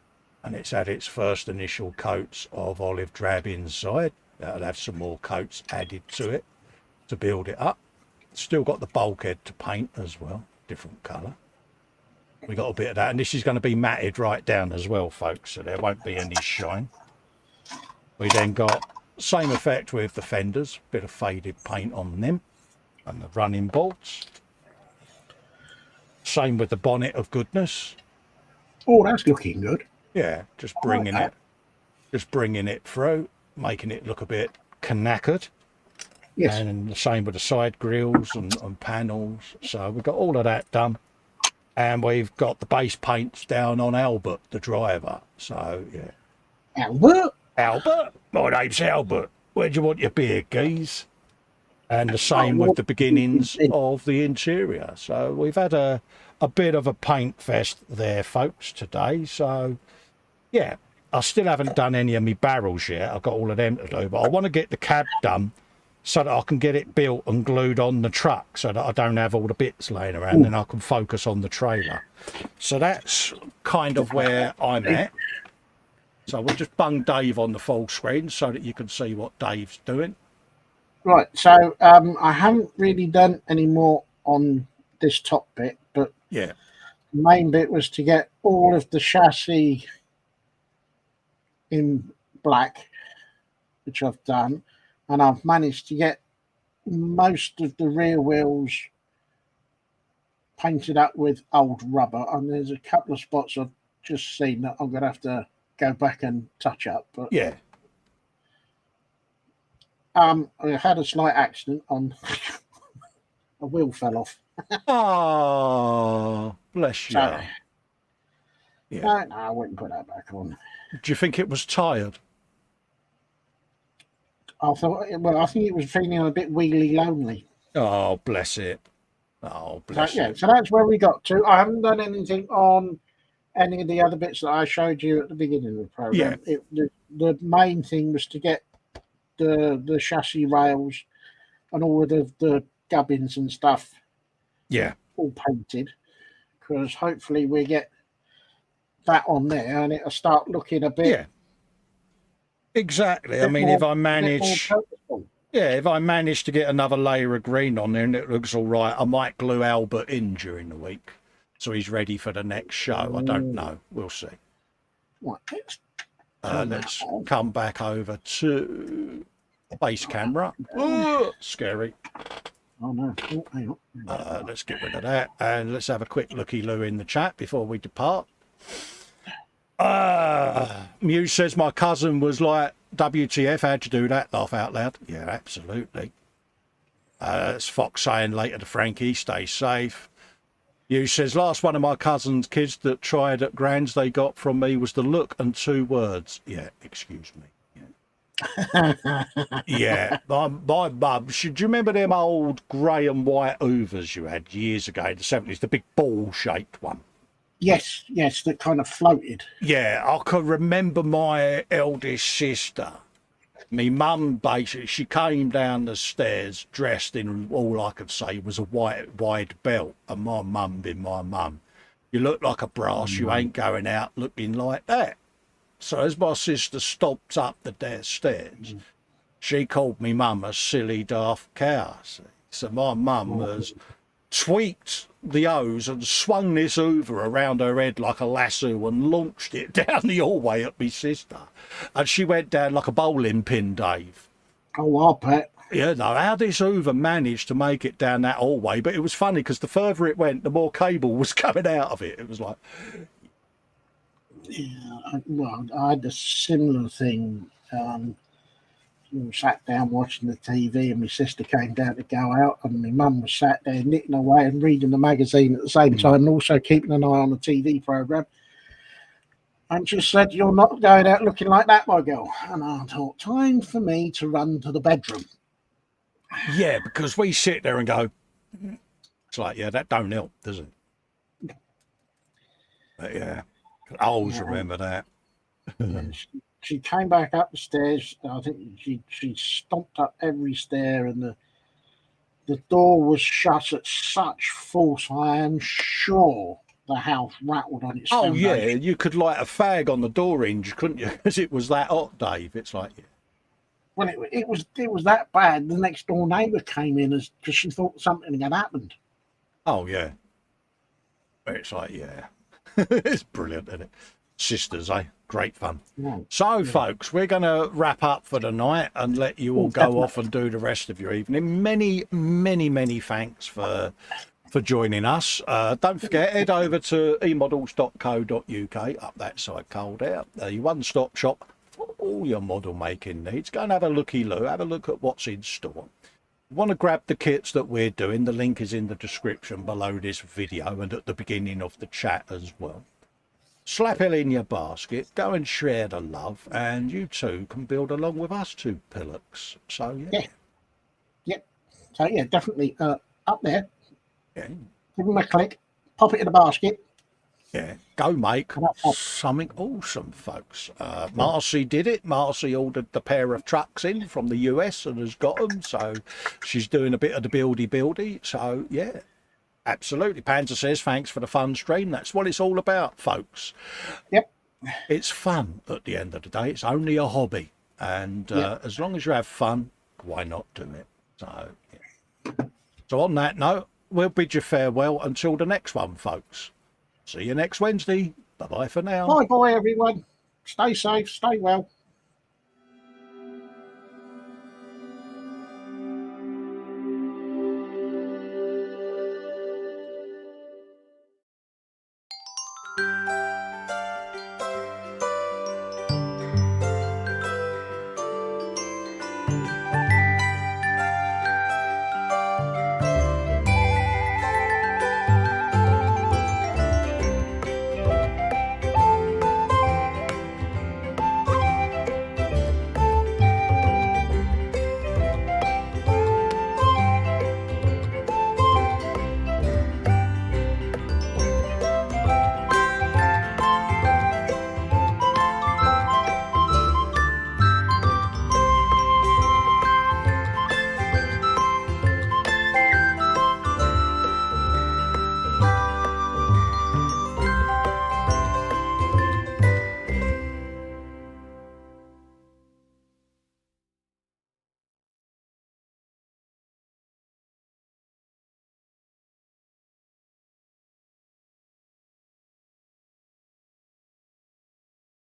Speaker 1: and it's had its first initial coats of olive drab inside. That'll have some more coats added to it to build it up. Still got the bulkhead to paint as well, different colour. We got a bit of that, and this is going to be matted right down as well, folks, so there won't be any shine. We then got same effect with the fenders, bit of faded paint on them, and the running boards. Same with the bonnet of goodness.
Speaker 2: Oh, that's looking good.
Speaker 1: Yeah, just bringing it through, making it look a bit knackered.
Speaker 2: Yes.
Speaker 1: And the same with the side grills and panels. So we've got all of that done. And we've got the base paints down on Albert, the driver. So, yeah.
Speaker 2: Albert?
Speaker 1: Albert? My name's Albert. Where do you want your beer, geez? And the same with the beginnings of the interior. So we've had a bit of a paint fest there, folks, today. So, yeah, I still haven't done any of my barrels yet. I've got all of them to do. But I want to get the cab done so that I can get it built and glued on the truck so that I don't have all the bits laying around and I can focus on the trailer. So that's kind of where I'm at. So we'll just bung Dave on the full screen so that you can see what Dave's doing.
Speaker 2: Right, so I haven't really done any more on this top bit, but
Speaker 1: yeah,
Speaker 2: the main bit was to get all of the chassis in black, which I've done, and I've managed to get most of the rear wheels painted up with old rubber, and there's a couple of spots I've just seen that I'm going to have to go back and touch up. But
Speaker 1: yeah.
Speaker 2: I had a slight accident on a wheel fell off.
Speaker 1: Oh, bless you.
Speaker 2: So,
Speaker 1: yeah.
Speaker 2: No, I wouldn't put that back on.
Speaker 1: Do you think it was tired?
Speaker 2: I think it was feeling a bit wheelie lonely.
Speaker 1: Oh, bless it. Oh, bless it.
Speaker 2: So that's where we got to. I haven't done anything on any of the other bits that I showed you at the beginning of the program.
Speaker 1: Yeah.
Speaker 2: The main thing was to get the chassis rails and all of the gubbins and stuff all painted, because hopefully we get that on there and it'll start looking a bit
Speaker 1: exactly. I mean, if I manage Yeah, if I manage to get another layer of green on there and it looks all right, I might glue Albert in during the week so he's ready for the next show. I don't know. We'll see.
Speaker 2: Right,
Speaker 1: Let's come back over to base camera. Scary.
Speaker 2: Oh no! Oh, hang on.
Speaker 1: Let's get rid of that and let's have a quick looky-loo in the chat before we depart. Muse says my cousin was like, WTF, how'd you do that? Laugh out loud. Yeah, absolutely. It's Fox saying later to Frankie, stay safe. Muse says, last one of my cousin's kids that tried at Grands they got from me was the look and 2 words. Yeah, excuse me. Yeah, my mum, do you remember them old grey and white Hoovers you had years ago in the 70s, the big ball-shaped one?
Speaker 2: Yes, that kind of floated.
Speaker 1: Yeah, I can remember my eldest sister. My mum, basically, she came down the stairs dressed in all I could say was a white wide belt, and my mum being my mum, you look like a brass, you ain't going out looking like that. So as my sister stomped up the stairs, she called me mum a silly daft cow. See? So my mum has tweaked the hose and swung this Hoover around her head like a lasso and launched it down the hallway at me sister. And she went down like a bowling pin, Dave.
Speaker 2: Oh, I'll bet.
Speaker 1: Yeah, no, how this Hoover managed to make it down that hallway, but it was funny because the further it went, the more cable was coming out of it. It was like...
Speaker 2: Yeah, well, I had a similar thing. We sat down watching the TV and my sister came down to go out and my mum was sat there knitting away and reading the magazine at the same time and also keeping an eye on the TV programme. And she said, you're not going out looking like that, my girl. And I thought, time for me to run to the bedroom.
Speaker 1: Yeah, because we sit there and go, it's like, yeah, that don't help, does it? But yeah, I always remember that.
Speaker 2: She came back up the stairs. I think she stomped up every stair and the door was shut at such force, I am sure the house rattled on its foundation.
Speaker 1: Yeah, you could light a fag on the door hinge, couldn't you? Because it was that hot, Dave. It's like, yeah.
Speaker 2: Well, it was that bad. The next door neighbour came in because she thought something had happened.
Speaker 1: Oh yeah, it's like, yeah, it's brilliant, isn't it? Sisters, eh? Great fun. Yeah. So, folks, we're going to wrap up for the night and let you all go off and do the rest of your evening. Many, many, many thanks for joining us. Don't forget, head over to eModels.co.uk, up that side cold out. Your one-stop shop for all your model making needs. Go and have a looky-loo, have a look at what's in store. Want to grab the kits that we're doing, the link is in the description below this video and at the beginning of the chat as well. Slap it in your basket, go and share the love, and you too can build along with us two pillocks. So, yeah.
Speaker 2: Yep. So, yeah, definitely up there.
Speaker 1: Yeah.
Speaker 2: Give them a click, pop it in the basket.
Speaker 1: Yeah, go make something awesome, folks. Marcy did it. Marcy ordered the pair of trucks in from the US and has got them, so she's doing a bit of the buildy. So, yeah. Absolutely. Panzer says, thanks for the fun stream. That's what it's all about, folks. Yep. It's fun at the end of the day. It's only a hobby. And as long as you have fun, why not do it? So, yeah. So on that note, we'll bid you farewell until the next one, folks. See you next Wednesday. Bye-bye for now.
Speaker 2: Bye-bye, everyone. Stay safe. Stay well.